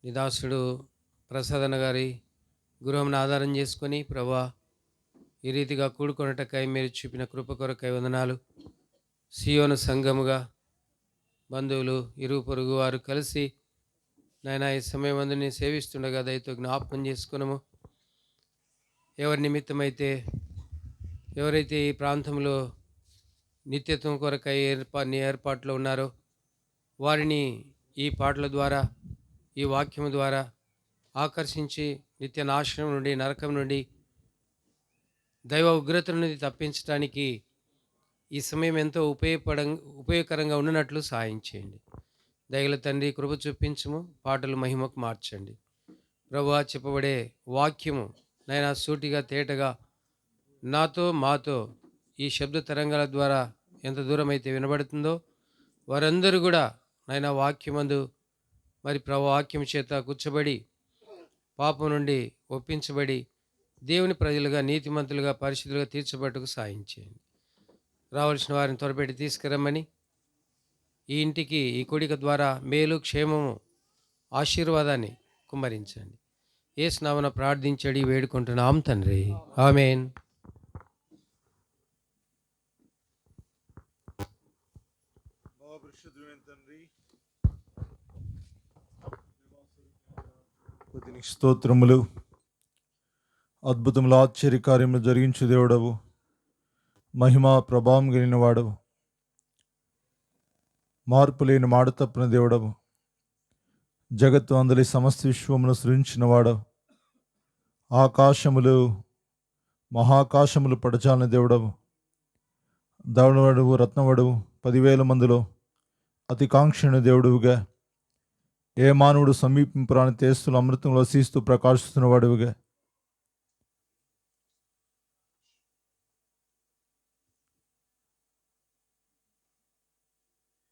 నీ దాసుడు ప్రసాదన గారి గృహంను ఆధారం చేసుకొని ప్రభా ఈ రీతిగా కూడుకొనుటకై మీరు చూపిన కృప కొరకై వందనాలు. సియోను సంఘముగా బంధువులు ఇరుగు పొరుగు వారు కలిసి నాయనా ఈ సమయం నీ సేవిస్తుండగా దయతో జ్ఞాపకం చేసుకున్నాము. ఎవరి నిమిత్తమైతే ఎవరైతే ఈ ప్రాంతంలో నిత్యత్వం కొరకై ఏర్పాట్లో ఉన్నారో వారిని ఈ పాటల ద్వారా ఈ వాక్యము ద్వారా ఆకర్షించి నిత్య నాశనం నుండి నరకం నుండి దైవ ఉగ్రత నుండి తప్పించడానికి ఈ సమయం ఎంతో ఉపయోగకరంగా ఉన్నట్లు సాయం చేయండి. దయగల తండ్రి కృప చూపించము, పాటలు మహిమకు మార్చండి. ప్రభువా చెప్పబడే వాక్యము నైనా సూటిగా తేటగా నాతో మాతో ఈ శబ్ద తరంగాల ద్వారా ఎంత దూరం అయితే వినబడుతుందో వారందరూ కూడా నైనా వాక్యమందు మరి ప్రభు వాక్యం చేత కూర్చబడి పాపం నుండి ఒప్పించబడి దేవుని ప్రజలుగా నీతిమంతులుగా పరిశుద్ధులుగా తీర్చబట్టుకు సాయం చేయండి. రావాల్సిన వారిని త్వరపెట్టి తీసుకురమ్మని ఈ ఇంటికి ఈ కొడిక ద్వారా మేలు క్షేమము ఆశీర్వాదాన్ని కుమ్మరించండి. యేసు నామమున ప్రార్థించడి వేడుకుంటున్నాం తండ్రి, ఆమేన్. స్తోత్రములు. అద్భుతములు ఆశ్చర్యకార్యములు జరిగించు దేవుడవు, మహిమ ప్రభావం కలిగిన వాడవు, మార్పు లేని మాట తప్పిన దేవుడవు, జగత్తు అందలి సమస్త విశ్వమును సృజించిన వాడవు, ఆకాశములు మహాకాశములు పడచాలని దేవుడవు, దవడవడువు రత్నవడువు 10,000 మందిలో అతి కాంక్షణ దేవుడువుగా, ఏ మానవుడు సమీపింపురాని తేస్తులు అమృతంలో వసిస్తూ ప్రకాశిస్తున్న వాడువుగా,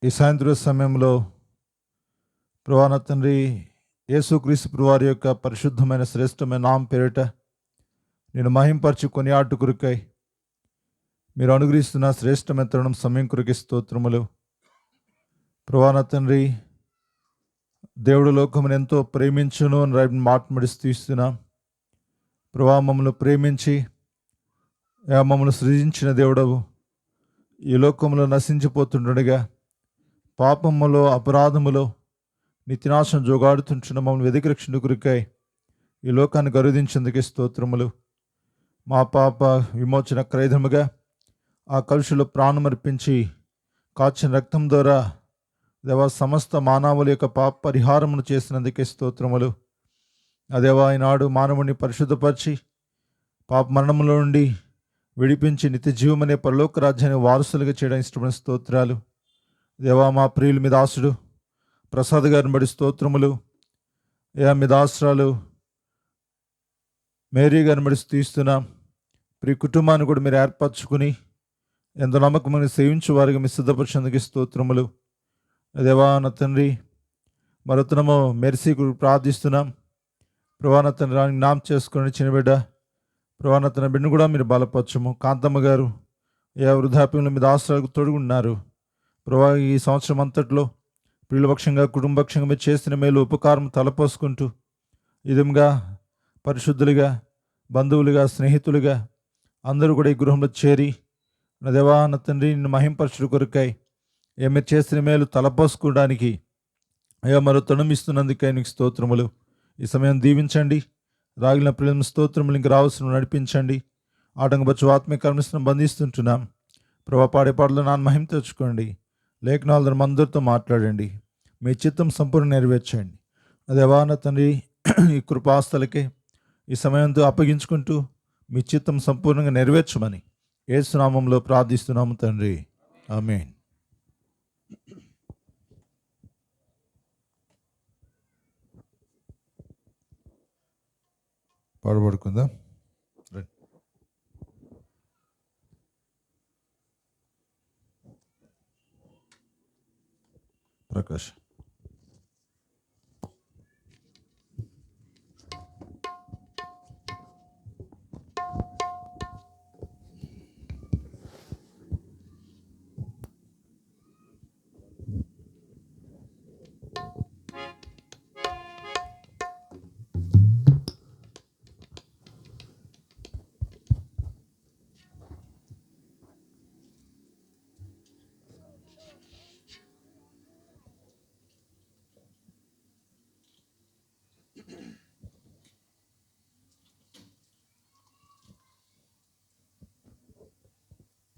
ఈ సాయంత్రం సమయంలో ప్రభువా తండ్రి యేసుక్రీస్తు ప్రభువారి యొక్క పరిశుద్ధమైన శ్రేష్టమైన నామ పేరిట నేను మహింపరచు కొనియాటు కొరకై మీరు అనుగ్రహిస్తున్న శ్రేష్టమైన తరుణం సమయం కొరకి స్తోత్రములు. ప్రభువా తండ్రి దేవుడు లోకమును ఎంతో ప్రేమించును అని మాట మడిస్తూ ఇస్తున్నాం. ప్రభువా మమ్మల్ని ప్రేమించి మమ్మల్ని సృజించిన దేవుడవు, ఈ లోకంలో నశించిపోతుండగా పాపములో అపరాధములో నిత్యనాశనం జోగాడుతుంటున్న మమ్మల్ని వెదికి రక్షణ కొరకై ఈ లోకాన్ని గరుదించేందుకే స్తోత్రములు. మా పాప విమోచన క్రైదముగా ఆ కలుషులో ప్రాణమర్పించి కాచిన రక్తం ద్వారా దేవా సమస్త మానవుల యొక్క పాప పరిహారమును చేసినందుకే స్తోత్రములు. అదేవా ఈనాడు మానవుని పరిశుద్ధపరిచి పాప మరణములో నుండి విడిపించి నిత్య జీవమనే పరలోక రాజ్యాన్ని వారసులుగా చేయడం ఇష్టమైన స్తోత్రాలు. దేవా మా ప్రియులు మీ దాసుడు ప్రసాద్ గారిని బడి స్తోత్రములు. మీ దాసురాలు మేరీ గారిని బడి తీస్తున్నాం. ప్రియ కుటుంబాన్ని కూడా మీరు ఏర్పరచుకుని ఎంతో నమ్మకమని సేవించు వారికి మీ సిద్ధపరిచేందుకు స్తోత్రములు. దేవా నా తండ్రి మరొతనము మెర్సీ ప్రార్థిస్తున్నాం. ప్రభాన తండ్రి రాని నామ చేసుకుని చిన్న బిడ్డ ప్రభాన తన బిడ్డను కూడా మీరు బలపరచము. కాంతమ్మ గారు వృద్ధాప్యంలో మీ దాసులకు తొడుగున్నారు. ప్రభా ఈ సంవత్సరం అంతట్లో ప్రియులపక్షంగా కుటుంబపక్షంగా మీరు చేసిన మేలు ఉపకారం తలపోసుకుంటూ ఇదంగా పరిశుద్ధులుగా బంధువులుగా స్నేహితులుగా అందరూ కూడా ఈ గృహంలో చేరి నా దేవా నా తండ్రి నిన్ను మహింపరచుడు కొరకై మీరు చేసిన మేలు తలపోసుకోవడానికి మరో తొణమిస్తున్నందుకై నీకు స్తోత్రములు. ఈ సమయం దీవించండి. రాగిన ప్రియుల స్తోత్రములు ఇంక రావాల్సిన నడిపించండి. ఆటంకపరచు ఆత్మీయకర్మను బంధిస్తుంటున్నాం. ప్రభా పాడే పాటలు నాన్న మహిమ తెచ్చుకోండి. లేఖనాలు అందరితో మాట్లాడండి. మీ చిత్తం సంపూర్ణ నెరవేర్చండి. అదేవా నా తండ్రి ఈ కృపాస్థలకే ఈ సమయంతో అప్పగించుకుంటూ మీ చిత్తం సంపూర్ణంగా నెరవేర్చమని యేసు నామములో ప్రార్థిస్తున్నాము తండ్రి, ఆమేన్. పాడబడుకుందా ప్రకాష్?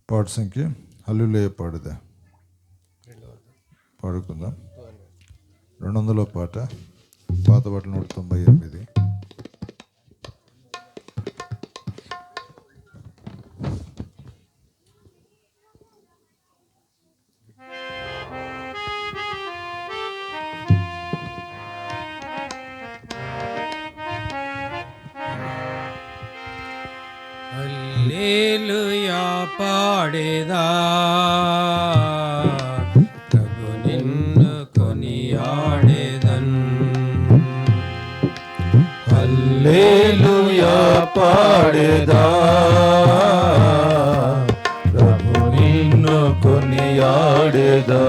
పాట సంఖ్య హల్లెలూయా పాడుదా పాడుకుందాం. 200 పాట, పాత పాటలు 198. హల్లెలూయా పాడేదా ప్రభు నిన్ను కొనియాడేదన్. హల్లెలూయా పాడేదా ప్రభు నిన్ను కొనియాడేదా.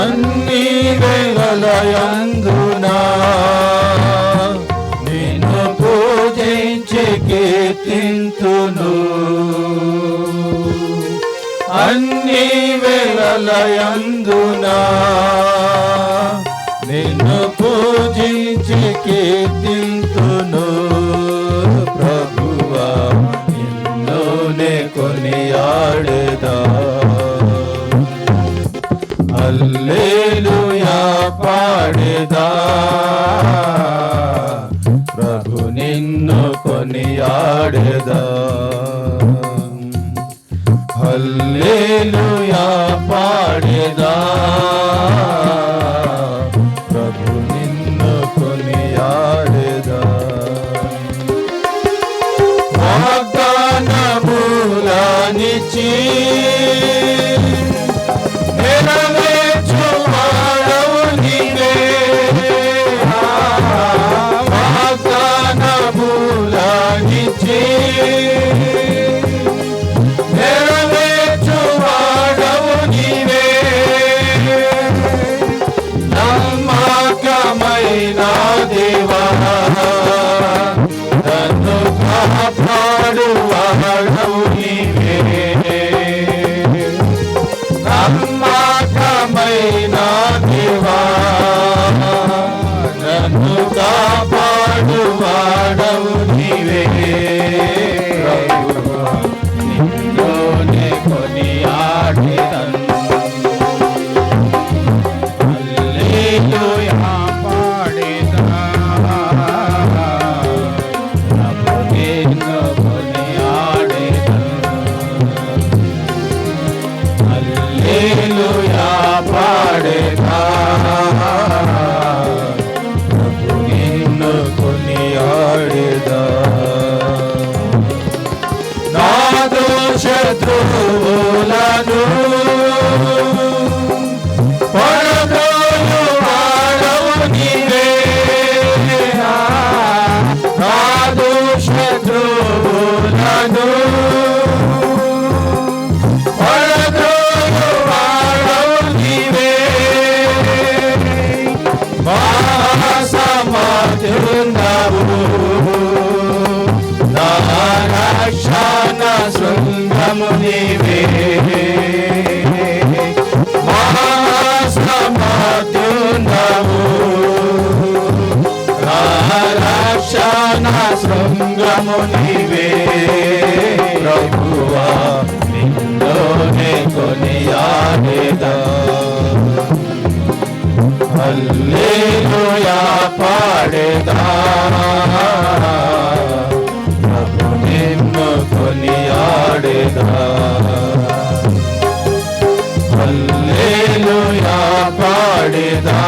అన్ని వేళలయందునా నిన్ను పూజించి కీర్తింతును. అన్ని వేళలయందునా నిన్ను పూజించి కీర్తింతును. ప్రభువా నిన్నునే కొనియాడేదా. హల్లెలూయా పాడేదా ప్రభు నిన్ను కొనియాడేదా. హల్లెలూయా పాడేదా ప్రభు నిన్ను కొనియాడేదా. వాగ్దానములనిచ్చి నెరవేర్చువాడవు నీవే. వాగ్దానములనిచ్చి నెరవేర్చువాడవు నీవే. నమ్మకమైన దేవా నన్ను కాపాడువాడవు నీవే. నమ్మకమైన దేవా నన్ను కాపాడువాడవు నీవే. ప్రభువా నిన్నునే కొనియాడెదన్. హల్లెలూయా పాడేదా ప్రభు నిన్ను కొనియాడెదన్. హల్లెలూయా పాడేదా ప్రభు నిన్ను కొనియాడేదా. నాదు శత్రువులను పడద్రోయువాడవు నీవే. నాదు శత్రువులను పడద్రోయువాడవు నీవే. మహాసమర్థుండవు నా రక్షణ శృంగము నీవే. మహాసమర్థుండవు నా రక్షణ శృంగము నీవే. ప్రభువా నిన్నునే కొనియాడేదా. హల్లెలూయా పాడేదా ప్రభు నిన్ను కొనియాడేదా. హల్లెలూయా పాడేదా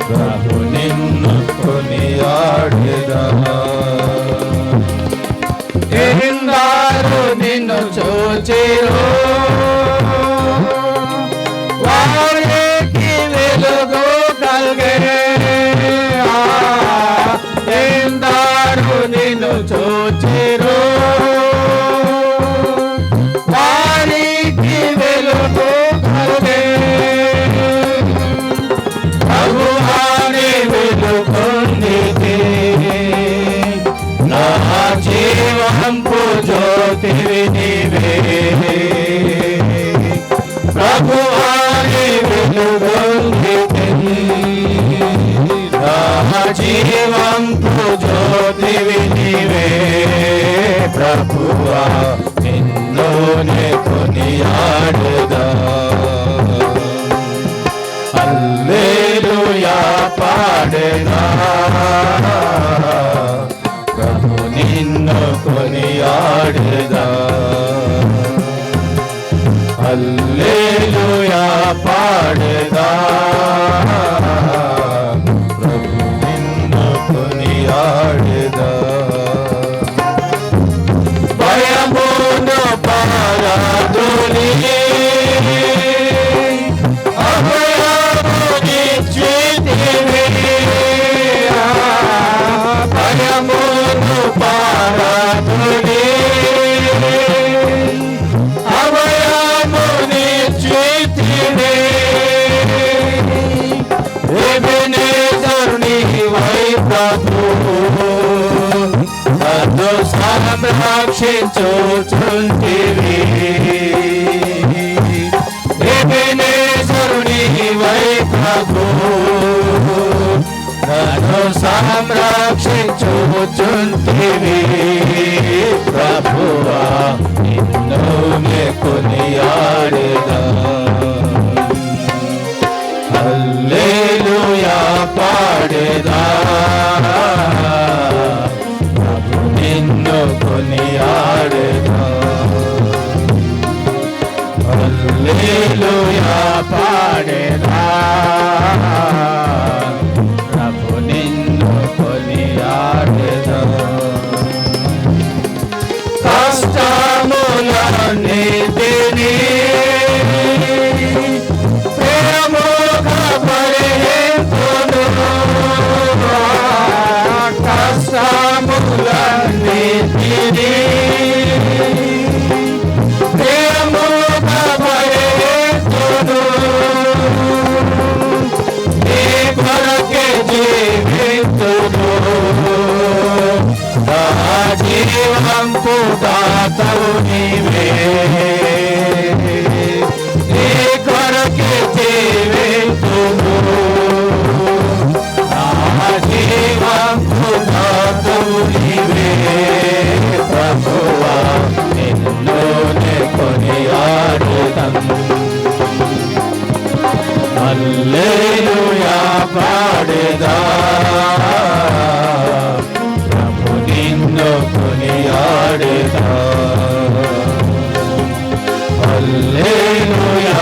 ప్రభు నిన్ను కొనియాడేదా. ఎందరు నిన్ను చూచిరో వారికి వెలుగు కల్గే. ఎందరు నిన్ను చూచిరో వారికి వెలుగు కల్గే. ప్రభువాని వెలుగొందితే నా జీవంపు జ్యోతివి నీవే. ప్రభువాని వెలుగొందితే నా జీవంపు జ్యోతివి నీవే. ప్రభువా నిన్నునే కొనియాడెదా. హల్లెలూయా పాడెదా, ప్రభు నిన్ను కొనియాడెదా. హల్లెలూయా పాడెదా, ప్రభు నిన్ను కొనియాడెదా. భయమును పారాదుని అభయమునిచ్చితివి, భయమును పారాదుని అభయమునిచ్చితివి. ఎబెనేజరు నీవై ప్రభు నన్ను సంరక్షించుచుంటివి. ఎబెనేజరు నీవై ప్రభు నన్ను సంరక్షించుచుంటివి. ప్రభువా నిన్ను నే కొనియాడెదా. హల్లెలూయా పాడెదా, ప్రభు నిన్ను కొనియాడెదా. హల్లెలూయా పాడెదా, ప్రభు నిన్ను కొనియాడెదా. కష్టములన్నిటినీ ప్రేమగా పరిహరించును. కష్టములన్నిటినీ ప్రేమగా పరిహరించును. నీ కొరకే జీవించును, నా జీవంపు దాతవు నీవే. నీ కొరకే జీవించును, నా జీవంపు దాతవు నీవే. ప్రభువా నిన్ను నే కొనియాడెదం. హల్లెలూయా పాడెదా, ప్రభు నిన్ను కొనియాడెదా. హల్లెలూయా.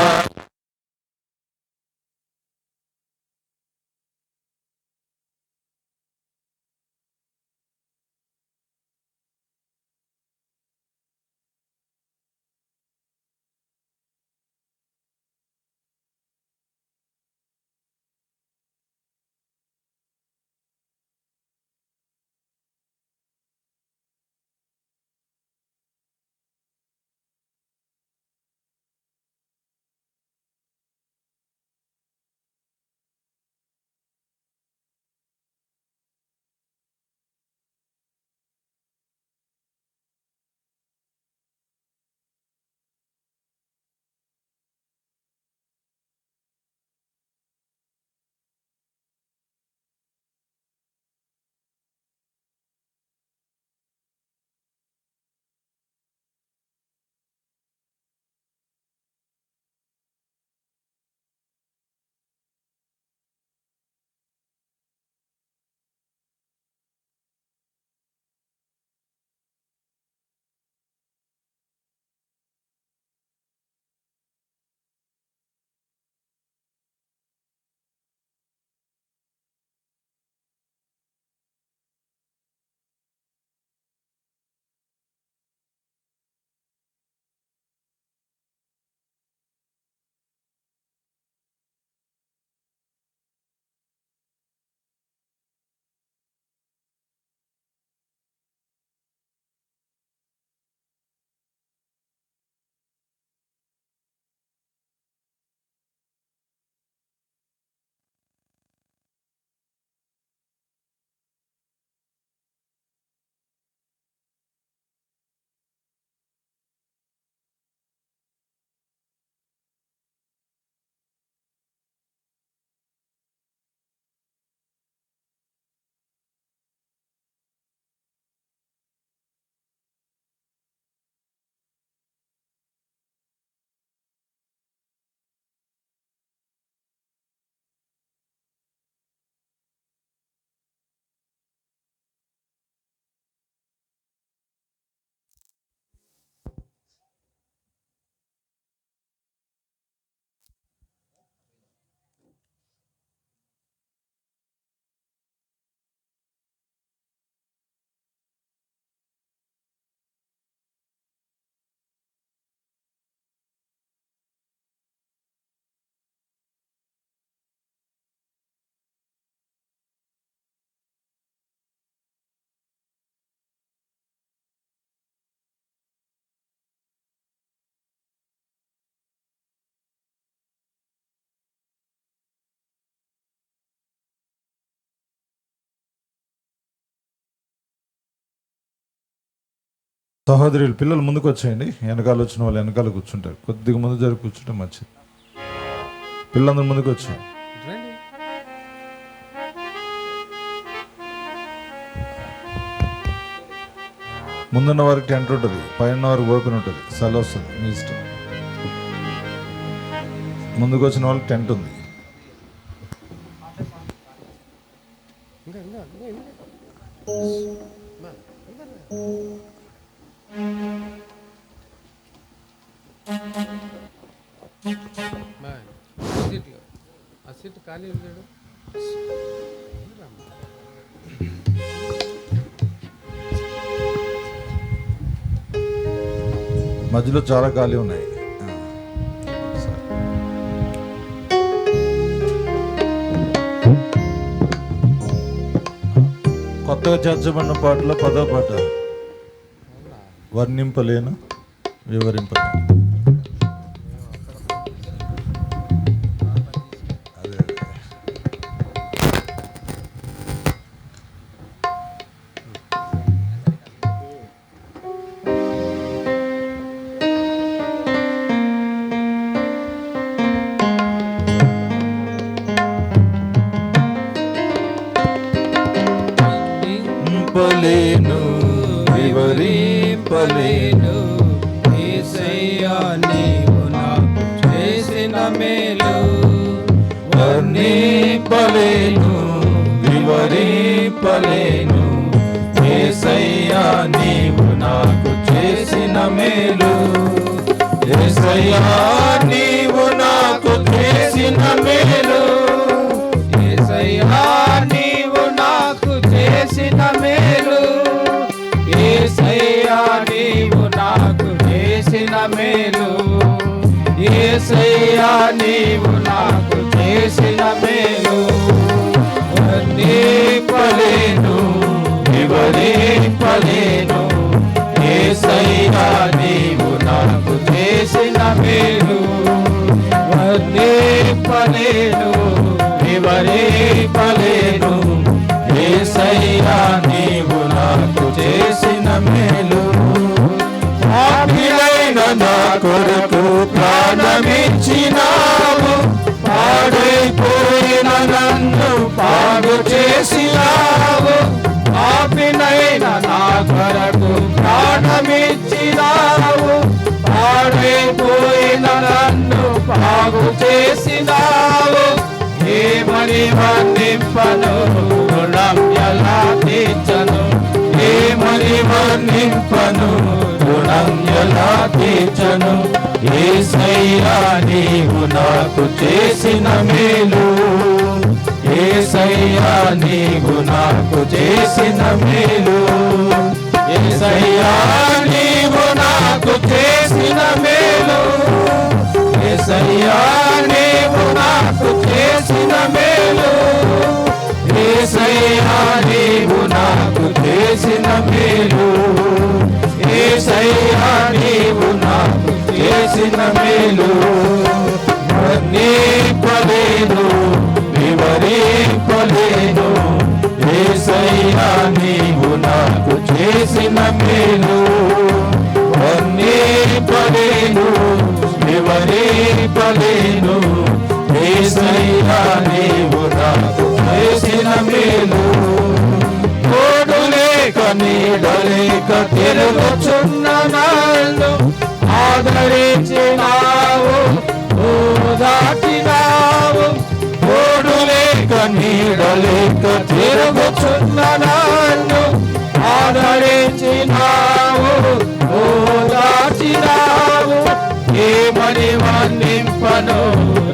సహోదరులు పిల్లలు ముందుకు వచ్చేయండి. వెనకాల వచ్చిన వాళ్ళు వెనకాల కూర్చుంటారు. కొద్దిగా ముందు జరిగి కూర్చుంటే మంచిది. పిల్లలందరూ ముందుకు వచ్చేయండి. రండి. ముందున్న వారికి టెంట్ ఉంటుంది, పైన వారికి ఓపెన్ ఉంటుంది, సెల్ వస్తుంది, మీ ఇష్టం. ముందుకు వచ్చిన వాళ్ళకి టెంట్ ఉంది. ఆ సీట్ ఖాళీ ఉన్నాడు. మధ్యలో చాలా ఖాళీ ఉన్నాయి. కొత్తగా చేర్చబడిన పాటలో 10వ పాట వర్ణింపలేను వివరింపలేను. వివరింపలేను యేసయ్యా నీవు నాకు చేసిన మేలు. వర్ణింపలేను వివరింపలేను యేసయ్యా నీవు నాకు చేసిన మేలు. యేసయ్యా నీవు నాకు చేసిన మేలు. యేసయ్యా నీవు నాకు చేసిన మేలు. యేసయ్యా నీవు నాకు చేసిన మేలు. యేసయ్యా నీవు నాకు చేసిన మేలు. వర్ణింపలేను వివరింపలేను యేసయ్యా నీవు నాకు చేసిన మేలు. వర్ణింపలేను వివరింపలేను యేసయ్యా నీవు నాకు చేసిన మేలు. పాపినైన నా కొరకు ప్రాణమిచ్చినావు, పాడైపోయిన నన్ను బాగు చేసినావు. పాపినైన నా కొరకు ప్రాణమిచ్చినావు, పాడైపోయిన నన్ను బాగు చేసినావు. ఏమని వర్ణింపను రుణం ఎలా తీర్చను. ఏమని వర్ణింపను రుణం ఎలా తీర్చను. యేసయ్యా నీవు నాకు చేసిన మేలు. యేసయ్యా నీవు నాకు చేసిన మేలు. యేసయ్యా నీవు నాకు చేసిన మేలు. యేసయ్యా నీవు నాకు చేసిన మేలు. యేసయ్యా నీవు నాకు చేసిన మేలు. యేసయ్యా నీవు నాకు చేసిన మేలు. వర్ణింపలేను వివరింపలేను యేసయ్యా నీవు నాకు చేసిన మేలు. వర్ణింపలేను వివరింపలేను యేసయ్యా నీవు నాకు చేసిన మేలు. తోడు లేక నీడలేక తిరుగుచున్న నన్ను ఆదరించినావు, ఓదార్చినావు. తోడు లేక నీడలేక తిరుగుచున్న నన్ను ఆదరించినావు, ఓదార్చినావు. ఏమని వర్ణింపను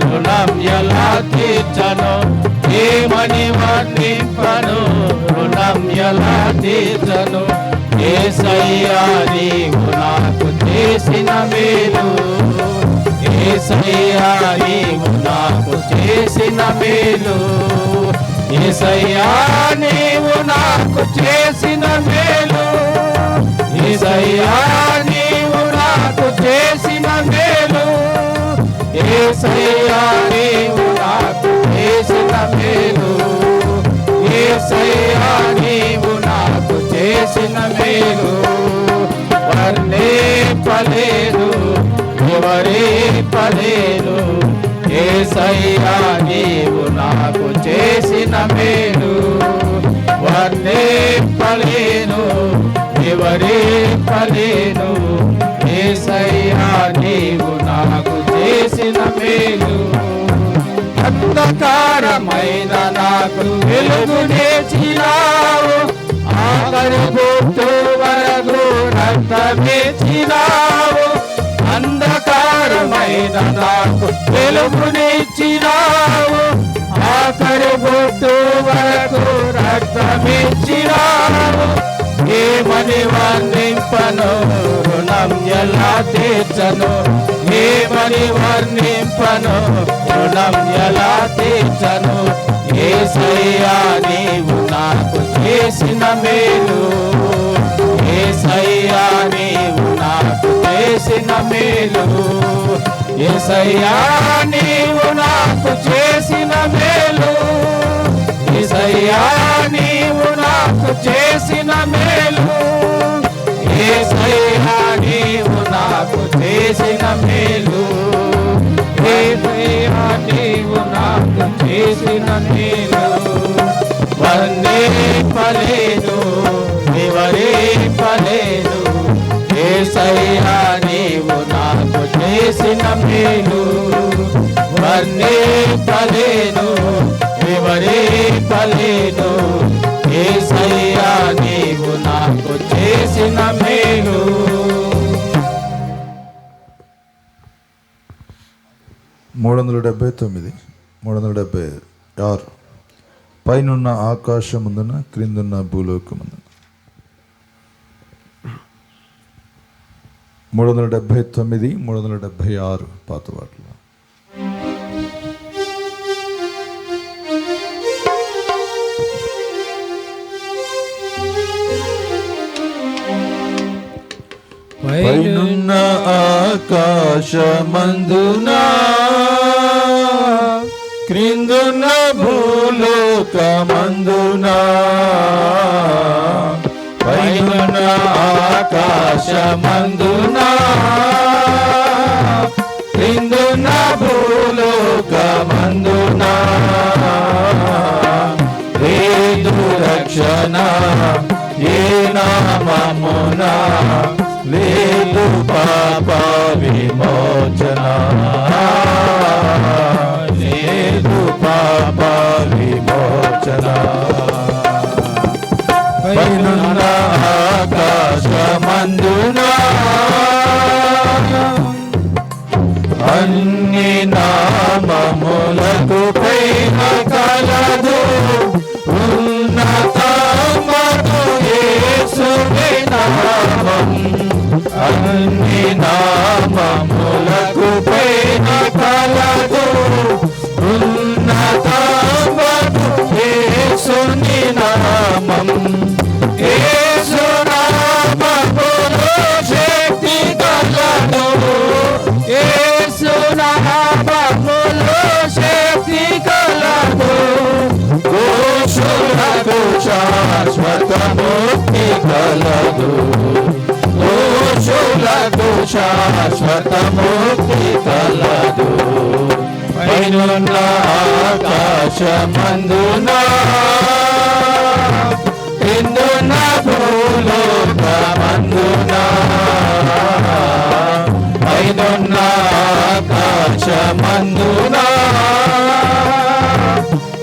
రుణం ఎలా తీర్చను. ఏమని వర్ణింపను రుణం ఎలా తీర్చను. యేసయ్యా నీవు నాకు చేసిన మేలు. యేసయ్యా నీవు నాకు చేసిన మేలు. యేసయ్యా నీవు నాకు చేసిన మేలు. యేసయ్యా నీవు నాకు చేసిన మేలు. యేసయ్యా నీవు నాకు చేసిన మేలు. యేసయ్యా నీవు నాకు చేసిన మేలు. యేసయ్యా నీవు నాకు చేసిన మేలు వర్ణింపలేను వివరింపలేను. యేసయ్యా నీవు నాకు చేసిన మేలు. అంధకారమైన నాకు వెలుగునిచ్చినావు, ఆఖరి గుర్తు వరకు రక్తమిచ్చినావు. అంధకారమైన నాకు వెలుగునిచ్చినావు, ఆఖరి గుర్తు వరకు రక్తమిచ్చినావు. ఏమని వర్ణింపను రుణం ఎలా తీర్చను, ఏమని వర్ణింపను రుణం ఎలా తీర్చను. యేసయ్యా నీవు నాకు చేసిన మేలు, యేసయ్యా నీవు నాకు చేసిన మేలు. యేసయ్యా నీవు నాకు చేసిన మేలు, యేసయ్యా నీవు నాకు చేసిన మేలు. యేసయ్యా నీవు నాకు చేసిన మేలు, యేసయ్యా నీవు నాకు చేసిన మేలు. వర్ణింపలేను వివరింపలేను, యేసయ్యా నీవు నాకు చేసిన మేలు. వర్ణింపలేను వివరింపలేను, యేసయ్యా నీవు నాకు చేసిన మేలు. 379 376 పైనున్న ఆకాశముందున క్రిందున్న భూలోకముందున. 379 376 పాత వాటిలో. పైనున్న ఆకాశమందున క్రిందున్న భూలోకమందున. పైనున్న ఆకాశమందున క్రిందున్న భూలోకమందున. లేదు రక్షణ ఏ నామమున, లేదు పాప విమోచన, లేదు పాప విమోచన. పైనున్న ఆకాశమందున అన్ని నామములకు పైన కలదు ఉన్నతమగు యేసుని నామం. అన్ని నామములకు పైన కలదు ఉన్నతమగు యేసుని నామం. యేసు నామములో శక్తి కలదు, యేసు నామములో శక్తి కలదు. దోషులకు శాశ్వత ముక్తి కలదు, దోషులకు శాశ్వత ముక్తి కలదు. పైనున్న ఆకాశమందున క్రిందున్న భూలోకమందున. పైనున్న ఆకాశమందున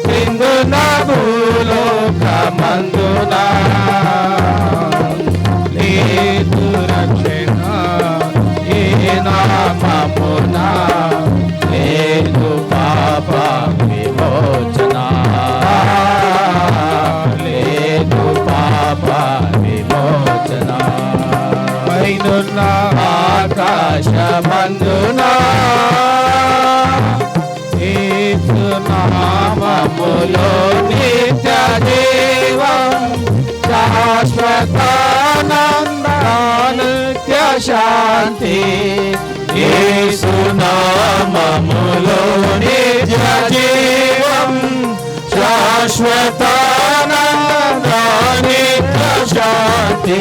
క్రిందున్న భూలోకమందున. లేదు రక్షణ ఏ నామమున, లేదు పాప విమోచన, లేదు పాప విమోచన. పైనున్న ఆకాశమందున యేసు నామములో నిత్య జీవం, శాశ్వతానంద నిత్య శాంతి. యేసు నామములో నిత్య జీవం, శాశ్వతానంద నిత్య శాంతి.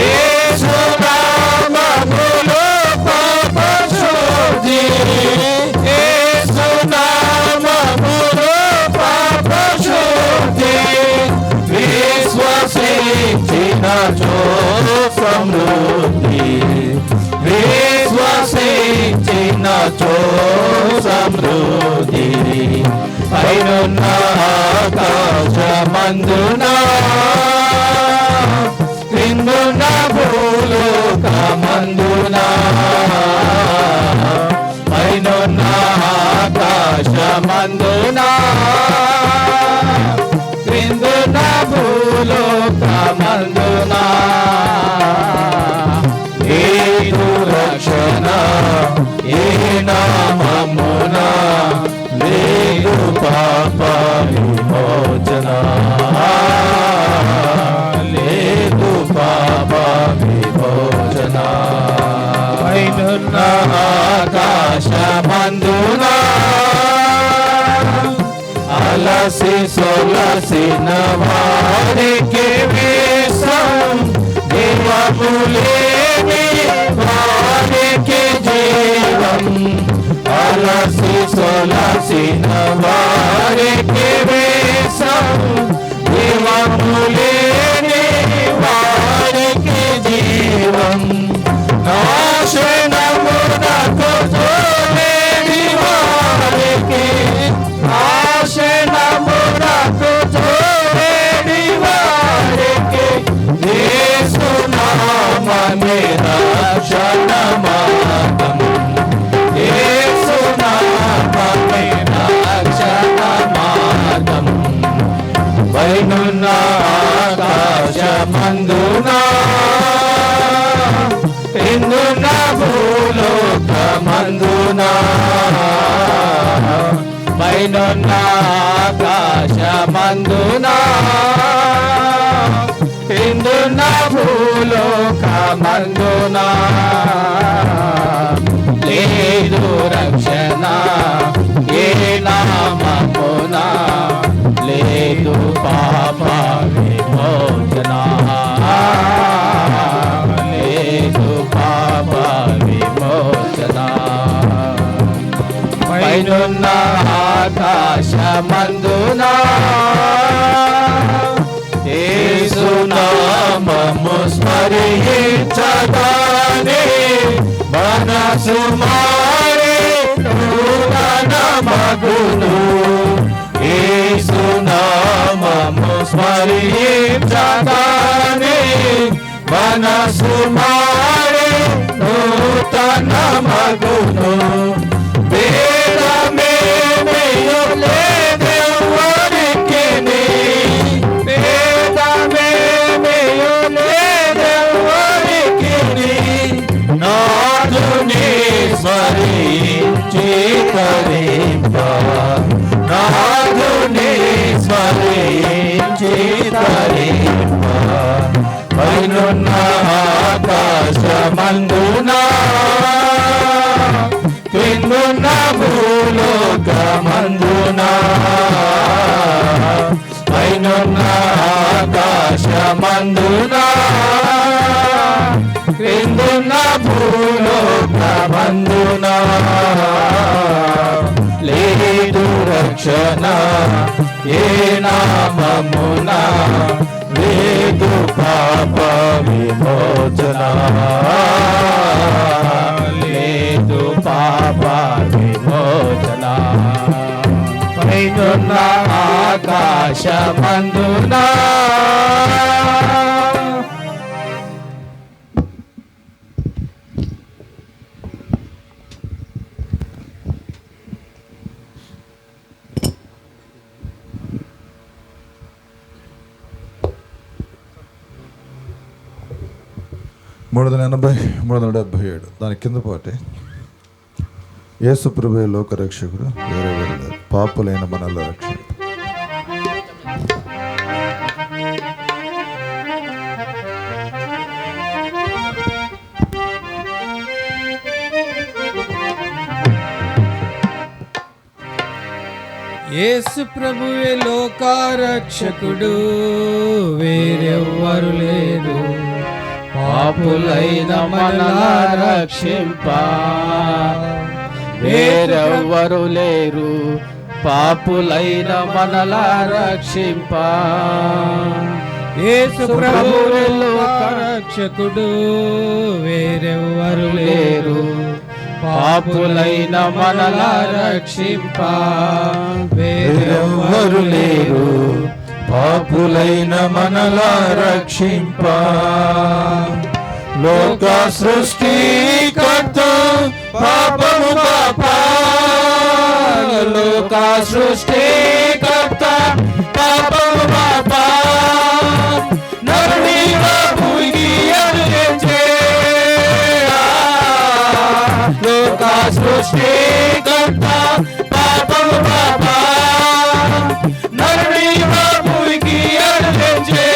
యేసు నామములో పాప శుద్ధి, యేసు ఇచ్చో సమృద్ధి పైనున్న ఆకాశమందున క్రిందున్న భూలోకమందున పైనున్న ఆకాశమందున క్రిందున్న భూలోకమందున ఏదు రక్షణ ఏ నామమున లేదు పాప విమోచన లేదు పాప విమోచన పైనున్న ఆకాశమందున అలసి సొలసిన వారికి విశ్రం దేవములేని వారికి జీవం అలసి సొలసిన వారికి విశ్రం దేవములేని వారికి జీవం నాశనమునకు జోలేని వారికి నాశనమునకు జోలేని వారికి యేసునామమే రక్షణ మార్గం యేసునామమే రక్షణ మార్గం పైనున్న ఆకాశమందున క్రిందున్న భూలోకమందున పైనున్న ఆకాశమందున క్రిందున్న భూలోకమందున లేదు రక్షణ ఏ నామమున లేదు పాప విమోచన లేదు పాప విమోచన పైనున్న ఆకాశమందున యేసునామము స్మరించగానే మనసు మారే నూతన మగును యేసునామము స్మరించగానే మనసు మారే నూతన మగును వేదమేమేయో లేదెవ్వరికిని వేదమేమేయో లేదెవ్వరికిని నాదుని స్మరించి తరింప నాదుని స్మరించి తరింప పైనున్న ఆకాశమందున క్రిందున్న భూలోకమందున పైనున్న ఆకాశమందున క్రిందున్న భూలోకమందున లేదు రక్షణ ఏ నామమున లేదు పాప విమోచన లేదు పాప విమోచన పైనున్న ఆకాశమందున మూడు 377 దాని కింద పాటే యేసు ప్రభువే లోక రక్షకుడు వేరే వేరే పాపులైన మనల్ని రక్షకుడు. యేసు ప్రభువే లోకారక్షకుడు వేరెవ్వరు లేరు పాపులైన మనల రక్షింప వేరెవ్వరు లేరు పాపులైన మనల రక్షింప యేసు ప్రభువే లోకారక్షకుడు వేరెవ్వరు లేరు పాపులైన మనలా రక్షింప వేరెవ్వరు లేరు పాపులైన మనలా రక్షింప. లోక సృష్టికర్త పాపము పాప, లోక సృష్టికర్త పాపము పాప, నరునిగా భూమికి అనుగ్రహించే. లోక సృష్టికర్త పాపము పాప, నరునిగా భూమికి అనుగ్రహించే.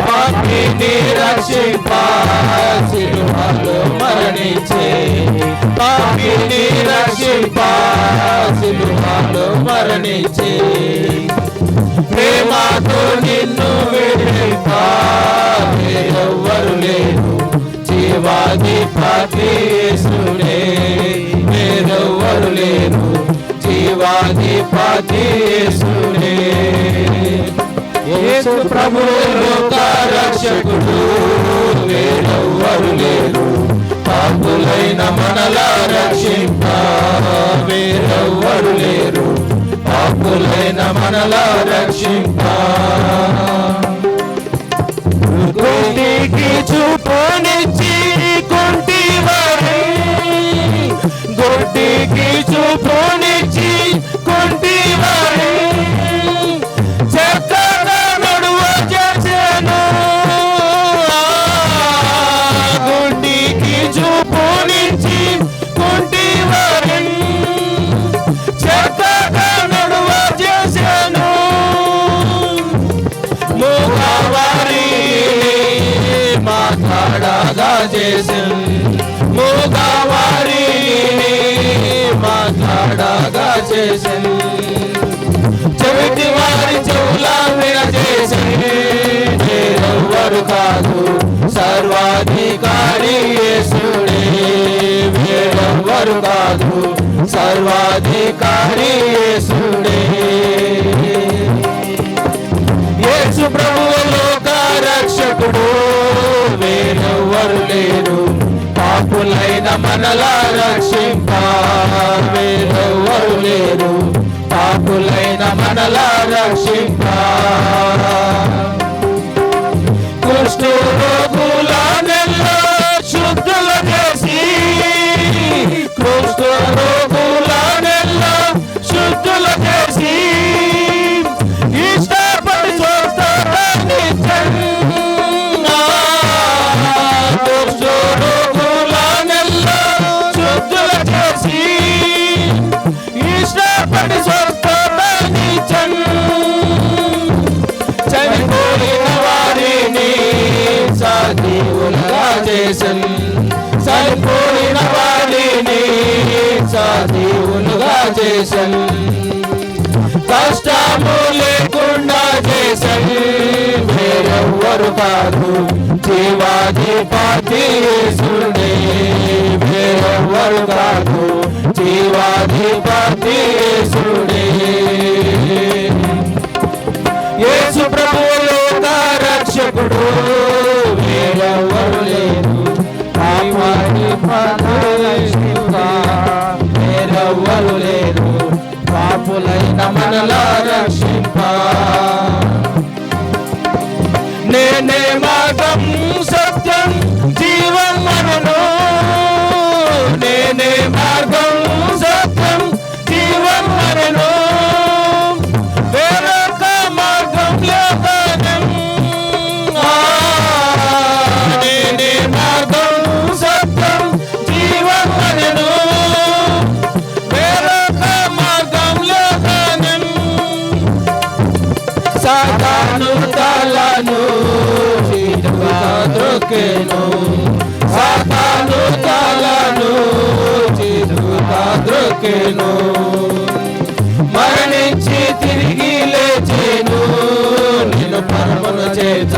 పాపిని రక్షింప సిలువలో మరణించే, పాపిని రక్షింప సిలువలో మరణించే. ప్రేమతో నిన్ను విడిప వేరెవ్వరు లేరు, జీవాధిపతి యేసుడే. వేరెవ్వరు లేరు, జీవాధిపతి యేసుడే. యేసు ప్రభువు లోక రక్షకుడు, వేరెవ్వరు లేరు పాపులైన మనలా రక్షింప. వేరెవ్వరు లేరు పాపులైన మనలా రక్షింప. గుడ్డికి చూపునిచ్చి కుంటివారే, గుడ్డికి చూపునిచ్చి కుంటివారే, చక్కగా నడువ చేసెను. గుడ్డికి చూపునిచ్చి కుంటివారే, చక్కగా నడువ చేసెను. మూగవారి మాట్లాడగా చేసెను, మూగవారి మాట్లాడగా చేసెను. చెవిటి వారి చెవుల వినజేసెను. వేరెవ్వరు కాదు సర్వాధికారి యేసుడే. వేరెవ్వరు కాదు సర్వాధికారి యేసుడే. యేసు ప్రభువు లోక రక్షకుడు, వేరెవ్వరు లేరు పాపులైన మనలా రక్షింప. వేరెవ్వరు లేరు పాపులైన మనలా రక్షింప. కుష్ఠరోగులనెల్లా శుద్ధుల చేసి, కుష్ఠరోగులనెల్లా శుద్ధుల చేసి, ఇష్టపడి చూస్తారనిచ్చను. కుష్ఠరోగులనెల్లా శుద్ధుల చేసి, ఇష్టపడి చూస్తారనిచ్చను. చనిపోయిన వారిని సజీవులుగా చేసెను, చనిపోయిన వారిని సజీవులుగా చేసెను. కష్టము లేకుండా చేసెను. వేరెవ్వరు కాదు జీవాధిపతి యేసుడే. వేరెవ్వరు కాదు జీవాధిపతి యేసుడే. యేసు ప్రభువు లోక రక్షకుడు, వేరెవ్వరు లేరు పాపాధిపతి యేసుడే. వేరెవ్వరు లేరు పాపులైన మనలా రక్షింప. నేనే మార్గం సత్యం జీవం మనను, నేనే మార్గం సత్యం జీవం మనను. వేరొక మార్గం లేదనం. నేనే మార్గం సత్యం జీవం మనను. వేరొక మార్గం లేదనం. సాతాను తలను చీటుగా ద్రొక్కెను, సాతాను తలను చీటుగా ద్రొక్కెను. మరణించి తిరిగి లేచెను, నిన్ను పరమును చేత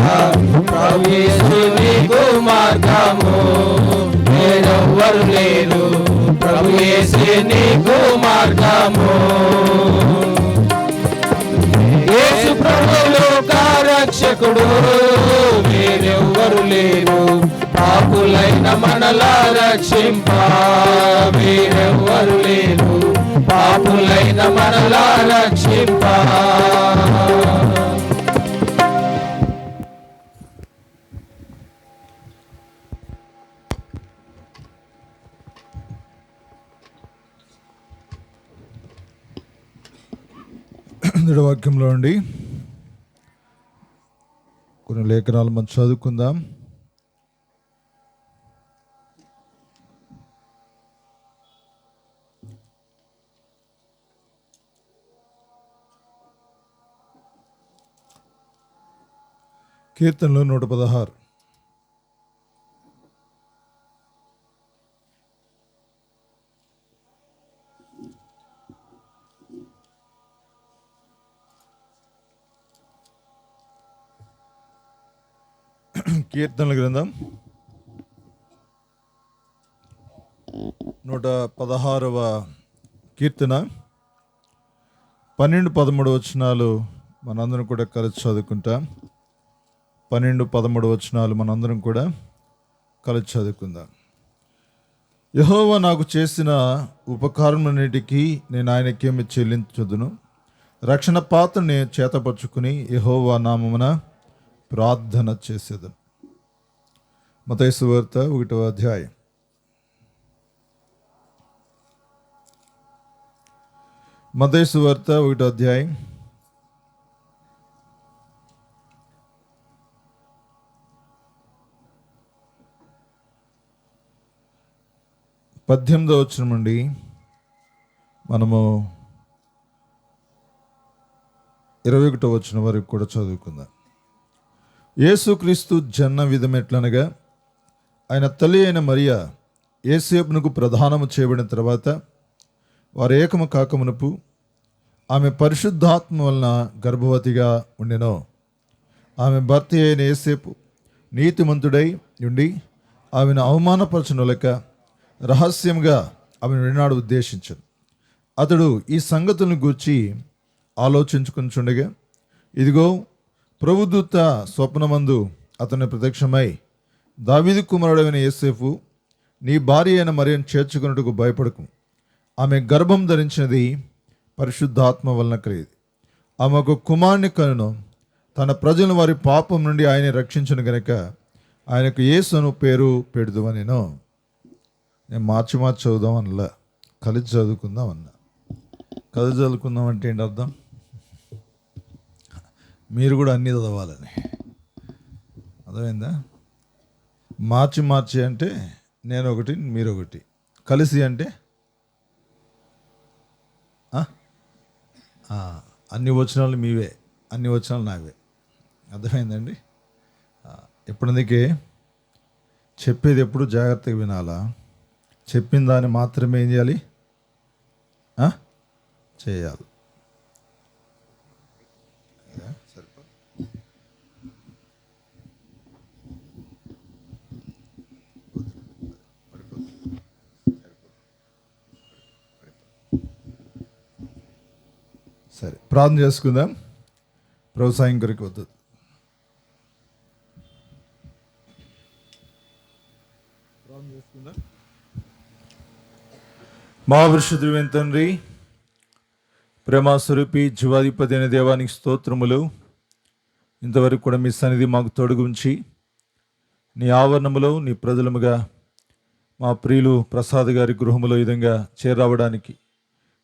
ప్రభు యేసు నీకు మార్గము. వేరెవ్వరు లేరు ప్రభు యేసు నీకు మార్గము. యేసు ప్రభు లోక రక్షకుడు, వేరెవ్వరు లేరు పాపులైన మనలా రక్షింప వేరెవ్వరు లేరు, పాపులైన మనలా రక్షింప. వాక్యంలో అండి కొన్ని లేఖనాలు మనం చదువుకుందాం. కీర్తనలు 116. కీర్తనల గ్రంథం 116వ కీర్తన 12-13 వచనాలు మనందరం కూడా కలిసి చదువుకుంటాం. 12-13 వచనాలు మనందరం కూడా కలిసి చదువుకుందాం. యెహోవా నాకు చేసిన ఉపకారములన్నిటికీ నేను ఆయనకేమి చెల్లించుదును. రక్షణ పాత్రని చేతపరుచుకుని యెహోవా నామమున ప్రార్థన చేసేదను. మత్తయి సువార్త 1వ అధ్యాయం. మత్తయి సువార్త 1వ అధ్యాయం 18వ వచనం నుండి మనము 21వ వచనం వరకు కూడా చదువుకుందాం. యేసుక్రీస్తు జన్మ విధమెట్లనగా ఆయన తల్లి అయిన మరియా యేసేపునకు ప్రదానము చేయబడిన తర్వాత వారు ఏకము కాకమునుపు ఆమె పరిశుద్ధాత్మ వలన గర్భవతిగా ఉండెను. ఆమె భర్త అయిన యేసేపు నీతిమంతుడై ఉండి ఆమెను అవమానపరచునొలక రహస్యంగా ఆమెను వినాడు ఉద్దేశించను. అతడు ఈ సంగతులను గూర్చి ఆలోచించుకుంటుండగా ఇదిగో ప్రభుదూత స్వప్నమందు అతని ప్రత్యక్షమై, దావీదు కుమారుడైన యోసేపు, నీ భార్య అయిన మరియను చేర్చుకున్నట్టుకు భయపడకు. ఆమె గర్భం ధరించినది పరిశుద్ధాత్మ వలన కలిగింది. ఆమె ఒక కుమారుని కనును. తన ప్రజలను వారి పాపం నుండి ఆయన రక్షించను గనక ఆయనకు యేసు అను పేరు పెడుదువనెను. నేను మార్చి చదువుదాం అనలా, కలిసి చదువుకుందాం అన్నా. కలిసి చదువుకుందాం అంటే ఏంటి అర్థం? మీరు కూడా అన్నీ చదవాలని అర్థమైందా? మార్చి అంటే నేను ఒకటి మీరు ఒకటి, కలిసి అంటే అన్ని వచనాలు మీవే, అన్ని వచనాలు నావే. అర్థమైందండి? ఎప్పుడందుకే చెప్పేది ఎప్పుడు జాగ్రత్తగా వినాలా. చెప్పిన దాన్ని మాత్రమే ఏం చేయాలి? చేయాలి. సరే, ప్రార్థన చేసుకుందాం. వ్యవసాయం కొరకు వద్దు. మహాపరిశుద్ధుడైన తండ్రి, ప్రేమాస్వరూపి జీవాధిపతి అయిన దేవానికి స్తోత్రములు. ఇంతవరకు కూడా మీ సన్నిధి మాకు తోడుగు ఉంచి నీ ఆవరణములో నీ ప్రజలముగా మా ప్రియులు ప్రసాద్ గారి గృహములో ఈ విధంగా చేరవడానికి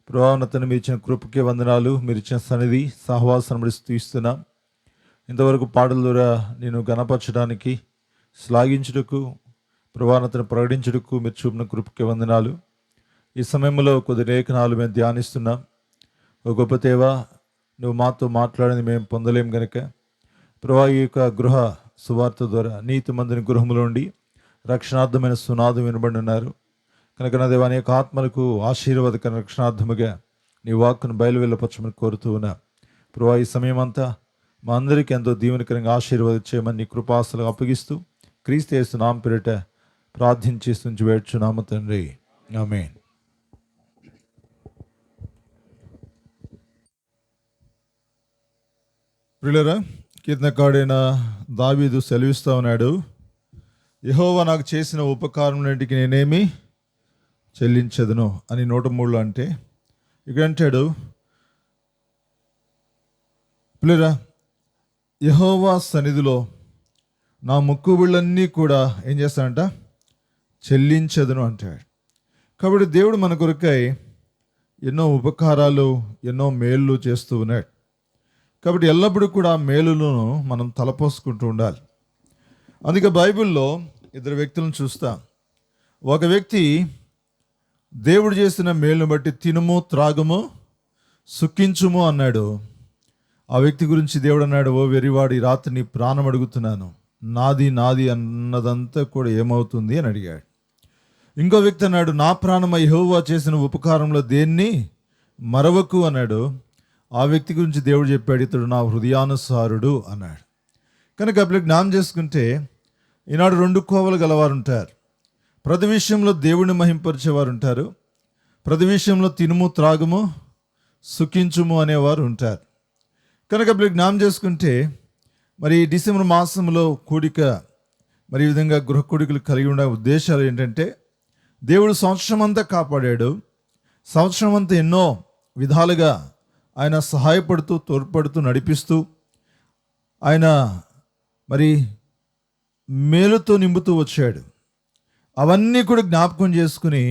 ప్రభావనతను మీరు ఇచ్చిన కృపకే వందనాలు. మీరు ఇచ్చిన సన్నిధి సహవాసం ఇస్తున్నాం. ఇంతవరకు పాటల ద్వారా నేను గణపరచడానికి, శ్లాఘించుటకు, ప్రభావనతను ప్రకటించుటకు మీరు చూపిన కృపకే వందనాలు. ఈ సమయంలో కొద్ది లేఖనాలు మేము ధ్యానిస్తున్నాం. ఓ గొప్ప దేవా, నువ్వు మాతో మాట్లాడింది మేము పొందలేం గనక ప్రభా, ఈ యొక్క గృహ సువార్త ద్వారా నీతి మందిని గృహంలో ఉండి రక్షణార్థమైన సునాదం వినబడినారు కనుక నా దేవా, అనేక ఆత్మలకు ఆశీర్వాదకర రక్షణార్థముగా నీ వాక్కును బయలువెళ్ళపరచమని కోరుతూ ఉన్నా. ప్రభా, ఈ సమయం అంతా మా అందరికీ ఎంతో దీవెనకరంగా ఆశీర్వదించేయమని నీ కృపాసలు అప్పగిస్తూ క్రీస్తు యేసు నామమున పేరిట ప్రార్థించి వేడుచున్నాము తండ్రి, ఆమేన్. ప్రియులారా, కీర్తనకారుడైన దావీదు సెలవిస్తూ ఉన్నాడు, యెహోవా నాకు చేసిన ఉపకారములన్నిటికీ నేనేమి చెల్లించదును అని 103లో అంటే ఇక్కడ అంటాడు, పిల్లరా, యెహోవా సన్నిధిలో నా మొక్కుబడులన్నీ కూడా ఏం చేస్తాడంట, చెల్లించదును అంటాడు. కాబట్టి దేవుడు మన కొరకై ఎన్నో ఉపకారాలు, ఎన్నో మేళ్ళు చేస్తూ ఉన్నాడు. కాబట్టి ఎల్లప్పుడూ కూడా మేలులను మనం తలపోసుకుంటూ ఉండాలి. అందుకే బైబిల్లో ఇద్దరు వ్యక్తులను చూస్తాం. ఒక వ్యక్తి దేవుడు చేసిన మేలును బట్టి తినుము, త్రాగుము, సుఖించుము అన్నాడు. ఆ వ్యక్తి గురించి దేవుడు అన్నాడు, ఓ వెరివాడి, రాత్రి నీ ప్రాణం అడుగుతున్నాను, నాది నాది అన్నదంతా కూడా ఏమవుతుంది అని అడిగాడు. ఇంకో వ్యక్తి అన్నాడు, నా ప్రాణమ యెహోవా చేసిన ఉపకారంలో దేన్ని మరవకు అన్నాడు. ఆ వ్యక్తి గురించి దేవుడు చెప్పాడు, ఇతడు నా హృదయానుసారుడు అన్నాడు. కనుక అప్పుడు జ్ఞానం చేసుకుంటే ఈనాడు 2 కోవలు గలవారు ఉంటారు. ప్రతి విషయంలో దేవుడిని మహింపరిచేవారు ఉంటారు, ప్రతి విషయంలో తినుము, త్రాగుము, సుఖించుము అనేవారు ఉంటారు. కనుక అప్పుడు జ్ఞానం చేసుకుంటే మరి డిసెంబర్ మాసంలో కూడిక, మరి ఈ విధంగా గృహ కూడికలు కలిగి ఉండే ఉద్దేశాలు ఏంటంటే, దేవుడు సంవత్సరం అంతా కాపాడాడు. సంవత్సరం అంతా ఎన్నో విధాలుగా ఆయన సహాయపడుతూ, తోడ్పడుతూ, నడిపిస్తూ, ఆయన మరి మేలుతో నింపుతూ వచ్చాడు. అవన్నీ కూడా జ్ఞాపకం చేసుకుని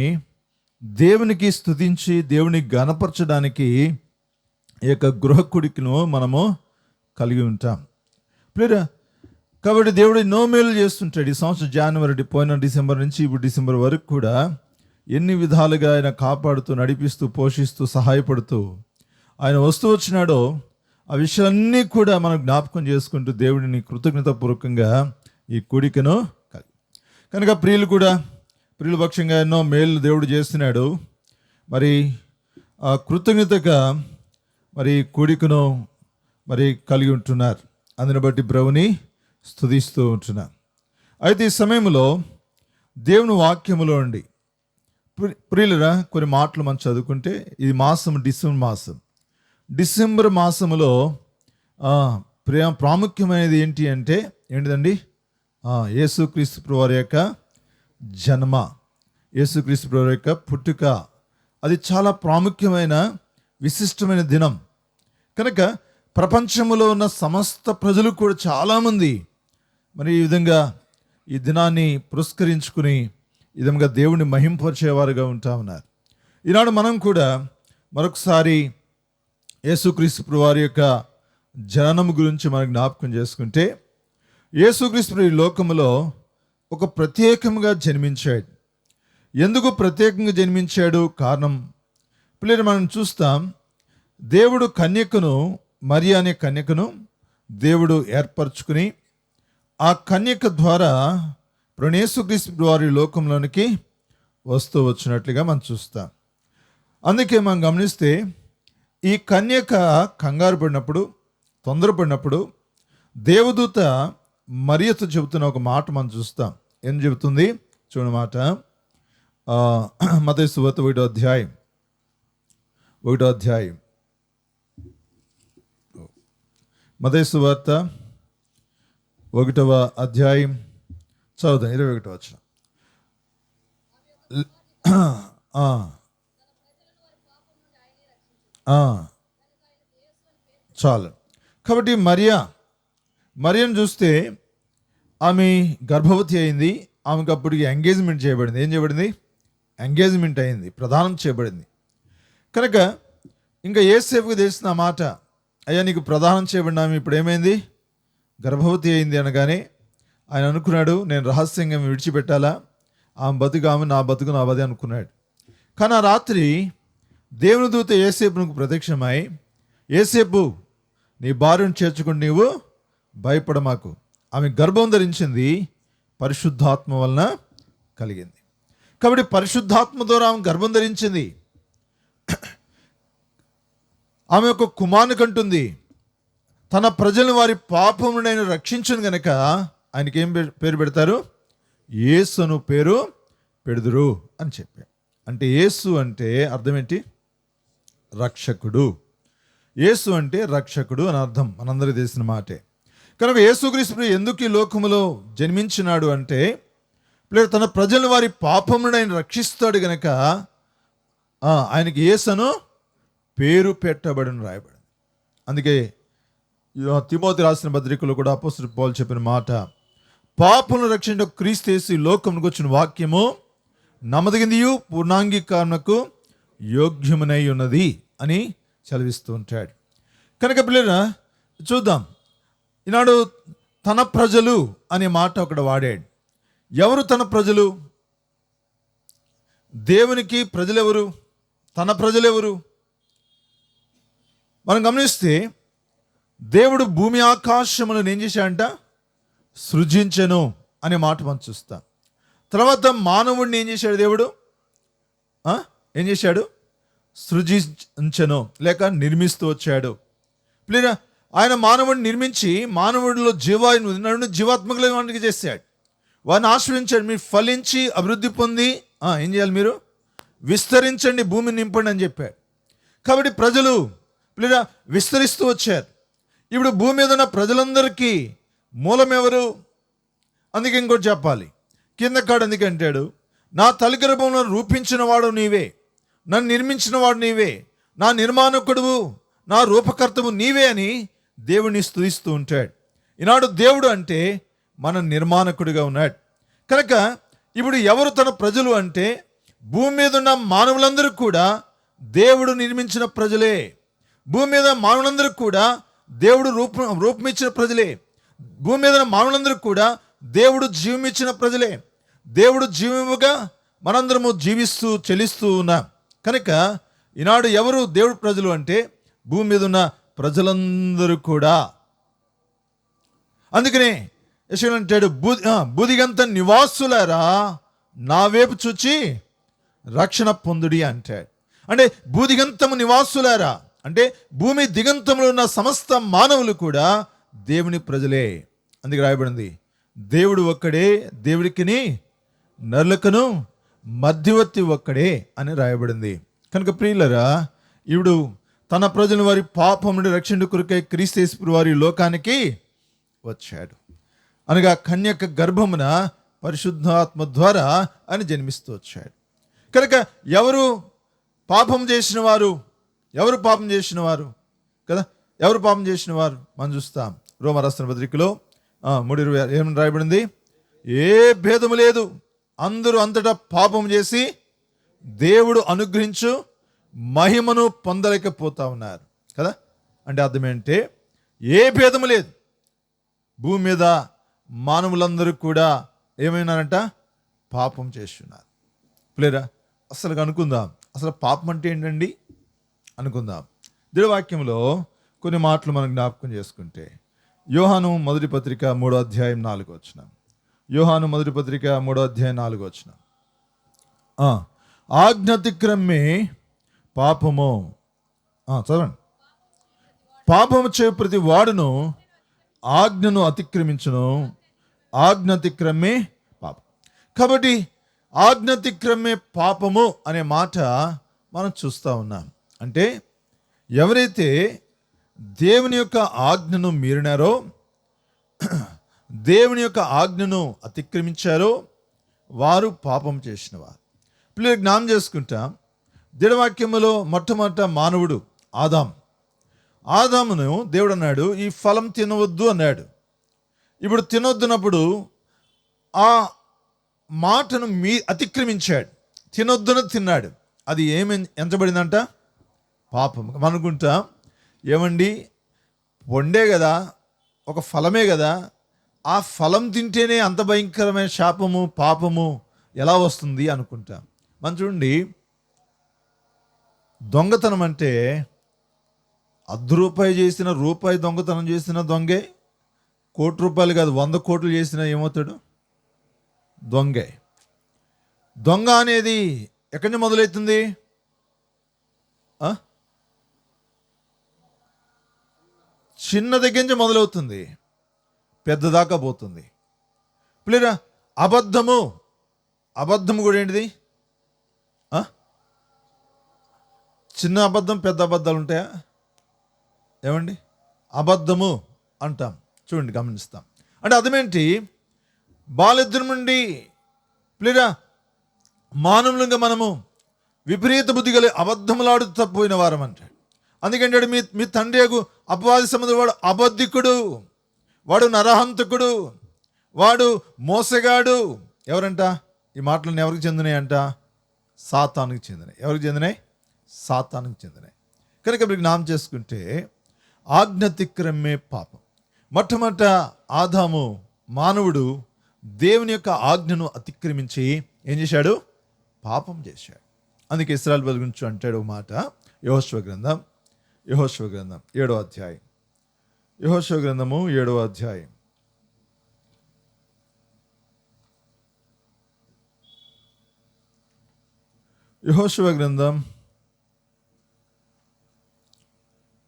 దేవునికి స్తుతించి, దేవుని ఘనపరచడానికి ఈ యొక్క గృహ కూడికను మనము కలిగి ఉంటాం. ప్రియరా, కాబట్టి దేవుడు ఎన్నో మేలు చేస్తుంటాడు. ఈ సంవత్సరం జనవరి, పోయిన డిసెంబర్ నుంచి ఇప్పుడు డిసెంబర్ వరకు కూడా ఎన్ని విధాలుగా ఆయన కాపాడుతూ, నడిపిస్తూ, పోషిస్తూ, సహాయపడుతూ ఆయన వస్తూ వచ్చినాడో ఆ విషయాలన్నీ కూడా మనం జ్ఞాపకం చేసుకుంటూ దేవుడిని కృతజ్ఞతాపూర్వకంగా ఈ కూడికను కనుక ప్రియుల పక్షంగా ఎన్నో మేలు దేవుడు చేస్తున్నాడు. మరి ఆ కృతజ్ఞతగా మరి కూడికను మరి కలిగి ఉంటున్నారు. అందుని బట్టి ప్రభుని స్తుతిస్తూ ఉంటున్నారు. అయితే ఈ సమయంలో దేవుని వాక్యములో ఉండి ప్రియులరా కొన్ని మాటలు మనం చదువుకుంటే, ఇది మాసం డిసెంబర్ మాసం. డిసెంబర్ మాసములో ప్రాముఖ్యమైనది ఏంటిదండి? యేసుక్రీస్తు ప్రభువారి యొక్క జన్మ, యేసుక్రీస్తు ప్రభువారి యొక్క పుట్టుక. అది చాలా ప్రాముఖ్యమైన, విశిష్టమైన దినం. కనుక ప్రపంచంలో ఉన్న సమస్త ప్రజలు కూడా చాలామంది మరి ఈ విధంగా ఈ దినాన్ని పురస్కరించుకుని ఈ విధంగా దేవుని మహింపరిచేవారుగా ఉంటా ఉన్నారు. ఈనాడు మనం కూడా మరొకసారి యేసుక్రీస్తు ప్రభువారి యొక్క జననం గురించి మనం జ్ఞాపకం చేసుకుంటే, యేసుక్రీస్తు ఈ లోకములో ఒక ప్రత్యేకంగా జన్మించాడు. ఎందుకు ప్రత్యేకంగా జన్మించాడు? కారణం పిల్లలు మనం చూస్తాం. దేవుడు కన్యకను, మరియ అనే కన్యకను దేవుడు ఏర్పరచుకుని ఆ కన్యక ద్వారా యేసుక్రీస్తు వారి లోకంలోనికి వస్తూ వచ్చినట్లుగా మనం చూస్తాం. అందుకే మనం గమనిస్తే ఈ కన్యక కంగారు పడినప్పుడు, తొందరపడినప్పుడు దేవదూత మరియతో చెబుతున్న ఒక మాట మనం చూస్తాం. ఏం చెబుతుంది చూడండి మాట. మత్తయి సువార్త 1వ అధ్యాయం మత్తయి సువార్త 1వ అధ్యాయం చదువుతాం. 21వ వచనం. చాలు. కాబట్టి మరియను చూస్తే ఆమె గర్భవతి అయింది. ఆమెకు అప్పటికి ఎంగేజ్మెంట్ చేయబడింది. ఏం చేయబడింది? ఎంగేజ్మెంట్ అయింది, ప్రదానం చేయబడింది. కనుక ఇంకా యేసేపుకు తెలిసిన మాట, అయ్యా నీకు ప్రదానం చేయబడిన ఆమె ఇప్పుడు ఏమైంది? గర్భవతి అయింది అనగానే ఆయన అనుకున్నాడు, నేను రహస్యంగా విడిచిపెట్టాలా? ఆమె బతుకు ఆమె, నా బతుకు నా బతి అనుకున్నాడు. కానీ ఆ రాత్రి దేవుని దూత యేసేపునకు ప్రత్యక్షమై, యేసేపు నీ భార్యను చేర్చుకుని నీవు భయపడమాకు, ఆమె గర్భం ధరించింది పరిశుద్ధాత్మ వలన కలిగింది. కాబట్టి పరిశుద్ధాత్మ ద్వారా ఆమె గర్భం ధరించింది. ఆమె ఒక కుమారుని కంటుంది. తన ప్రజలను వారి పాపమును ఆయన రక్షించును గనక ఆయనకి ఏం పేరు పెడతారు? యేసు అను పేరు పెడుదురు అని చెప్పారు. అంటే యేసు అంటే అర్థం ఏంటి? రక్షకుడు. యేసు అంటే రక్షకుడు అని అర్థం, మనందరికీ తెలిసిన మాటే. కనుక యేసుక్రీస్తు ఎందుకు ఈ లోకములో జన్మించినాడు అంటే, లేదు, తన ప్రజలను వారి పాపములను ఆయన రక్షిస్తాడు గనక ఆయనకి యేసను పేరు పెట్టబడిన రాయబడింది. అందుకే తిమోతి రాసిన పత్రికలో కూడా అపోస్తలుడు పౌలు చెప్పిన మాట, పాపములను రక్షించే క్రీస్తు యేసు ఈ లోకమునకు వచ్చిన వాక్యము నమ్మదగిందియు పూర్ణాంగీకరణకు యోగ్యమునై ఉన్నది అని చదివిస్తూ ఉంటాడు. కనుక పిల్లరా చూద్దాం, ఈనాడు తన ప్రజలు అనే మాట ఒకటి వాడాడు. ఎవరు తన ప్రజలు? దేవునికి ప్రజలెవరు? తన ప్రజలెవరు? మనం గమనిస్తే దేవుడు భూమి ఆకాశములను ఏం చేశాడంట? సృజించెను అనే మాట మనం చూస్తాం. తర్వాత మానవుడిని ఏం చేశాడు దేవుడు? ఏం చేశాడు? సృజించెను లేక నిర్మిస్తూ వచ్చాడు. లేదా ఆయన మానవుడిని నిర్మించి మానవుడిలో జీవాత్మకులుగా చేశాడు. వారిని ఆశ్రయించాడు. మీరు ఫలించి అభివృద్ధి పొంది ఏం చేయాలి? మీరు విస్తరించండి, భూమిని నింపండి అని చెప్పాడు. కాబట్టి ప్రజలు లేదా విస్తరిస్తూ వచ్చారు. ఇప్పుడు భూమి మీద ఉన్న ప్రజలందరికీ మూలం ఎవరు? అందుకే ఇంకోటి చెప్పాలి. కింద కాడు అందుకే అంటాడు, నా తల్లి గర్భంలో రూపించిన వాడు నీవే, నన్ను నిర్మించిన వాడు నీవే, నా నిర్మాణకుడువు, నా రూపకర్తవు నీవే అని దేవుని స్తుతిస్తూ ఉంటాడు. ఈనాడు దేవుడు అంటే మన నిర్మాణకుడిగా ఉన్నాడు. కనుక ఇప్పుడు ఎవరు తన ప్రజలు అంటే భూమి మీద ఉన్న మానవులందరూ కూడా దేవుడు నిర్మించిన ప్రజలే. భూమి మీద మానవులందరూ కూడా దేవుడు రూపమిచ్చిన ప్రజలే. భూమి మీద మానవులందరూ కూడా దేవుడు జీవమిచ్చిన ప్రజలే. దేవుడు జీవముగా మనందరము జీవిస్తూ చెలిస్తూ ఉన్నాం. కనుక ఈనాడు ఎవరు దేవుడు ప్రజలు అంటే భూమి మీద ఉన్న ప్రజలందరూ కూడా. అందుకనే యెషయా అంటాడు, బూదిగంత నివాసులారా నా వైపు చూచి రక్షణ పొందుడి అంటాడు. అంటే బూదిగంతము నివాసులారా అంటే భూమి దిగంతంలో ఉన్న సమస్త మానవులు కూడా దేవుని ప్రజలే. అందుకే రాయబడింది, దేవుడు ఒక్కడే, దేవుడికిని నరులకును మధ్యవర్తి ఒక్కడే అని రాయబడింది. కనుక ప్రియులరా, ఇప్పుడు తన ప్రజలను వారి పాపం నుండి రక్షణ కొరకై క్రీస్తు యేసు వారి లోకానికి వచ్చాడు. అనగా కన్యక గర్భమున పరిశుద్ధాత్మ ద్వారా అని జన్మిస్తూ వచ్చాడు. కనుక ఎవరు పాపం చేసిన వారు? ఎవరు పాపం చేసిన వారు కదా? ఎవరు పాపం చేసిన వారు మనం చూస్తాం. రోమా రాసిన పత్రికలో 3:26 ఏమని రాయబడింది? ఏ భేదము లేదు, అందరూ అంతటా పాపం చేసి దేవుడు అనుగ్రహించు మహిమను పొందలేకపోతా ఉన్నారు కదా. అంటే అర్థం ఏంటంటే ఏ భేదము లేదు. భూమి మీద మానవులందరూ కూడా ఏమైనారంట? పాపం చేస్తున్నారు. ప్లేరా అసలు అనుకుందాం, అసలు పాపం అంటే ఏంటండి అనుకుందాం. దేవుని వాక్యంలో కొన్ని మాటలు మనం జ్ఞాపకం చేసుకుంటే, యోహాను మొదటి పత్రిక 3వ అధ్యాయం 4వ వచనం. యోహాను మొదటి పత్రిక 3వ అధ్యాయం 4వ వచనం. ఆజ్ఞాతిక్రమే పాపము. చదవండి. పాపము చే ప్రతి వాడును ఆజ్ఞను అతిక్రమించును, ఆజ్ఞాతిక్రమే పాపం. కాబట్టి ఆజ్ఞాతిక్రమే పాపము అనే మాట మనం చూస్తూ ఉన్నాం. అంటే ఎవరైతే దేవుని యొక్క ఆజ్ఞను మీరినారో, దేవుని యొక్క ఆజ్ఞను అతిక్రమించారో వారు పాపం చేసిన వారు. పిల్లలు జ్ఞానం చేసుకుంటాం. దిడవాక్యములో మొట్టమొదట మానవుడు ఆదామును దేవుడు అన్నాడు, ఈ ఫలం తినవద్దు అన్నాడు. ఇప్పుడు తినొద్దునప్పుడు ఆ మాటను అతిక్రమించాడు, తినొద్దున తిన్నాడు. అది ఏమి ఎంచబడిందంట? పాపం. అనుకుంటాం, ఏమండి వండే కదా, ఒక ఫలమే కదా, ఆ ఫలం తింటేనే అంత భయంకరమైన శాపము పాపము ఎలా వస్తుంది అనుకుంటాం. మనం చూడండి, దొంగతనం అంటే ₹1 చేసిన రూపాయి దొంగతనం చేసిన దొంగే, ₹1 కాదు 100 కోట్లు చేసిన ఏమవుతాడు? దొంగే. దొంగ అనేది ఎక్కడి నుంచి మొదలవుతుంది? చిన్న దగ్గర నుంచి మొదలవుతుంది, పెద్ద దాకా పోతుంది. పిల్లరా అబద్ధము కూడా ఏంటిది? చిన్న అబద్ధం పెద్ద అబద్ధాలు ఉంటాయా? ఏమండి, అబద్ధము అంటాం. చూడండి, గమనిస్తాం. అంటే అర్థమేంటి? బాలిద్దరి నుండి ప్లేరా మానవులంగా మనము విపరీత బుద్ధి కలిగి అబద్ధములాడుతూ తప్పిపోయిన వారం అంటాడు. అందుకంటాడు మీ తండ్రి అపవాది సంబంధం వాడు అబద్ధికుడు, వాడు నరహంతకుడు, వాడు మోసగాడు. ఎవరంట? ఈ మాటలను ఎవరికి చెందినాయంట? సాతానుకి చెందినాయి. ఎవరికి చెందినాయి? సాతానుకి చెందినాయి. కనుక మీకు నామం చేసుకుంటే ఆజ్ఞాతిక్రమే పాపం. మొట్టమొదట ఆదాము మానవుడు దేవుని యొక్క ఆజ్ఞను అతిక్రమించి ఏం చేశాడు? పాపం చేశాడు. అందుకే ఇశ్రాయేలు ప్రజల గురించి అంటాడు ఒక మాట, యెహోషువ గ్రంథం 7వ అధ్యాయం. యెహోషువ గ్రంథము 7వ అధ్యాయం. యెహోషువ గ్రంథం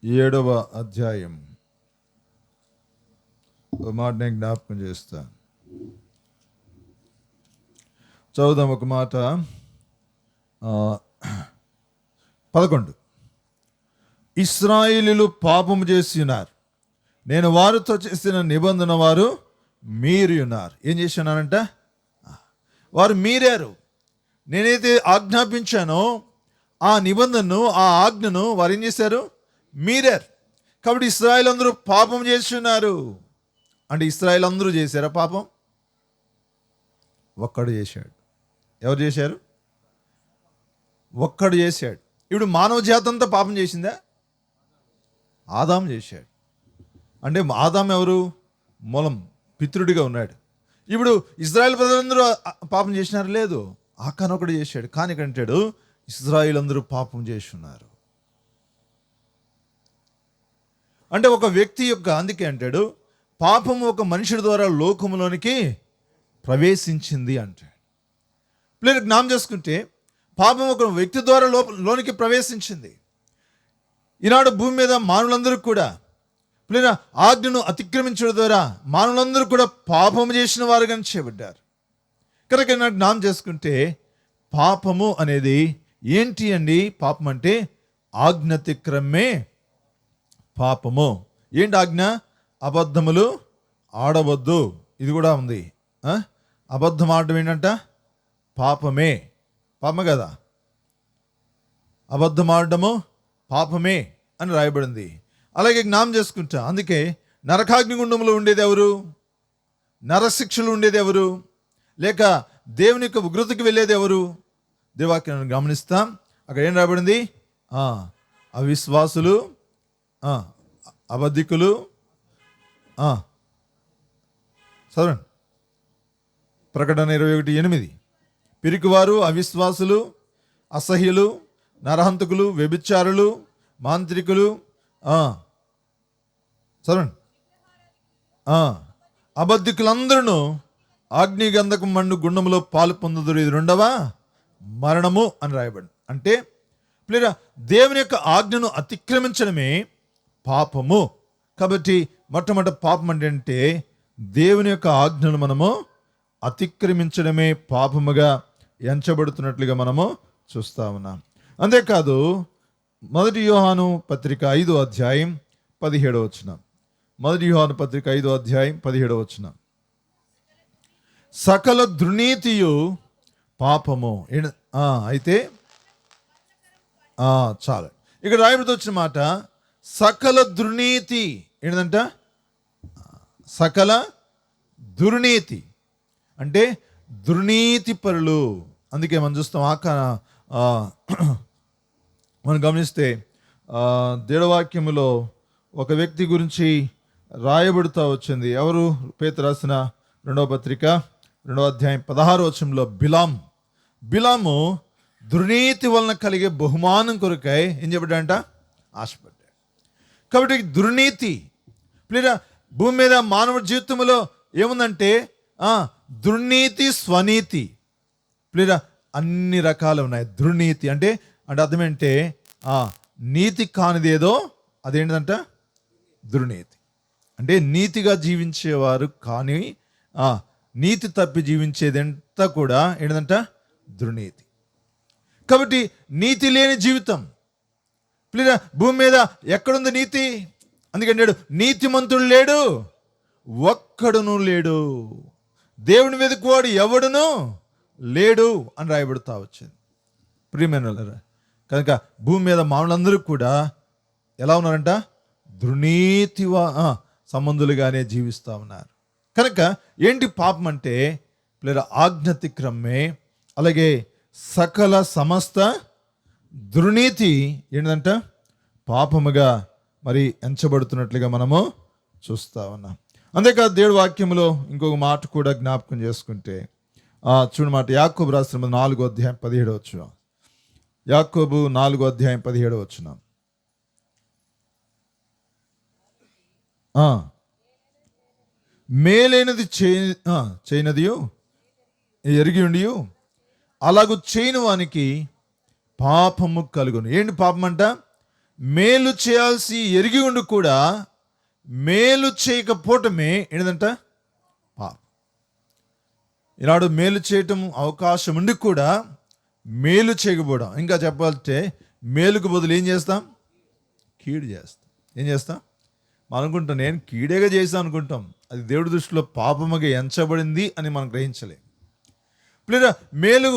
7వ అధ్యాయం. ఒక మాట నేను జ్ఞాపకం చేస్తాను, చదువుదాం ఒక మాట. 11 ఇశ్రాయేలీయులు పాపము చేసి ఉన్నారు, నేను వారితో చేసిన నిబంధన వారు మీరి ఉన్నారు. ఏం చేస్తున్నానంట? వారు మీరారు. నేనైతే ఆజ్ఞాపించానో ఆ నిబంధనను, ఆ ఆజ్ఞను వారు ఏం చేశారు? మీరారు. కాబట్టి ఇశ్రాయేలు అందరూ పాపం చేస్తున్నారు. అంటే ఇశ్రాయేలు అందరూ చేశారా పాపం? ఒక్కడు చేశాడు. ఎవరు చేశారు? ఒక్కడు చేశాడు. ఇప్పుడు మానవ జాతి అంతా పాపం చేసిందా? ఆదాము చేశాడు. అంటే ఆదాము ఎవరు? మూలం, పితృడిగా ఉన్నాడు. ఇప్పుడు ఇశ్రాయేల్ ప్రజలందరూ పాపం చేసినారు? లేదు, ఆకాను ఒకడు చేశాడు. కానీ కంటాడు ఇశ్రాయేల్ అందరూ పాపం చేస్తున్నారు. అంటే ఒక వ్యక్తి యొక్క, అందుకే అంటాడు పాపము ఒక మనుషుడి ద్వారా లోకములోనికి ప్రవేశించింది అంటాడు. పిల్లలకు జ్ఞాపకం చేసుకుంటే పాపం ఒక వ్యక్తి ద్వారా లోనికి ప్రవేశించింది. ఈనాడు భూమి మీద మానవులందరూ కూడా పిల్లల ఆజ్ఞను అతిక్రమించడం ద్వారా మానవులందరూ కూడా పాపము చేసిన వారుగా చేయబడ్డారు. కనుక ఈనాడు జ్ఞాపకం చేసుకుంటే పాపము అనేది ఏంటి అండి? పాపం అంటే ఆజ్ఞాతిక్రమే పాపము. ఏంటి ఆజ్ఞ? అబద్ధములు ఆడవద్దు. ఇది కూడా ఉంది. అబద్ధం ఆడడం ఏంటంట? పాపమే. పాపమే కదా? అబద్ధం ఆడడము పాపమే అని రాయబడింది. అలాగే జ్ఞాపకం చేసుకుంటా, అందుకే నరకాగ్నిగుండంలో ఉండేది ఎవరు? నరశిక్షలు ఉండేది ఎవరు? లేక దేవుని యొక్క ఉగ్రతకి వెళ్ళేది ఎవరు? దేవాక్యాన్ని గమనిస్తాం. అక్కడ ఏం రాయబడింది? అవిశ్వాసులు, అబద్ధికులు, చదవండి ప్రకటన 21:8. పిరికివారు, అవిశ్వాసులు, అసహ్యులు, నరహంతకులు, వ్యభిచారులు, మాంత్రికులు, చదవండి, అబద్ధికులందరూ ఆగ్నిగంధకం మండు గుండములో పాలు పొందుదురు, ఇది 2వ మరణము అని రాయబడింది. అంటే ప్లేరా దేవుని యొక్క ఆజ్ఞను అతిక్రమించడమే పాపము. కాబట్టి మొట్టమొదటి పాపం అంటే దేవుని యొక్క ఆజ్ఞను మనము అతిక్రమించడమే పాపముగా ఎంచబడుతున్నట్లుగా మనము చూస్తా ఉన్నాం. అంతేకాదు 1 యోహాను పత్రిక 5వ అధ్యాయం 17వ వచనం. 1 యోహాను పత్రిక 5వ అధ్యాయం 17వ వచనం. సకల దుర్నీతియు పాపము. అయితే చాలు. ఇక్కడ రాయబడితో వచ్చిన మాట సకల దుర్నీతి ఏంటంట? సకల దుర్నీతి అంటే దుర్నీతి పరులు. అందుకే మనం చూస్తాం మనం గమనిస్తే దేవవాక్యములో ఒక వ్యక్తి గురించి రాయబడుతూ వచ్చింది. ఎవరు? పేతురు రాసిన 2వ పత్రిక 2వ అధ్యాయం 16వ వచనంలో బిలాము దుర్నీతి వలన కలిగే బహుమానం కొరకై ఏం చెప్పాడంట? ఆశపడ్డాడు. కాబట్టి దుర్నీతి లేదా భూమి మీద మానవ జీవితంలో ఏముందంటే దుర్నీతి, స్వనీతి లేదా అన్ని రకాలు ఉన్నాయి. దుర్నీతి అంటే అర్థం ఏంటంటే నీతి కానిదేదో అదేంటంట? దుర్నీతి. అంటే నీతిగా జీవించేవారు కానీ నీతి తప్పి జీవించేదంతా కూడా ఏంటంట? దుర్నీతి. కాబట్టి నీతి లేని జీవితం లేదా భూమి మీద ఎక్కడుంది నీతి? అందుకంటే నీతిమంతుడు లేడు, ఒక్కడును లేడు. దేవుని వెతుకువాడు ఎవడును లేడు అని రాయబడుతూ వచ్చింది. ప్రియమైన వాళ్ళారా, కనుక భూమి మీద మానవులందరూ కూడా ఎలా ఉన్నారంట? దుర్నీతి సంబంధులుగానే జీవిస్తూ ఉన్నారు. కనుక ఏంటి పాపం అంటే లేదా ఆజ్ఞాతిక్రమే, అలాగే సకల సమస్త దుర్నీతి ఏంటంట పాపముగా మరి ఎంచబడుతున్నట్లుగా మనము చూస్తూ ఉన్నాం. అంతేకాదు దేవుడి వాక్యంలో ఇంకొక మాట కూడా జ్ఞాపకం చేసుకుంటే చూడమాట, యాకోబు రాసిన 4వ అధ్యాయం 17వ వచనం. యాకోబు 4వ అధ్యాయం 17వ వచనం. మేలైనది చేయనదియు ఎరిగి ఉండి అలాగూ చేయని వానికి పాపము కలుగును. ఏంటి పాపం అంట? మేలు చేయాల్సి ఎరిగి ఉండి కూడా మేలు చేయకపోవటమే ఏంటంట పాపం. ఈనాడు మేలు చేయటం అవకాశం ఉండి కూడా మేలు చేయకపోవడం, ఇంకా చెప్పాలంటే మేలుకు బదులు ఏం చేస్తాం? కీడు చేస్తాం. ఏం చేస్తాం? మనం అనుకుంటాం నేను కీడేగా చేస్తాను అనుకుంటాం. అది దేవుడి దృష్టిలో పాపముగా ఎంచబడింది అని మనం గ్రహించలేం. లేదా మేలు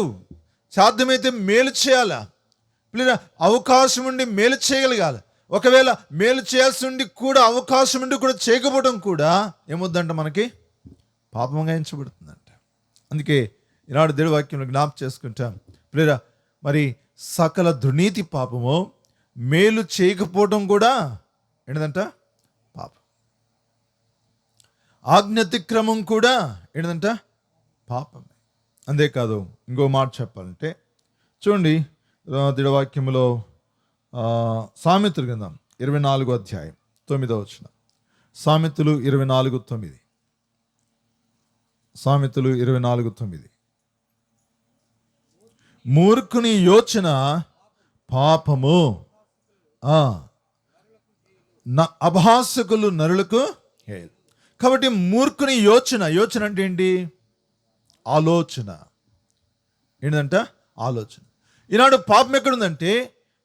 సాధ్యమైతే మేలు చేయాలా, లేదా అవకాశం ఉండి మేలు చేయగలగాలి. ఒకవేళ మేలు చేయాల్సి ఉండి కూడా అవకాశం ఉండి కూడా చేయకపోవడం కూడా ఏమొద్దంట? మనకి పాపంగా ఎంచబడుతుందంట. అందుకే ఈనాడు దేవుడి వాక్యంలో జ్ఞాపకం చేసుకుంటాం, లేదా మరి సకల దుర్నీతి పాపము, మేలు చేయకపోవడం కూడా ఏంటంట పాపం. ఆజ్ఞాతిక్రమం కూడా ఏంటంట పాపమే. అంతేకాదు ఇంకో మాట చెప్పాలంటే చూడండి, దేవుడి వాక్యములో సామెతల గ్రంథం 24వ అధ్యాయం 9వ వచనం. సామెతలు 24:9. సామెతలు 24:9. మూర్ఖుని యోచన పాపము, అభాసకులు నరులకు హేలు. కాబట్టి మూర్ఖుని యోచన అంటే ఏంటి? ఆలోచన. ఏంటంట? ఆలోచన. ఈనాడు పాపం ఎక్కడుందంటే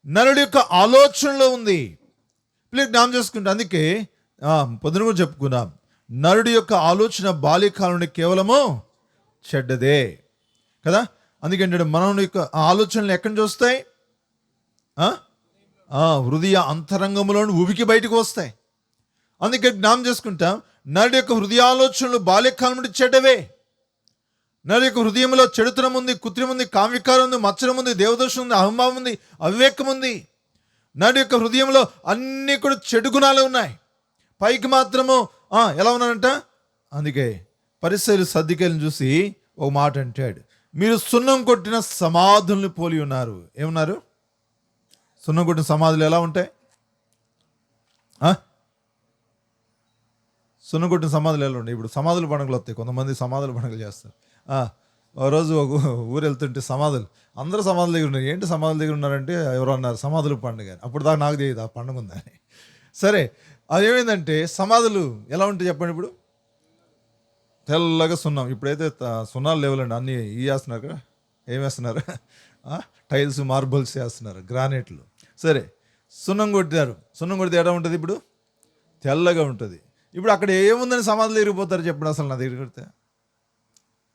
నరుడి యొక్క ఆలోచనలో ఉంది. ప్లీజ్ జ్ఞాపకం చేసుకుంటా. అందుకే పొద్దున కూడా చెప్పుకున్నాం, నరుడి యొక్క ఆలోచన బాల్యకాలం నుండి కేవలము చెడ్డదే కదా. అందుకంటే మనం యొక్క ఆలోచనలు ఎక్కడి నుంచి వస్తాయి? హృదయ అంతరంగంలోని ఉబికి బయటకు వస్తాయి. అందుకే జ్ఞాపకం చేసుకుంటాం, నరుడి యొక్క హృదయ ఆలోచనలు బాల్యకాలం నుండి చెడ్డవే. నరుడి యొక్క హృదయంలో చెడుతనం ఉంది, కృత్రిమ ఉంది, కామ్యకారం ఉంది, మత్సరం ఉంది, దేవదోషం ఉంది, అహంభావం ఉంది, అవివేకం ఉంది. నరుడి యొక్క హృదయంలో అన్ని కూడా చెడు గుణాలు ఉన్నాయి. పైకి మాత్రము ఎలా ఉన్నారంట? అందుకే పరిసయ్యులు సద్దుకయ్యలను చూసి ఒక మాట అంటాడు, మీరు సున్నం కొట్టిన సమాధుల్ని పోలి ఉన్నారు. ఏమన్నారు? సున్నం కొట్టిన సమాధులు ఎలా ఉంటాయి? సున్నం కొట్టిన సమాధులు ఎలా ఉంటాయి? ఇప్పుడు సమాధుల పండుగలు వస్తాయి, కొంతమంది సమాధుల పండుగలు చేస్తారు. ఒక రోజు ఒక ఊరు వెళ్తుంటే సమాధులు, అందరూ సమాధుల దగ్గర ఉన్నారు. ఏంటి సమాధుల దగ్గర ఉన్నారంటే ఎవరు అన్నారు సమాధుల పండుగ అని. అప్పుడు దాకా నాకు తెలియదు ఆ పండుగ ఉందని. సరే, అదేమైందంటే సమాధులు ఎలా ఉంటాయి చెప్పండి. ఇప్పుడు తెల్లగా సున్నం, ఇప్పుడైతే సున్నాలు లేవులండి, అన్నీ వేస్తున్నారు కదా. ఏం వేస్తున్నారు? టైల్స్, మార్బుల్స్ వేస్తున్నారు, గ్రానైట్లు. సరే, సున్నం కొట్టారు. సున్నం కొడితే ఎలా ఉంటుంది? ఇప్పుడు తెల్లగా ఉంటుంది. ఇప్పుడు అక్కడ ఏముందని సమాధులు ఎరిగిపోతారు చెప్పండి. అసలు నా దగ్గర కొడితే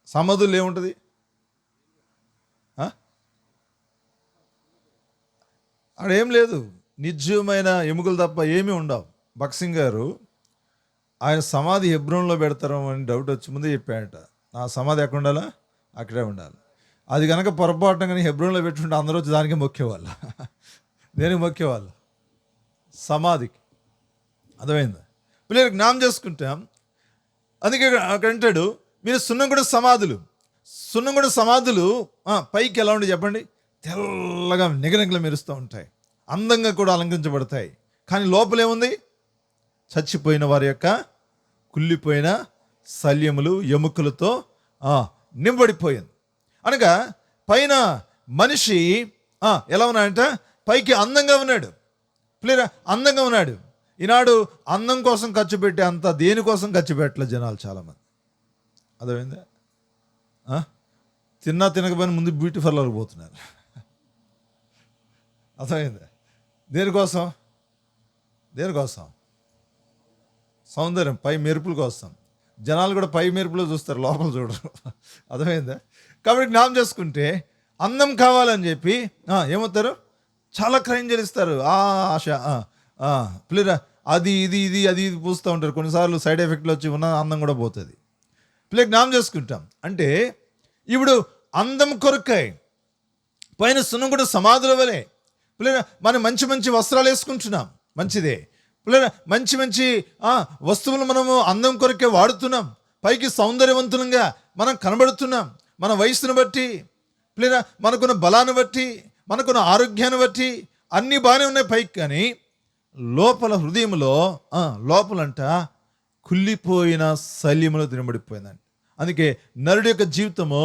సమాధులు ఏముంటుంది? అక్కడ ఏం లేదు, నిజమైన ఎముకలు తప్ప ఏమీ ఉండవు. భక్సింగ్ గారు ఆయన సమాధి హెబ్రోన్లో పెడతారు అని డౌట్ వచ్చి ముందే చెప్పాడట, నా సమాధి ఎక్కడ ఉండాలా? అక్కడే ఉండాలి. అది కనుక పొరపాటున కానీ హెబ్రోన్లో పెట్టుకుంటే అందరూ వచ్చి దానికి మొక్కేవాళ్ళు. దేనికి మొక్కేవాళ్ళు? సమాధికి. అర్థమైందా? పిల్లలకి జ్ఞాపకం చేసుకుంటాం. అందుకే అక్కడ అంటాడు, మీరు సున్నం కూడా సమాధులు పైకి ఎలా ఉండి చెప్పండి? తెల్లగా నిగనిగలు మెరుస్తూ ఉంటాయి, అందంగా కూడా అలంకరించబడతాయి. కానీ లోపలేముంది? చచ్చిపోయిన వారి యొక్క కుళ్ళిపోయిన శల్యములు, ఎముకలతో నింబడిపోయింది. అనగా పైన మనిషి ఎలా ఉన్నాడంట? పైకి అందంగా ఉన్నాడు. ప్లేరా అందంగా ఉన్నాడు. ఈనాడు అందం కోసం ఖర్చు పెట్టే అంత దేనికోసం ఖర్చు పెట్టలేదు జనాలు చాలామంది. అర్థమైందా? తినకపోయినా ముందు బ్యూటీ పార్లర్కి పోతున్నారు. అర్థమైందా? దేనికోసం? సౌందర్యం, పై మెరుపుల కోసం. జనాలు కూడా పై మెరుపులో చూస్తారు, లోపల చూడరు. అర్థమైందా? కాబట్టి జ్ఞాపం చేసుకుంటే అందం కావాలని చెప్పి ఏమవుతారు, చాలా క్రైమ్ చేస్తారు. ఆశ పిల్లరా అది ఇది పూస్తూ ఉంటారు. కొన్నిసార్లు సైడ్ ఎఫెక్ట్లు వచ్చి ఉన్న అందం కూడా పోతుంది. పిల్లకి జ్ఞాపం చేసుకుంటాం అంటే ఇప్పుడు అందం కొరకాయి పైన సున్నం కూడా సమాధుల వలె. పిల్లరా మనం మంచి మంచి వస్త్రాలు వేసుకుంటున్నాం, మంచిదే. పిల్లరా మంచి మంచి వస్తువులు మనము అందం కొరకే వాడుతున్నాం. పైకి సౌందర్యవంతులంగా మనం కనబడుతున్నాం. మన వయసును బట్టి, పిల్లరా మనకున్న బలాన్ని బట్టి, మనకున్న ఆరోగ్యాన్ని బట్టి అన్నీ బాగానే ఉన్నాయి పైకి. కానీ లోపల హృదయంలో లోపలంట కుళ్ళిపోయిన శల్యములో తినబడిపోయిందండి. అందుకే నరుడి యొక్క జీవితము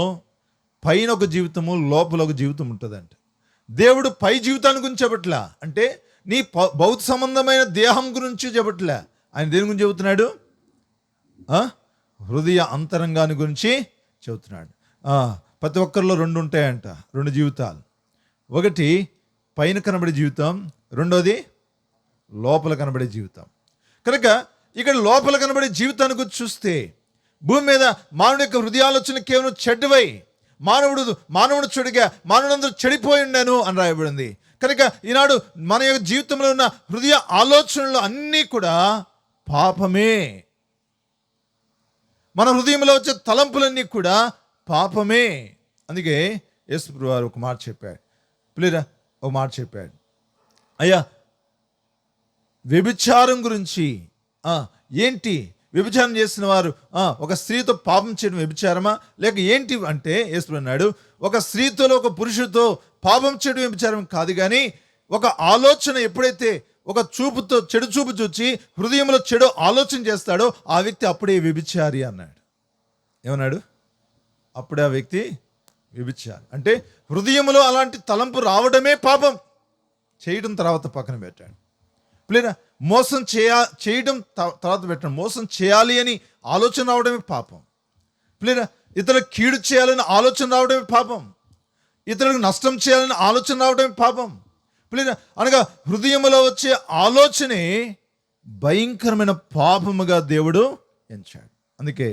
పైన ఒక జీవితము, లోపల ఒక జీవితం ఉంటుందంట. దేవుడు పై జీవితాన్ని గురించి చెప్పట్లా, అంటే నీ భౌతిక సంబంధమైన దేహం గురించి చెప్పట్లే. ఆయన దేని గురించి చెబుతున్నాడు? హృదయ అంతరంగాన్ని గురించి చెబుతున్నాడు. ప్రతి ఒక్కరిలో రెండు ఉంటాయంట, రెండు జీవితాలు. ఒకటి పైన కనబడే జీవితం, రెండోది లోపల కనబడే జీవితం. కనుక ఇక్కడ లోపల కనబడే జీవితాన్ని గురించి చూస్తే భూమి మీద మానవుడి యొక్క హృదయాలోచన కేవలం చెడ్డవై, మానవుడు చెడుగా, మానవుడందరూ చెడిపోయి ఉండాను అని రాయబడింది. కనుక ఈనాడు మన యొక్క జీవితంలో ఉన్న హృదయ ఆలోచనలు అన్నీ కూడా పాపమే. మన హృదయంలో వచ్చే తలంపులన్నీ కూడా పాపమే. అందుకే యేసు వారు ఒక మాట చెప్పాడు, ప్లీరా ఒక మాట చెప్పాడు, అయ్యా వ్యభిచారం గురించి ఏంటి, వ్యభిచారం చేసిన వారు ఒక స్త్రీతో పాపం చేయడం వ్యభిచారమా లేక ఏంటి అంటే యేసు అన్నాడు, ఒక స్త్రీతో ఒక పురుషుడితో పాపం చేయడం వ్యభిచారం కాదు, కానీ ఒక ఆలోచన ఎప్పుడైతే ఒక చూపుతో చెడు చూపు చూచి హృదయంలో చెడు ఆలోచన చేస్తాడో ఆ వ్యక్తి అప్పుడే వ్యభిచారి అన్నాడు. ఏమన్నాడు? అప్పుడే ఆ వ్యక్తి వ్యభిచారి. అంటే హృదయంలో అలాంటి తలంపు రావడమే పాపం, చేయడం తర్వాత పక్కన పెట్టాడు. లేదా మోసం చేయడం తర్వాత పెట్టడం, మోసం చేయాలి అని ఆలోచన రావడమే పాపం. లేదా ఇతరులకు కీడు చేయాలని ఆలోచన రావడమే పాపం. ఇతరులకు నష్టం చేయాలని ఆలోచన రావడమే పాపం. లేదా అనగా హృదయంలో వచ్చే ఆలోచనే భయంకరమైన పాపముగా దేవుడు ఎంచాడు. అందుకే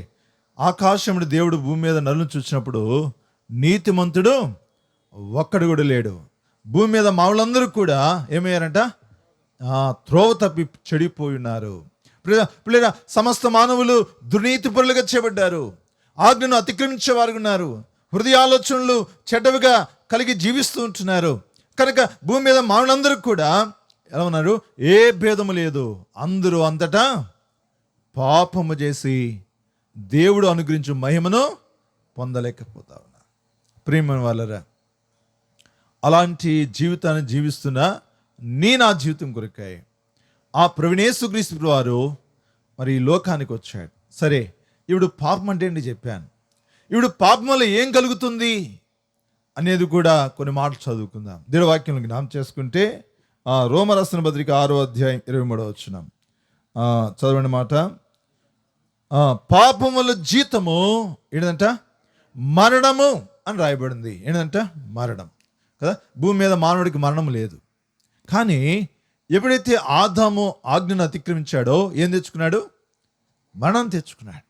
ఆకాశముడు దేవుడు భూమి మీద నరులను చూసినప్పుడు నీతిమంతుడు ఒక్కడు కూడా లేడు. భూమి మీద మానవులందరూ కూడా ఏమయ్యారంట? త్రోవ తప్పి చెడిపోయి ఉన్నారు. పిల్లరా సమస్త మానవులు దుర్నీతి పరులుగా చేయబడ్డారు, ఆజ్ఞను అతిక్రమించే వారు ఉన్నారు, హృదయాలోచనలు చెడ్డవిగా కలిగి జీవిస్తూ ఉంటున్నారు. కనుక భూమి మీద మానవులందరూ కూడా ఎలా ఉన్నారు? ఏ భేదము లేదు, అందరూ అంతటా పాపము చేసి దేవుడు అనుగ్రహించు మహిమను పొందలేకపోతా ఉన్నారు. ప్రియమైన వాళ్ళరా, అలాంటి జీవితాన్ని జీవిస్తున్న నా జీవితం కొరకాయ ఆ యేసుక్రీస్తు వారు మరి ఈ లోకానికి వచ్చాడు. సరే, ఇప్పుడు పాపం అంటే ఏంటి చెప్పాను. ఇప్పుడు పాపం వల్ల ఏం కలుగుతుంది అనేది కూడా కొన్ని మాటలు చదువుకుందాం. దేవుడి వాక్యం జ్ఞాపకం చేసుకుంటే రోమా రాసిన పత్రిక 6వ అధ్యాయం 23వ వచనం చదవండి మాట. పాపం వల్ల జీతము ఏంటంట? మరణము అని రాయబడింది. ఏంటంట? మరణం కదా. భూమి మీద మానవుడికి మరణం లేదు, కానీ ఎప్పుడైతే ఆదాము ఆజ్ఞను అతిక్రమించాడో ఏం తెచ్చుకున్నాడు? మరణం తెచ్చుకున్నాడు.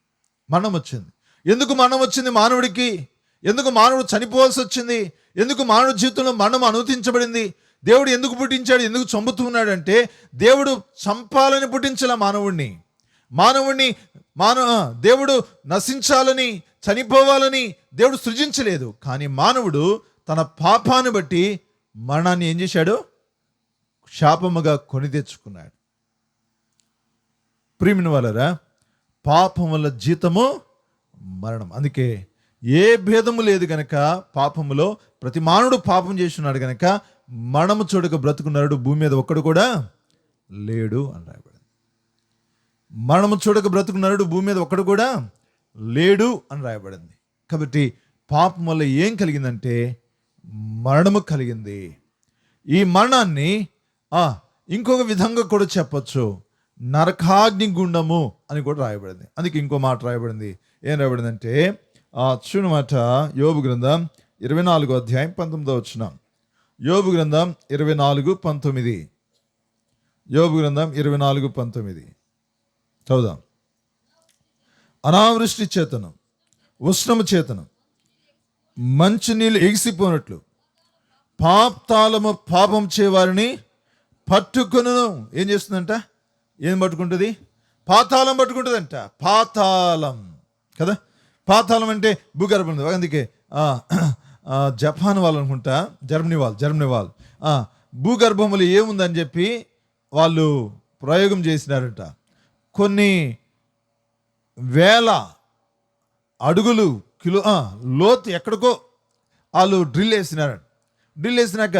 మరణం వచ్చింది. ఎందుకు మరణం వచ్చింది మానవుడికి? ఎందుకు మానవుడు చనిపోవాల్సి వచ్చింది? ఎందుకు మానవ జీవితంలో మరణం అనుమతించబడింది? దేవుడు ఎందుకు పుట్టించాడు? ఎందుకు చంపుతున్నాడు అంటే దేవుడు చంపాలని పుట్టించాల మానవుడిని దేవుడు నశించాలని, చనిపోవాలని దేవుడు సృజించలేదు. కానీ మానవుడు తన పాపాన్ని బట్టి మరణాన్ని ఏం చేశాడు? శాపముగా కొని తెచ్చుకున్నాడు. ప్రియమైన వాళ్ళరా, పాపం వల్ల జీతము మరణం. అందుకే ఏ భేదము లేదు గనక పాపములో ప్రతి మానవుడు పాపం చేస్తున్నాడు గనక మరణము చూడక బ్రతుకు నరుడు భూమి మీద ఒక్కడు కూడా లేడు అని రాయబడింది. మరణము చూడక బ్రతుకు నరుడు భూమి మీద ఒక్కడు కూడా లేడు అని రాయబడింది. కాబట్టి పాపం వల్ల ఏం కలిగిందంటే మరణము కలిగింది. ఈ మరణాన్ని ఇంకొక విధంగా కూడా చెప్పచ్చు, నరకాగ్ని గుండము అని కూడా రాయబడింది. అందుకే ఇంకో మాట రాయబడింది. ఏం రాయబడింది అంటే చూడు మాట, యోబు గ్రంథం 24వ అధ్యాయం 19వ వచనం. యోబు గ్రంథం 24:19. యోబు గ్రంథం 24:19 చదువుదాం. అనావృష్టి చేతను, ఉష్ణము చేతను, మంచినీళ్ళు ఎగిసిపోనట్లు పాతాళము పాపం చేయవారిని పట్టుకొనును. ఏం చేస్తుందంట? ఏం పట్టుకుంటుంది? పాతాళం పట్టుకుంటుందంట. పాతాళం కదా, పాతాళం అంటే భూగర్భం. అందుకే జపాన్ వాళ్ళు అనుకుంటా, జర్మనీ వాళ్ళు భూగర్భములు ఏముందని చెప్పి వాళ్ళు ప్రయోగం చేసినారంట. కొన్ని వేల అడుగులు లోతు ఎక్కడికో వాళ్ళు డ్రిల్ వేసినాక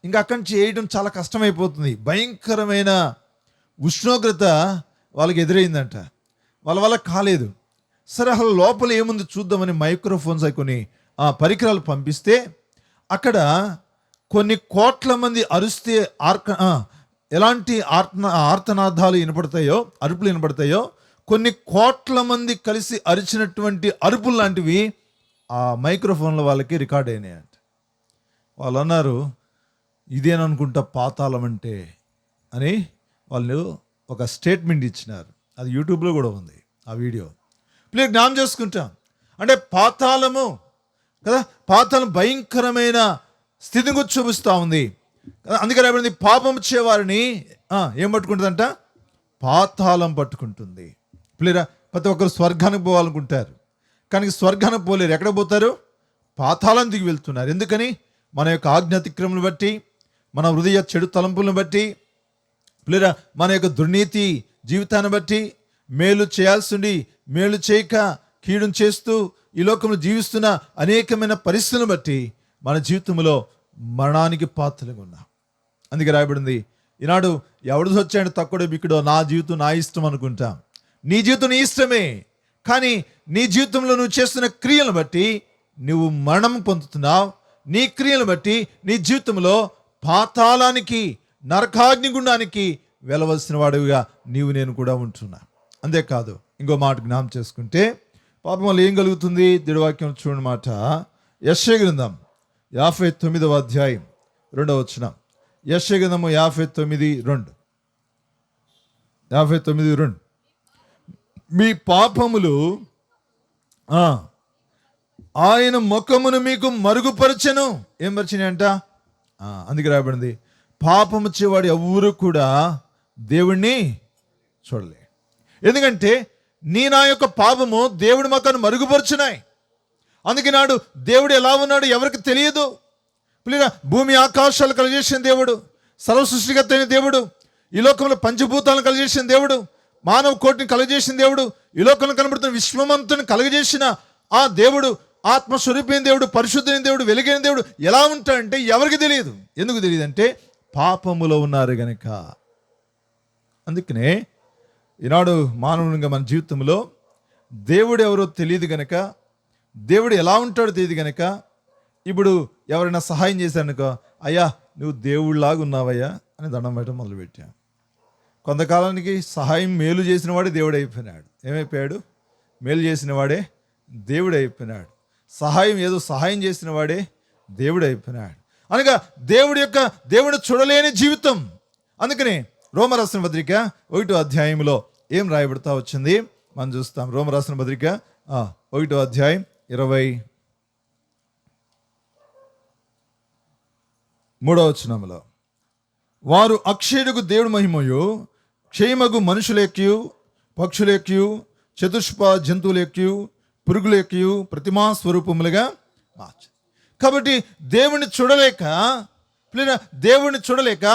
ఇంకా అక్కడి నుంచి వేయడం చాలా కష్టమైపోతుంది. భయంకరమైన ఉష్ణోగ్రత వాళ్ళకి ఎదురైందంట. వాళ్ళ వల్ల కాలేదు. సరే అసలు లోపల ఏముంది చూద్దామని మైక్రోఫోన్స్ అవి కొన్ని పరికరాలు పంపిస్తే అక్కడ కొన్ని కోట్ల మంది అరుస్తే ఎలాంటి ఆర్తనాదాలు వినపడతాయో, అరుపులు వినపడతాయో, కొన్ని కోట్ల మంది కలిసి అరిచినటువంటి అరుపులు లాంటివి ఆ మైక్రోఫోన్ల వాళ్ళకి రికార్డ్ అయినాయంట. వాళ్ళు అన్నారు, ఇదేననుకుంటా పాతాళం అంటే అని వాళ్ళు ఒక స్టేట్మెంట్ ఇచ్చినారు. అది యూట్యూబ్లో కూడా ఉంది ఆ వీడియో. ప్లీజ్ జ్ఞాపకం చేసుకుంటాం. అంటే పాతాళము కదా, పాతాళం భయంకరమైన స్థితిని గురించి చూపిస్తూ ఉంది. అందుకని రాబడింది, పాపం చేవారిని ఏం పట్టుకుంటుందంట? పాతాళం పట్టుకుంటుంది. ప్లీరా ప్రతి ఒక్కరు స్వర్గానికి పోవాలనుకుంటారు, కానీ స్వర్గానికి పోలేరు. ఎక్కడ పోతారు? పాతాళం దిగి వెళ్తున్నారు. ఎందుకని? మన యొక్క ఆజ్ఞాతిక్రమను బట్టి, మన హృదయ చెడు తలంపులను బట్టి, ప్లీరా మన యొక్క దుర్నీతి జీవితాన్ని బట్టి, మేలు చేయాల్సింది మేలు చేయక కీడును చేస్తూ ఈ లోకంలో జీవిస్తున్న అనేకమైన పరిస్థితులను బట్టి మన జీవితంలో మరణానికి పాత్రలుగా ఉన్నాం. అందుకే రాయబడింది, ఈనాడు ఎవడు వచ్చాడు తక్కువ బిక్కుడో, నా జీవితం నా ఇష్టం అనుకుంటాం. నీ జీవితం నీ ఇష్టమే, కానీ నీ జీవితంలో నువ్వు చేస్తున్న క్రియలను బట్టి నువ్వు మరణం పొందుతున్నావు. నీ క్రియలను బట్టి నీ జీవితంలో పాతాళానికి, నరకాగ్ని గుండానికి వెళ్ళవలసిన వాడివిగా నీవు నేను కూడా ఉంటున్నా. అంతేకాదు, ఇంకో మాట జ్ఞాపకం చేసుకుంటే పాపం వల్ల ఏం కలుగుతుంది? దిడవాక్యం చూడని మాట, యెషయా గ్రంథం 59వ అధ్యాయం 2వ వచనం. యెషయా గ్రంథము 59:2. మీ పాపములు ఆయన ముఖమును మీకు మరుగుపరచెను. ఏం పరిచినాయి అంట? అందుకే రాయబడింది, పాపము చేవాడు ఎవరు కూడా దేవుణ్ణి చూడలే. ఎందుకంటే నా యొక్క పాపము దేవుడి ముఖాన్ని మరుగుపరుచున్నాయి. అందుకే నాడు దేవుడు ఎలా ఉన్నాడు ఎవరికి తెలియదు. పిల్లగా భూమి ఆకాశాలు కలిగేసిన దేవుడు, సర్వ సృష్టికర్త అయిన దేవుడు, ఈ లోకంలో పంచభూతాలను కలిగేసిన దేవుడు, మానవ కోటిని కలుగజేసిన దేవుడు, ఈ లోకంలో కనబడుతున్న విశ్వమంతుని కలుగజేసిన ఆ దేవుడు, ఆత్మస్వరూపైన దేవుడు, పరిశుద్ధమైన దేవుడు, వెలుగైన దేవుడు ఎలా ఉంటాడంటే ఎవరికి తెలియదు. ఎందుకు తెలియదు అంటే పాపములో ఉన్నారు గనక. అందుకనే ఈనాడు మానవునిగా మన జీవితంలో దేవుడు ఎవరో తెలియదు గనక, దేవుడు ఎలా ఉంటాడో తెలియదు గనక, ఇప్పుడు ఎవరైనా సహాయం చేశారనుకో, అయ్యా నువ్వు దేవుడిలాగా ఉన్నావయ్యా అని దండం పెట్టడం మొదలుపెట్టాం. కొంతకాలానికి సహాయం మేలు చేసిన వాడే దేవుడు అయిపోయినాడు. ఏమైపోయాడు? మేలు చేసిన వాడే దేవుడు అయిపోయినాడు. సహాయం చేసిన వాడే దేవుడు అయిపోయినాడు. అనగా దేవుడు చూడలేని జీవితం. అందుకని రోమా రాసిన పత్రిక 1వ అధ్యాయంలో ఏం రాయబడతా వచ్చింది మనం చూస్తాం. రోమా రాసిన పత్రిక 1వ అధ్యాయం 23వ వచనంలో, వారు అక్షయుడుకు దేవుడు మహిమయు క్షయమగు మనుషులెక్కియు పక్షులెక్కియు చతుష్ప జంతువులెక్కియు పురుగులెక్కియు ప్రతిమా స్వరూపములుగా మార్చు. కాబట్టి దేవుణ్ణి చూడలేక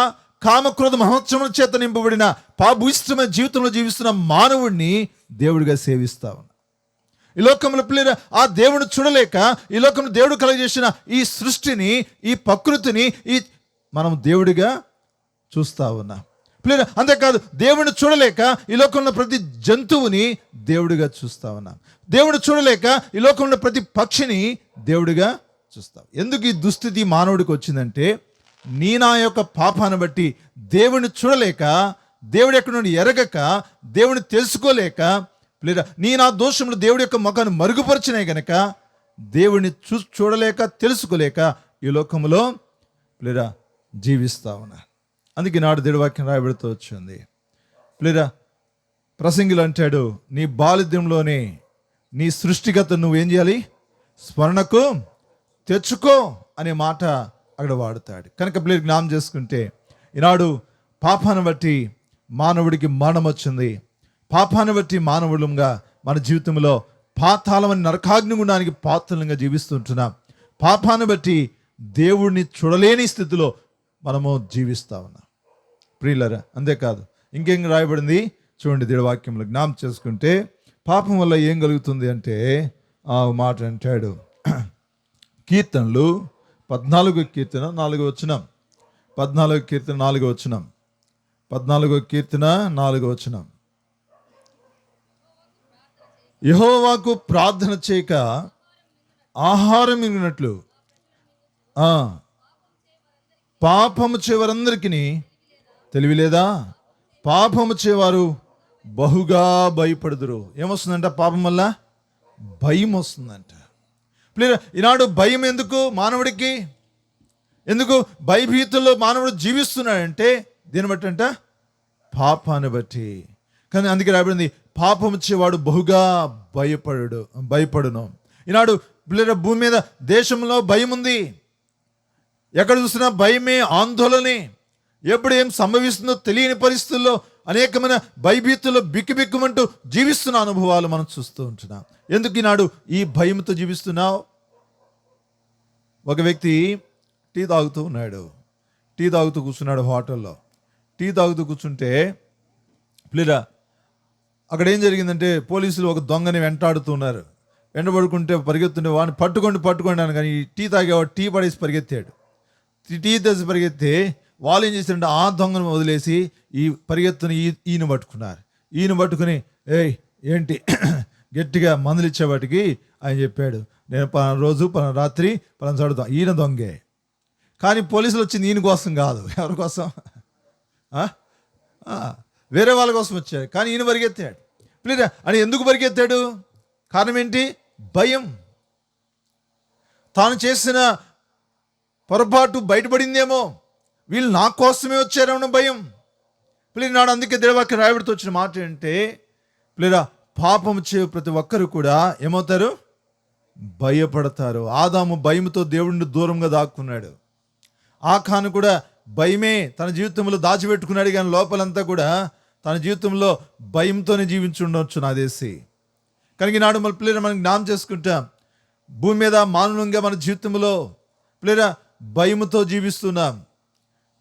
కామక్రోధ మహోత్సవం చేత నింపబడిన పాపభూయిష్టమైన జీవితంలో జీవిస్తున్న మానవుడిని దేవుడిగా సేవిస్తా ఉన్నా. ఈ లోకంలో పిల్లలు ఆ దేవుడిని చూడలేక, ఈ లోకంలో దేవుడు కలుగజేసిన ఈ సృష్టిని, ఈ ప్రకృతిని మనం దేవుడిగా చూస్తా ఉన్నాం. పిల్లలు అంతేకాదు, దేవుడిని చూడలేక ఈ లోకంలో ప్రతి జంతువుని దేవుడిగా చూస్తా ఉన్నాం. దేవుడిని చూడలేక ఈ లోకంలో ప్రతి పక్షిని దేవుడిగా చూస్తాం. ఎందుకు ఈ దుస్థితి మానవుడికి వచ్చిందంటే, నా యొక్క పాపాన్ని బట్టి దేవుడిని చూడలేక, దేవుడు ఎక్కడ నుండి ఎరగక, దేవుడిని తెలుసుకోలేక, లేదా నా దోషములు దేవుడి యొక్క ముఖాన్ని మరుగుపరిచినాయి గనక దేవుడిని చూడలేక తెలుసుకోలేక ఈ లోకంలో లేదా జీవిస్తా ఉన్నా. అందుకే నాడు దేవుడి వాక్యం రాయబడుతూ వచ్చింది. లేదా ప్రసంగిలు అంటాడు, నీ బాల్యంలోనే నీ సృష్టిగత నువ్వేం చేయాలి? స్మరణకు తెచ్చుకో అనే మాట అక్కడ వాడుతాడు. కనుక పిల్లలు జ్ఞాపకం చేసుకుంటే ఈనాడు పాపాన్ని బట్టి మానవుడికి మరణం వచ్చింది. పాపాన్ని బట్టి మానవులంగా మన జీవితంలో పాతాళమని నరకాగ్ని గుండానికి పాత్రలంగా జీవిస్తుంటున్నాం. పాపాన్ని బట్టి దేవుడిని చూడలేని స్థితిలో మనము జీవిస్తా ఉన్నాం ప్రియులారా. అంతేకాదు ఇంకేం రాయబడింది చూడండి, దేవుడి వాక్యంలో జ్ఞాపకం చేసుకుంటే పాపం వల్ల ఏం కలుగుతుంది అంటే ఆ మాట అంటాడు. కీర్తనలు 14వ కీర్తన 4వ వచనం, 14వ కీర్తన 4వ వచనం, 14వ కీర్తన 4వ వచనం. యెహోవాకు ప్రార్థన చేయక ఆహారం మిగిలినట్లు పాపము చేవారందరికీ తెలివి లేదా? పాపము చేవారు బహుగా భయపడుదురు. ఏమొస్తుందంట? పాపం వల్ల భయం వస్తుందంట. ఈనాడు భయం ఎందుకు మానవుడికి? ఎందుకు భయభీతుల్లో మానవుడు జీవిస్తున్నాడంటే దీన్ని బట్టి అంట, పాపాన్ని బట్టి. కానీ అందుకే రాబడింది, పాపం వచ్చేవాడు బహుగా భయపడును. ఈనాడు భూమి మీద దేశంలో భయం ఉంది. ఎక్కడ చూసినా భయమే, ఆందోళనే. ఎప్పుడు ఏం సంభవిస్తుందో తెలియని పరిస్థితుల్లో అనేకమైన భయభీతుల్లో బిక్కుబిక్కుమంటూ జీవిస్తున్న అనుభవాలు మనం చూస్తూ ఉంటున్నాం. ఎందుకు ఈనాడు ఈ భయంతో జీవిస్తున్నావు? ఒక వ్యక్తి టీ తాగుతూ ఉన్నాడు. టీ తాగుతూ కూర్చున్నాడు హోటల్లో. టీ తాగుతూ కూర్చుంటే ప్లీరా అక్కడ ఏం జరిగిందంటే పోలీసులు ఒక దొంగని వెంటాడుతున్నారు. వెంటబడుకుంటే పరిగెత్తుంటే వాడిని పట్టుకోండి అని, కానీ టీ తాగేవాడు టీ పడేసి పరిగెత్తాడు. టీ తెసి పరిగెత్తే వాళ్ళు ఏం చేశారంటే ఆ దొంగను వదిలేసి ఈ పరిగెత్తుని ఈయన పట్టుకున్నారు. ఈయన పట్టుకుని ఏంటి గట్టిగా మందులు ఇచ్చేవాటికి ఆయన చెప్పాడు, నేను పలానా రోజు పలానా రాత్రి పలానా చదువుతాం. ఈయన దొంగే. కానీ పోలీసులు వచ్చింది ఈయన కోసం కాదు. ఎవరి కోసం? వేరే వాళ్ళ కోసం వచ్చాడు. కానీ ఈయన పరిగెత్తాడు. ప్లీజ్ అని ఎందుకు పరిగెత్తాడు? కారణం ఏంటి? భయం. తాను చేసిన పొరపాటు బయటపడిందేమో, వీళ్ళు నా కోసమే వచ్చారేమో భయం. ప్లీజ్ నాడు అందుకే దేవాక్యం రాయబడుతూ వచ్చిన మాట ఏంటంటే ప్లీరా పాపం చే ప్రతి ఒక్కరు కూడా ఏమవుతారు? భయపడతారు. ఆదాము భయంతో దేవుడిని దూరంగా దాక్కున్నాడు. ఆఖాను కూడా భయమే తన జీవితంలో దాచిపెట్టుకున్నాడు. కానీ లోపలంతా కూడా తన జీవితంలో భయంతోనే జీవించి ఉండవచ్చు నా దేశి. కనుక నాడు మన పిల్లలు మనం జ్ఞాపకం చేసుకుంటాం. భూమి మీద మానవునిగా మన జీవితంలో పిల్లరా భయముతో జీవిస్తున్నాం.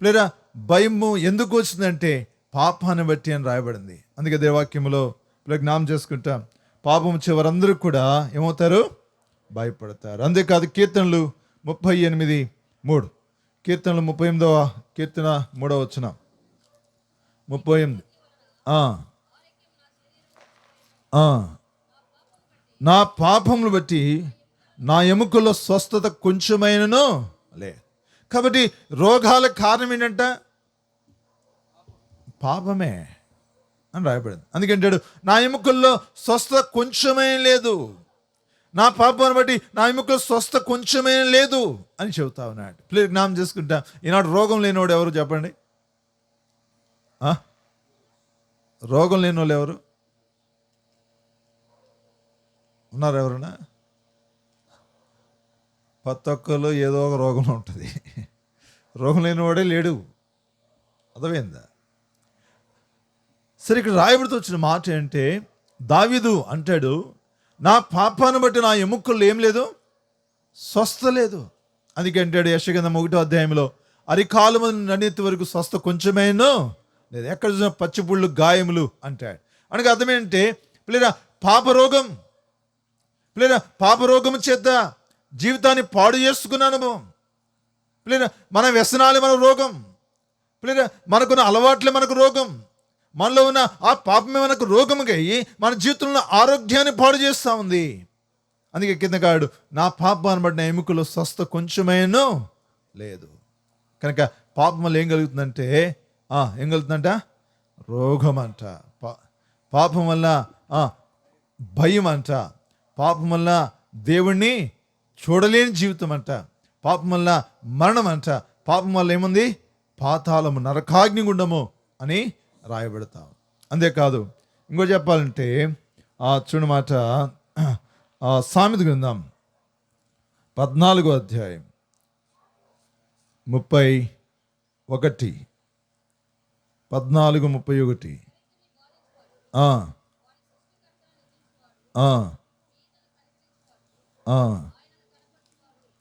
పిల్లరా భయము ఎందుకు వచ్చిందంటే పాపాన్ని బట్టి అని రాయబడింది. అందుకే దేవాక్యములో పిల్లలు జ్ఞాపకం చేసుకుంటాం. పాపం చివరందరూ కూడా ఏమవుతారు? భయపడతారు. అంతేకాదు కీర్తనలు 38:3, కీర్తనలు 38వ కీర్తన 3వ వచనం, 38. నా పాపములు బట్టి నా ఎముకల్లో స్వస్థత కొంచెమైనను లే. కాబట్టి రోగాల కారణం ఏంటంట? పాపమే అని రాయబడింది. అందుకంటాడు నా ఎముకల్లో స్వస్థత కొంచెమే లేదు. నా పాపాన్ని బట్టి నా ఎముకల్లో స్వస్థత కొంచెమే లేదు అని చెబుతా ఉన్నాడు. ప్లీజ్ జ్ఞాపకం చేసుకుంటా. ఈనాడు రోగం లేనివాడు ఎవరు చెప్పండి? రోగం లేని వాళ్ళు ఎవరు ఉన్నారు? ఎవరన్నా? ప్రతి ఒక్కరు ఏదో ఒక రోగం ఉంటుంది. రోగం లేనివాడే లేడు. అర్థమైందా? సరే, ఇక్కడ రాయబడుతూ వచ్చిన మాట ఏంటంటే దావీదు అంటాడు, నా పాపాన్ని బట్టి నా ఎముకల్లో ఏం లేదు? స్వస్థ లేదు. అందుకే అంటాడు యెషయా 1వ అధ్యాయంలో అరికాలు నన్నెత్తి వరకు స్వస్థ కొంచెమేనో లేదు. ఎక్కడ చూసిన పచ్చిపుళ్ళు గాయములు అంటాడు. అనగా అర్థం ఏంటంటే పిల్లరా పాపరోగం, పిల్లరా పాపరోగం చేత జీవితాన్ని పాడు చేసుకున్న అనుభవం. పిల్లరా మన వ్యసనాలే మన రోగం. పిల్లరా మనకున్న అలవాట్లే మనకు రోగం. మనలో ఉన్న ఆ పాపమే మనకు రోగముగా అయ్యి మన జీవితంలో ఆరోగ్యాన్ని పాడు చేస్తూ ఉంది. అందుకే కిందకాడు నా పాపాన్ని బట్టి నా ఎముకలో స్వస్థ కొంచెమేనో లేదు. కనుక పాపం వల్ల ఏం కలుగుతుందంటే ఏం కలుగుతుందంట? రోగం అంట. పాపం వల్ల భయం అంట. పాపం వల్ల దేవుణ్ణి చూడలేని జీవితం అంట. పాపం వల్ల మరణం అంట. పాపం వల్ల ఏముంది? పాతాళము, నరకాగ్ని గుండము అని రాయబడతాం. అంతేకాదు ఇంకో చెప్పాలంటే చూడమాట సామెత గ్రంథం 14వ అధ్యాయం 31. 14:31.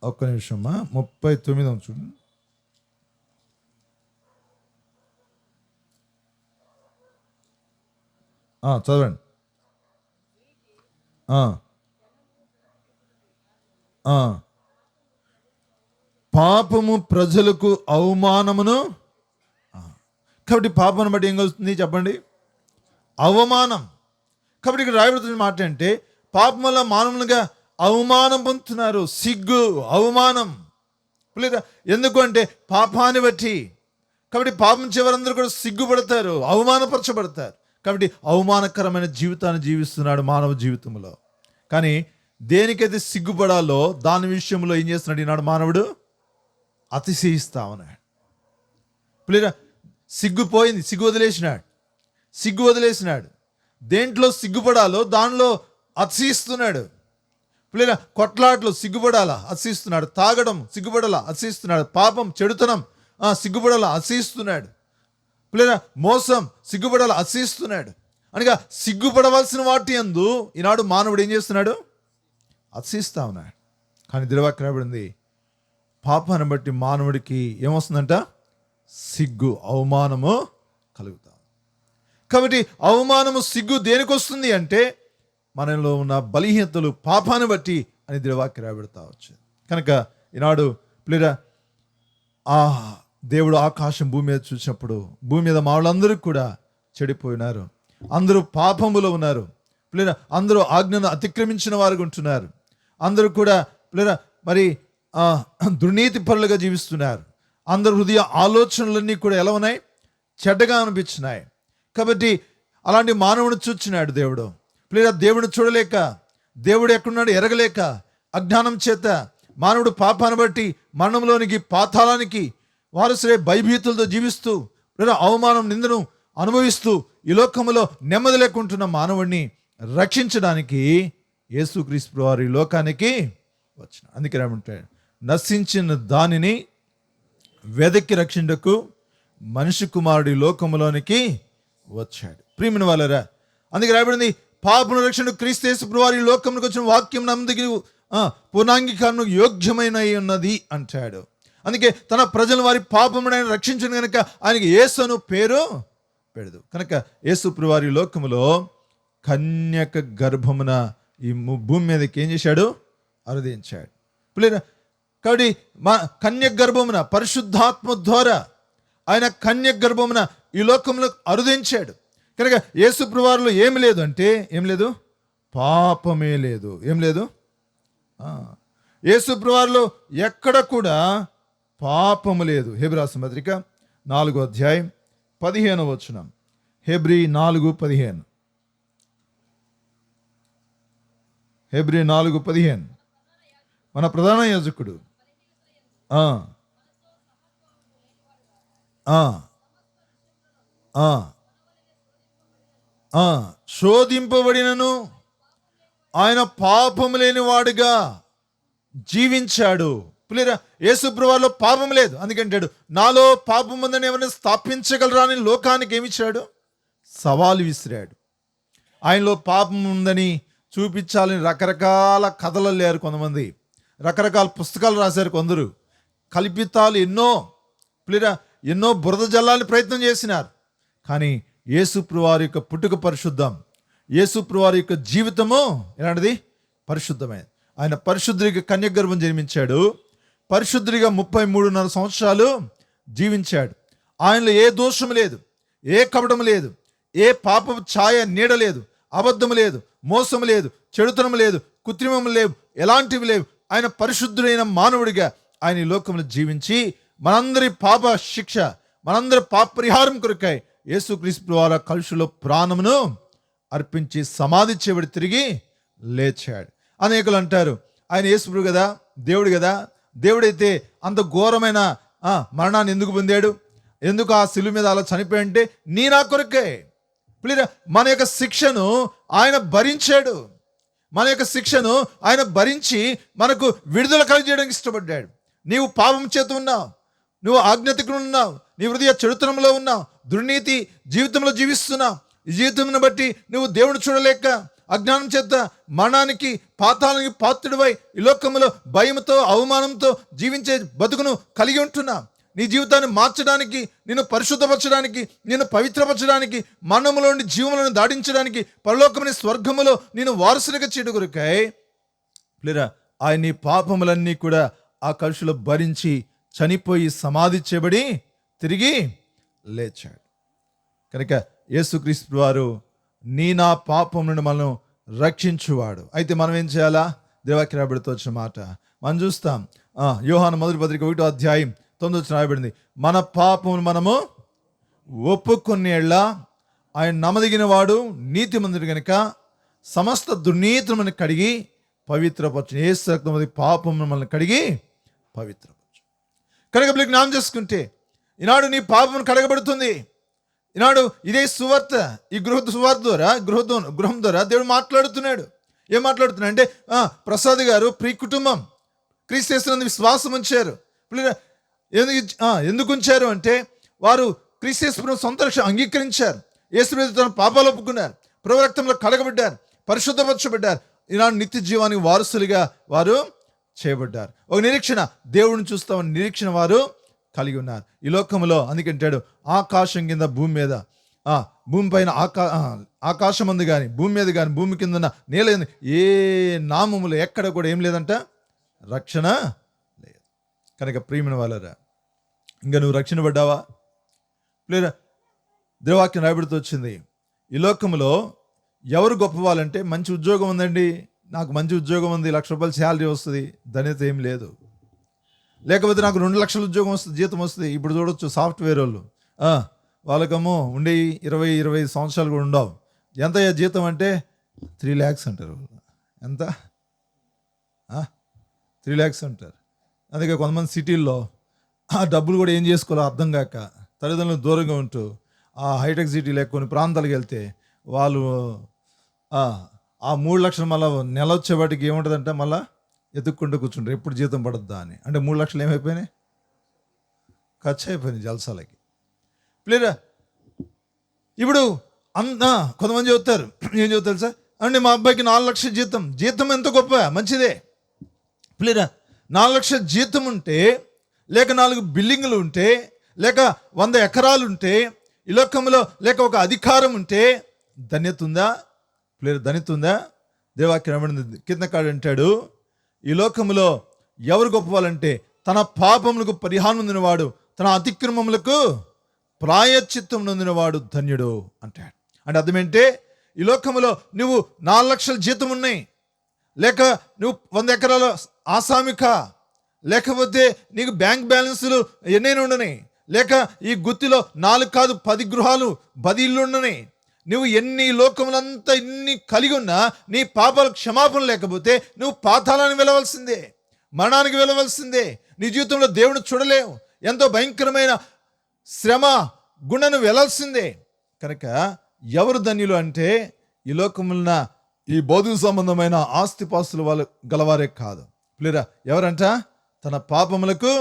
ఒక్క నిమిషమ్మా, 39 చూడండి. చదవండి. పాపము ప్రజలకు అవమానమును. కాబట్టి పాపను బట్టి ఏం కలుగుతుంది చెప్పండి? అవమానం. కాబట్టి ఇక్కడ రాయబడుతున్న మాట అంటే పాపం వల్ల మానవులుగా అవమానం పొందుతున్నారు. సిగ్గు, అవమానం. లేదా ఎందుకు అంటే పాపాన్ని బట్టి. కాబట్టి పాపం చివరందరూ కూడా సిగ్గుపడతారు, అవమానపరచబడతారు. కాబట్టి అవమానకరమైన జీవితాన్ని జీవిస్తున్నాడు మానవ జీవితంలో. కానీ దేనికైతే సిగ్గుపడాలో దాని విషయంలో ఏం చేస్తున్నాడు ఈనాడు మానవుడు? అతిశయిస్తా ఉన్నాడు. లేదా సిగ్గుపోయింది, సిగ్గు వదిలేసినాడు. దేంట్లో సిగ్గుపడాలో దానిలో అతిశయిస్తున్నాడు. లేదా కొట్లాట్లు సిగ్గుపడాలా, అతిశయిస్తున్నాడు. తాగడం సిగ్గుపడాలా, అతిశయిస్తున్నాడు. పాపం, చెడుతనం సిగ్గుపడాలా, అతిశయిస్తున్నాడు. లేదా మోసం సిగ్గుపడాలా, అతిశయిస్తున్నాడు. అనగా సిగ్గుపడవలసిన వాటి యందు ఈనాడు మానవుడు ఏం చేస్తున్నాడు? అతిశయిస్తా ఉన్నాడు. కానీ దివాక్యం రాయబడింది, పాపాన్ని బట్టి మానవుడికి ఏమొస్తుందంట? సిగ్గు, అవమానము కలుగుతాం. కాబట్టి అవమానము, సిగ్గు దేనికి వస్తుంది అంటే మనలో ఉన్న బలహీనతలు పాపాన్ని బట్టి అని దివాక్యం రాయబడతా వచ్చింది. కనుక ఈనాడు లేదా దేవుడు ఆకాశం భూమి మీద చూసినప్పుడు భూమి మీద మానవులందరూ కూడా చెడిపోయినారు. అందరూ పాపములో ఉన్నారు. లేదా అందరూ ఆజ్ఞను అతిక్రమించిన వారు ఉంటున్నారు. అందరూ కూడా లేదా మరి దుర్నీతి పరులుగా జీవిస్తున్నారు. అందరు హృదయ ఆలోచనలన్నీ కూడా ఎలా ఉన్నాయి? చెడ్డగా అనిపించినాయి. కాబట్టి అలాంటి మానవుని చూచినాడు దేవుడు. లేదా దేవుడిని చూడలేక, దేవుడు ఎక్కడున్నాడు ఎరగలేక, అజ్ఞానం చేత మానవుడు పాపాన్ని బట్టి మరణంలోనికి, పాతాళానికి వారసులే భయభీతులతో జీవిస్తూ లేదా అవమానం, నిందను అనుభవిస్తూ ఈ లోకములో నెమ్మది లేకుంటున్న మానవుడిని రక్షించడానికి యేసుక్రీస్తు వారు ఈ లోకానికి వచ్చిన. అందుకే ఏమంటాడు? నశించిన దానిని వెదకి రక్షించకు మనిషి కుమారుడి లోకములోనికి వచ్చాడు. ప్రియమైన వాళ్ళరా, అందుకే రాయబడింది, పాపను రక్షణ క్రీస్తు యేసు వారి లోకంలోకి వచ్చిన వాక్యం నమ్మదికి పూర్ణాంగీకరణ యోగ్యమైన ఉన్నది అంటాడు. అందుకే తన ప్రజలు వారి పాపమును రక్షించిన కనుక ఆయనకి యేసు అను పేరు పెడదు. కనుక యేసు వారి లోకములో కన్యక గర్భమున ఈ భూమి మీదకి ఏం చేశాడు? అరుదించాడు. కాబట్టి కన్యక గర్భమున పరిశుద్ధాత్మ ద్వారా ఆయన కన్యక గర్భమున ఈ లోకంలో అరుదించాడు. కనుక యేసు ప్రభువారిలో ఏమి లేదు అంటే ఏం లేదు? పాపమే లేదు. ఏం లేదు? యేసు ప్రభువారిలో ఎక్కడ కూడా పాపము లేదు. హెబ్రీ రాసిన పత్రిక 4వ అధ్యాయం 15వ వచనం. హెబ్రీ 4:15. హెబ్రీ 4:15. మన ప్రధాన యాజకుడు శోధింపబడినను ఆయన పాపము లేనివాడుగా జీవించాడు. యేసు ప్రభువులో పాపం లేదు. అందుకంటాడు, నాలో పాపం ఉందని ఎవరిని స్థాపించగలరా అని లోకానికి ఏమిచ్చాడు? సవాలు విసిరాడు. ఆయనలో పాపం ఉందని చూపించాలని రకరకాల కథలు లేరు కొంతమంది, రకరకాల పుస్తకాలు రాశారు కొందరు, కల్పితాలు ఎన్నో బురద జల్లాలని ప్రయత్నం చేసినారు. కానీ యేసు ప్రభువారి యొక్క పుట్టుక పరిశుద్ధం, యేసు ప్రభువారి యొక్క జీవితము ఎలాంటిది? పరిశుద్ధమైనది. ఆయన పరిశుద్ధుడిగా కన్యక గర్భం జన్మించాడు. పరిశుద్ధుడిగా 33.5 సంవత్సరాలు జీవించాడు. ఆయనలో ఏ దోషము లేదు, ఏ కపటము లేదు, ఏ పాపపు ఛాయ నీడ లేదు, అబద్ధము లేదు, మోసము లేదు, చెడుతనము లేదు, కృత్రిమము లేవు, ఎలాంటివి లేవు. ఆయన పరిశుద్ధుడైన మానవుడిగా ఆయన ఈ లోకంలో జీవించి మనందరి పాప శిక్ష, మనందరి పాప పరిహారం కొరకై యేసుక్రీస్తు వారి కలుషులో ప్రాణమును అర్పించి సమాధి చేయబడి తిరిగి లేచాడు. అనేకులు అంటారు, ఆయన యేసు కదా, దేవుడు కదా, దేవుడైతే అంత ఘోరమైన మరణాన్ని ఎందుకు పొందాడు, ఎందుకు ఆ శిలువ మీద అలా చనిపోయాడంటే నీ నా కొరకే. మన యొక్క శిక్షను ఆయన భరించాడు. మన యొక్క శిక్షను ఆయన భరించి మనకు విడుదల కలిగజేయడానికి ఇష్టపడ్డాడు. నీవు పాపం చేత ఉన్నావు, నువ్వు ఆజ్ఞాతికుడు ఉన్నావు, నీ హృదయ చెడుతనంలో ఉన్నావు, దుర్నీతి జీవితంలో జీవిస్తున్నావు. ఈ జీవితంను బట్టి నువ్వు దేవుని చూడలేక అజ్ఞానం చేత మరణానికి పాతాళానికి పాత్రుడివై ఈ లోకంలో భయంతో అవమానంతో జీవించే బతుకును కలిగి ఉంటున్నావు. నీ జీవితాన్ని మార్చడానికి, నిన్ను పరిశుద్ధపరచడానికి, నిన్ను పవిత్రపరచడానికి, మరణములోని జీవములను దాటించడానికి, పరలోకముని స్వర్గములో నేను వారసులుగా చేయడం కొరకై లేదా ఆయన నీ పాపములన్నీ కూడా ఆ కలుషులో భరించి చనిపోయి సమాధి చేయబడి తిరిగి లేచాడు. కనుక యేసుక్రీస్తు వారు నా పాపం నుండి మనం రక్షించువాడు. అయితే మనం ఏం చేయాలా? దేవాక్య రాబడితో వచ్చిన మాట మనం చూస్తాం. యోహాను మొదటి పత్రిక 1వ అధ్యాయం 9వ వచనం రాయబడింది, మన పాపమును మనము ఒప్పుకొనేళ్ళ ఆయన నమ్మదగిన వాడు నీతిమంతుడు గనుక సమస్త దుర్నీతిని కడిగి పవిత్రపరచు. యేసు రక్తము పాపమును మనల్ని కడిగి పవిత్రపరచు. కడగబలికి జ్ఞానం చేసుకుంటే ఈనాడు నీ పాపం కడగబడుతుంది. ఈనాడు ఇదే సువార్త, ఈ సువార్త ద్వారా గృహం ద్వారా దేవుడు మాట్లాడుతున్నాడు. ఏం మాట్లాడుతున్నాడు అంటే, ప్రసాద్ గారు ప్రియ కుటుంబం క్రీస్తు యేసునందు విశ్వాసం ఉంచారు. ఎందుకు ఉంచారు అంటే వారు క్రీస్తు యేసును సొంత రక్షణ అంగీకరించారు. యేసు మీద తన పాపాలు ఒప్పుకున్నారు, ప్రభు రక్తంలో కడగబడ్డారు, పరిశుద్ధపరచబడ్డారు. ఈనాడు నిత్య జీవానికి వారసులుగా వారు చేయబడ్డారు. ఒక నిరీక్షణ, దేవుడిని చూస్తామని నిరీక్షణ వారు కలిగి ఉన్నారు ఈ లోకంలో. అందుకంటాడు ఆకాశం కింద భూమి మీద, భూమి పైన ఆకాశం ఉంది కానీ భూమి మీద కానీ భూమి కింద ఉన్న నేల ఏ నామములు ఎక్కడ కూడా ఏం లేదంట, రక్షణ లేదు. కనుక ప్రియమైన వాళ్ళరా, ఇంకా నువ్వు రక్షణ పడ్డావా? లేదా దేవాక్యం రాయబడుతూ వచ్చింది, ఈ లోకంలో ఎవరు గొప్పవాళ్ళంటే మంచి ఉద్యోగం ఉందండి, నాకు మంచి ఉద్యోగం ఉంది, ₹1,00,000 శాలరీ వస్తుంది, ధన్యత ఏం లేదు. లేకపోతే నాకు 2 లక్షల ఉద్యోగం వస్తుంది, జీతం వస్తుంది. ఇప్పుడు చూడొచ్చు సాఫ్ట్వేర్ వాళ్ళు, వాళ్ళకేమో ఉండే 20-25 సంవత్సరాలు కూడా ఉండవు. ఎంత జీతం అంటే 3 lakhs అంటారు. ఎంత? 3 lakhs అంటారు. అందుకే కొంతమంది సిటీల్లో ఆ డబ్బులు కూడా ఏం చేసుకోవాలో అర్థం కాక తల్లిదండ్రులు దూరంగా ఉంటూ ఆ హైటెక్ సిటీ లేక కొన్ని ప్రాంతాలకు వెళ్తే వాళ్ళు ఆ 3 లక్షలు మళ్ళీ నెల వచ్చేవాటికి ఏముంటుందంటే మళ్ళీ ఎత్తుక్కుంటూ కూర్చుంటారు, ఎప్పుడు జీతం పడద్దా అని. అంటే 3 లక్షలు ఏమైపోయినాయి? ఖర్చు అయిపోయినాయి జల్సాలకి. ప్లేరా ఇప్పుడు కొంతమంది చెబుతారు, ఏం చెబుతారు సార్ అంటే మా అబ్బాయికి 4 లక్షల జీతం ఎంత గొప్ప, మంచిదే. ప్లేరా 4 లక్షల జీతం ఉంటే, లేక 4 బిల్డింగులు ఉంటే, లేక 100 ఎకరాలు ఉంటే ఈ లోకంలో, లేక ఒక అధికారం ఉంటే ధన్యత ఉందా? ప్లేరా ధన్యత ఉందా? దేవాక్యం కింద కాడు అంటాడు, ఈ లోకంలో ఎవరు గొప్పవాళ్ళంటే తన పాపములకు పరిహారం పొందినవాడు, తన అతిక్రమములకు ప్రాయశ్చిత్తం పొందినవాడు ధన్యుడు అంటాడు. అంటే అర్థమేంటే, ఈ లోకంలో నువ్వు 4 లక్షల జీతం ఉన్నాయి, లేక నువ్వు 100 ఎకరాల ఆసామిక, లేకపోతే నీకు బ్యాంక్ బ్యాలెన్సులు ఎన్నైనా ఉండని, లేక ఈ గుత్తిలో 4 కాదు 10 గృహాలు 10 ఇళ్ళు ఉండని, నువ్వు ఎన్ని లోకములంతా ఇన్ని కలిగి ఉన్నా నీ పాపాలకు క్షమాపణ లేకపోతే నువ్వు పాతాళానికి వెళ్ళవలసిందే, మరణానికి వెళ్ళవలసిందే. నీ జీవితంలో దేవుని చూడలేవు, ఎంతో భయంకరమైన శ్రమ గుండెను వెళ్ళాల్సిందే. కనుక ఎవరు ధన్యులు అంటే ఈ లోకమున్న ఈ భౌతిక సంబంధమైన ఆస్తిపాస్తులు వాళ్ళు గలవారే కాదు. ప్లేరా ఎవరంట? తన పాపములకు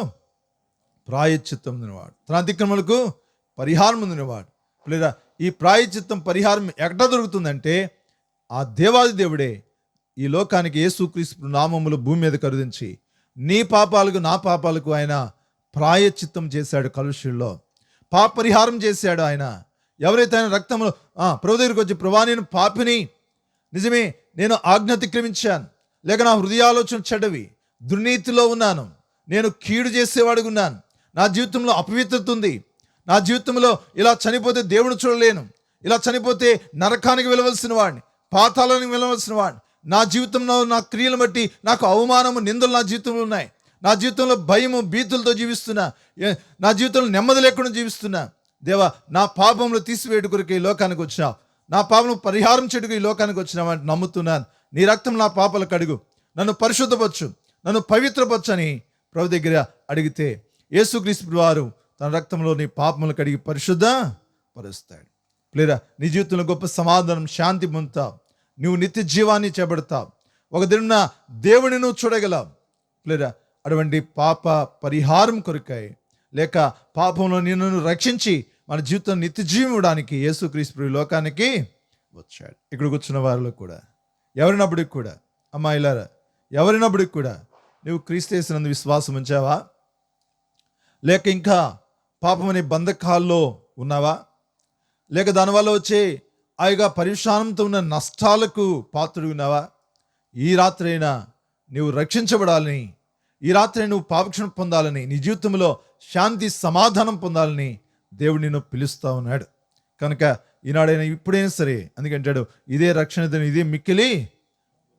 ప్రాయశ్చిత్తం పొందినవాడు, తన అతిక్రమములకు పరిహారం పొందినవాడు. ప్లేరా ఈ ప్రాయశ్చిత్తం పరిహారం ఎక్కడ దొరుకుతుందంటే ఆ దేవాది దేవుడే ఈ లోకానికి యేసుక్రీస్తు నామములు భూమి మీద కరుదించి నీ పాపాలకు నా పాపాలకు ఆయన ప్రాయశ్చిత్తం చేశాడు. కలుషుల్లో పాప పరిహారం చేశాడు ఆయన. ఎవరైతే ఆయన రక్తంలో ప్రభు దగ్గరికి వచ్చి, ప్రభా నేను పాపిని, నిజమే నేను ఆజ్ఞ అతిక్రమించాను, లేక నా హృదయాలోచన చెడ్డవి, దుర్నీతిలో ఉన్నాను, నేను కీడు చేసేవాడిగా ఉన్నాను, నా జీవితంలో అపవిత్రత ఉంది, నా జీవితంలో ఇలా చనిపోతే దేవుని చూడలేను, ఇలా చనిపోతే నరకానికి వెళ్ళవలసిన వాడిని, పాతాళానికి వెళ్ళవలసిన వాడిని, నా జీవితంలో నా క్రియలు బట్టి నాకు అవమానము నిందలు నా జీవితంలో ఉన్నాయి, నా జీవితంలో భయము భీతులతో జీవిస్తున్నా, నా జీవితంలో నెమ్మది లేకుండా జీవిస్తున్నా. దేవా నా పాపములు తీసివేయడం కొరకు ఈ లోకానికి వచ్చినావు, నా పాపము పరిహారం చెడుకు ఈ లోకానికి వచ్చినావు నమ్ముతున్నాను. నీ రక్తం నా పాపాలకు అడుగు, నన్ను పరిశుద్ధపరచు, నన్ను పవిత్రపరచు అని ప్రభు దగ్గర అడిగితే యేసుక్రీస్తు వారు తన రక్తంలో నీ పాపములు కడిగి పరిశుద్ధ పరుస్తాడు. లేదా నీ జీవితంలో గొప్ప సమాధానం శాంతి పొందుతావు, నువ్వు నిత్య జీవాన్ని చేపడతావు, ఒక దిన దేవుని నువ్వు చూడగలవు. లేదా అటువంటి పాప పరిహారం కొరకై లేక పాపంలో నిన్ను రక్షించి మన జీవితం నిత్య జీవం ఇవ్వడానికి యేసుక్రీస్తు లోకానికి వచ్చాడు. ఇక్కడ కూర్చున్న వారిలో కూడా ఎవరినప్పటికి కూడా, అమ్మాయిలారా, ఎవరినప్పటికి కూడా నువ్వు క్రీస్తు యేసునందు విశ్వాసం ఉంచావా? లేక ఇంకా పాపం అనే బంధకాల్లో ఉన్నావా? లేక దానివల్ల వచ్చే ఆయగా పరిశానంతో ఉన్న నష్టాలకు పాత్రుడు ఉన్నావా? ఈ రాత్రి అయినా నువ్వు రక్షించబడాలని, ఈ రాత్రి నువ్వు పాపక్షణ పొందాలని, నీ జీవితంలో శాంతి సమాధానం పొందాలని దేవుడు నిన్ను పిలుస్తూ ఉన్నాడు. కనుక ఈనాడైనా ఇప్పుడైనా సరే, అందుకంటాడు ఇదే రక్షణ దినం, ఇదే మిక్కిలి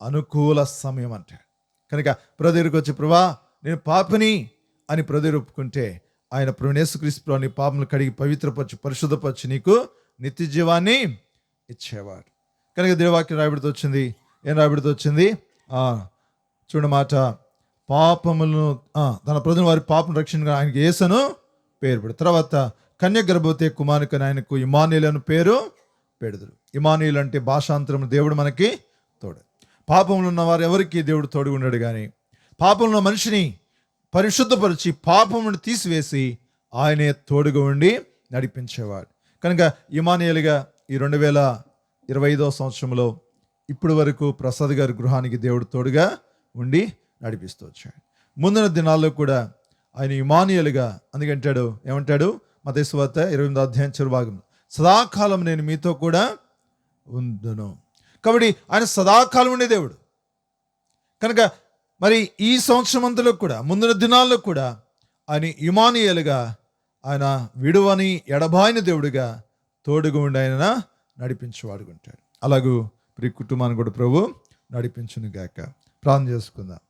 అనుకూల సమయం అంటాడు. కనుక ప్రభు దగ్గరికి వచ్చి, ప్రభా నేను పాపిని అని ప్రభు దగ్గర ఒప్పుకుంటే ఆయన ప్రభువైన యేసుక్రీస్తు నీ పాపములు కడిగి పవిత్రపరచు, పరిశుద్ధపరచు, నీకు నిత్య జీవాన్ని ఇచ్చేవాడు. కనుక దేవాక్యం రాయబడితో వచ్చింది. ఏం రాయబడితో వచ్చింది? చూడ మాట, పాపములను తన ప్రజల వారి పాపం రక్షణగా ఆయనకి యేసును పేరు పెడు. తర్వాత కన్య గర్భవతి కుమారుని ఆయనకు ఇమ్మానుయేలు అని పేరు పెడుదురు. ఇమ్మానుయేలు అంటే భాషాంతరం దేవుడు మనకి తోడు. పాపంలో ఉన్న వారు ఎవరికి దేవుడు తోడు ఉన్నాడు, కానీ పాపంలో మనిషిని పరిశుద్ధపరిచి పాపమును తీసివేసి ఆయనే తోడుగా ఉండి నడిపించేవాడు. కనుక ఇమ్మానుయేలుగా ఈ 2025 సంవత్సరంలో ఇప్పటి వరకు ప్రసాద్ గారి గృహానికి దేవుడు తోడుగా ఉండి నడిపిస్తూ వచ్చాడు. ముందున దినాల్లో కూడా ఆయన ఇమ్మానుయేలుగా, అందుకంటాడు, ఏమంటాడు? మత్తయి సువార్త 28వ అధ్యాయం చివరి భాగం, సదాకాలం నేను మీతో కూడా ఉందును. కాబట్టి ఆయన సదాకాలం ఉండే దేవుడు. కనుక మరి ఈ సంవత్సరం అంతలో కూడా, ముందున దినాల్లో కూడా ఆయన ఇమ్మానుయేలుగా, ఆయన విడువని ఎడబాయిన దేవుడిగా తోడుగా ఉండి ఆయన నడిపించేవాడుకుంటాడు. అలాగూ ప్రియ కుటుంబాన్ని కూడా ప్రభు నడిపించును గాక. ప్రార్థన చేసుకుందాం.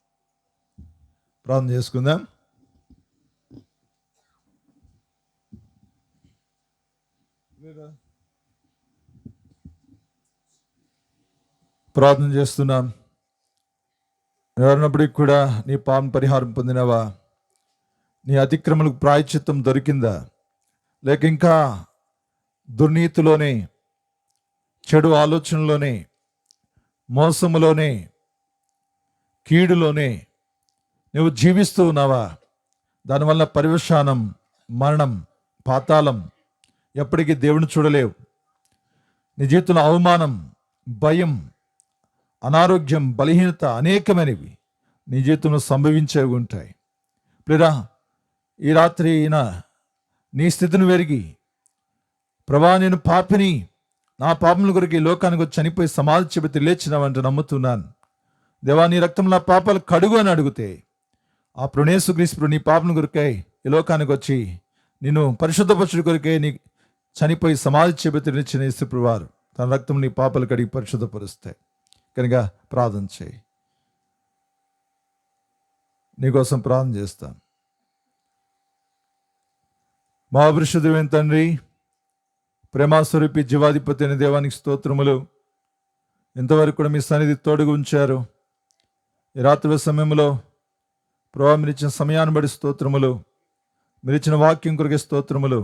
ప్రార్థన చేస్తున్నాం. ఎవరినప్పటికి కూడా నీ పాపం పరిహారం పొందినవా? నీ అతిక్రమలకు ప్రాయశ్చిత్తం దొరికిందా? లేక ఇంకా దుర్నీతిలోనే, చెడు ఆలోచనలోనే, మోసములోనే, కీడులోనే నువ్వు జీవిస్తూ ఉన్నావా? దానివల్ల పర్యవసానం మరణం, పాతాళం. ఎప్పటికీ దేవుని చూడలేవు. నీ జీవితంలో అవమానం, భయం, అనారోగ్యం, బలహీనత అనేకమైనవి నీ జీవితంలో సంభవించేవి ఉంటాయి. ప్రియరా, ఈ రాత్రి నీ స్థితిని వెరిగి, ప్రభా నేను పాపిని, నా పాపముల కొరకు ఈ లోకానికి వచ్చి చనిపోయి సమాధి చెబితే లేచినావంటే నమ్ముతున్నాను. దేవా నీ రక్తం నా పాపాలు కడుగు అని అడిగితే ఆ యేసుక్రీస్తు నీ పాపం కొరకై ఈ లోకానికి వచ్చి నిన్ను పరిశుద్ధపరచుడి కొరకై నీ చనిపోయి సమాధి చెబితే నిలిచిన యేసు వారు తన రక్తం నీ పాపాలు కడిగి పరిశుద్ధపరుస్తాయి. కనుక ప్రార్థన చేయి. నీకోసం ప్రార్థన చేస్తాను. మహాపరిశుద్ధమైన తండ్రి, ప్రేమాస్వరూపి జీవాధిపతి అయిన దేవానికి స్తోత్రములు. ఇంతవరకు కూడా మీ సన్నిధి తోడుగా ఉంచారు. ఈ రాత్రి సమయంలో ప్రభా మీరు ఇచ్చిన సమయాన్ని బట్టి స్తోత్రములు, మీరు ఇచ్చిన వాక్యం కొరకే స్తోత్రములు.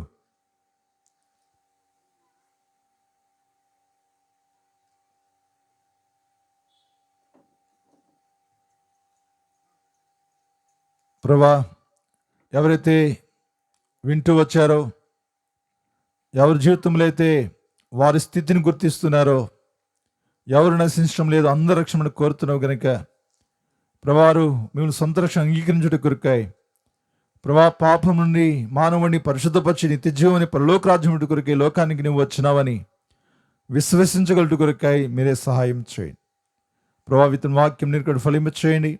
ప్రభా ఎవరైతే వింటూ వచ్చారో, ఎవరి జీవితంలో అయితే వారి స్థితిని గుర్తిస్తున్నారో, ఎవరు నశించడం లేదు అందరు రక్షణ కోరుతున్నావు కనుక ప్రభావారు మిమ్మల్ని సొంత రక్షణ అంగీకరించుట కొరకాయి ప్రభా పాపం నుండి మానవుడిని పరిశుద్ధపరిచి నిత్య జీవని పరలోక రాజ్యం కొరకై లోకానికి నువ్వు వచ్చినావని విశ్వసించగలటు కొరకాయి మీరే సహాయం చేయండి. ప్రభావితం వాక్యం మీరు ఫలింప చేయండి.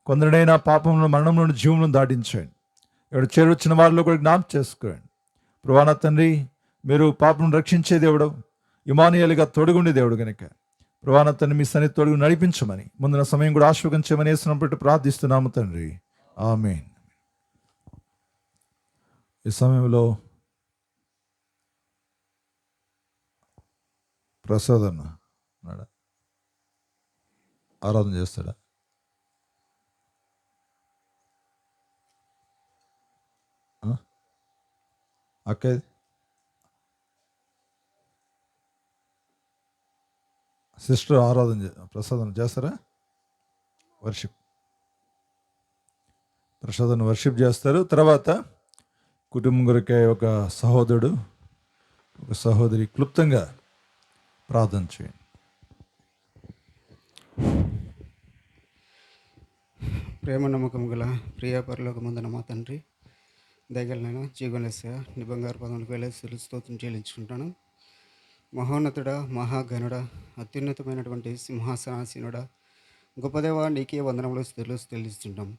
కొందరినైనా పాపంలో మరణం నుండి జీవంలో దాటించండి. ఇక్కడ చేరొచ్చిన వారిలో కూడా జ్ఞాపకం చేసుకోండి. ప్రభా నా తండ్రి, మీరు పాపం రక్షించే దేవుడు, ఇమ్మానుయేలుగా తోడుగుండే దేవుడు కనుక ప్రభా నా తండ్రి మీ సన్నిధి తోడుగు నడిపించమని, ముందున సమయం కూడా ఆశీర్వదించమని యేసునామమున ప్రార్థిస్తున్నాము తండ్రి, ఆమేన్. ఈ సమయంలో ప్రసాద్ అన్న ఆరాధన చేస్తాడా? అక్క సిస్టర్ ఆరాధన ప్రసాదం చేస్తారా? వర్షిప్ ప్రసాదాన్ని వర్షిప్ చేస్తారు. తర్వాత కుటుంబం కొరకే ఒక సహోదరుడు ఒక సహోదరి క్లుప్తంగా ప్రార్థన చేయండి. ప్రేమ నమ్మకం గల ప్రియ పరలోకమందున మా తండ్రి, దయగలనైనా జీవనస్య నీ బంగారు పదములకు వేలేసి స్తోత్రం చెల్లించుకుంటాను. మహోన్నతుడ, మహాగణుడ, అత్యున్నతమైనటువంటి సింహాసనాసీనుడ, గొప్ప దేవా, నీకే వందనములు చెల్లిస్తుంటాం.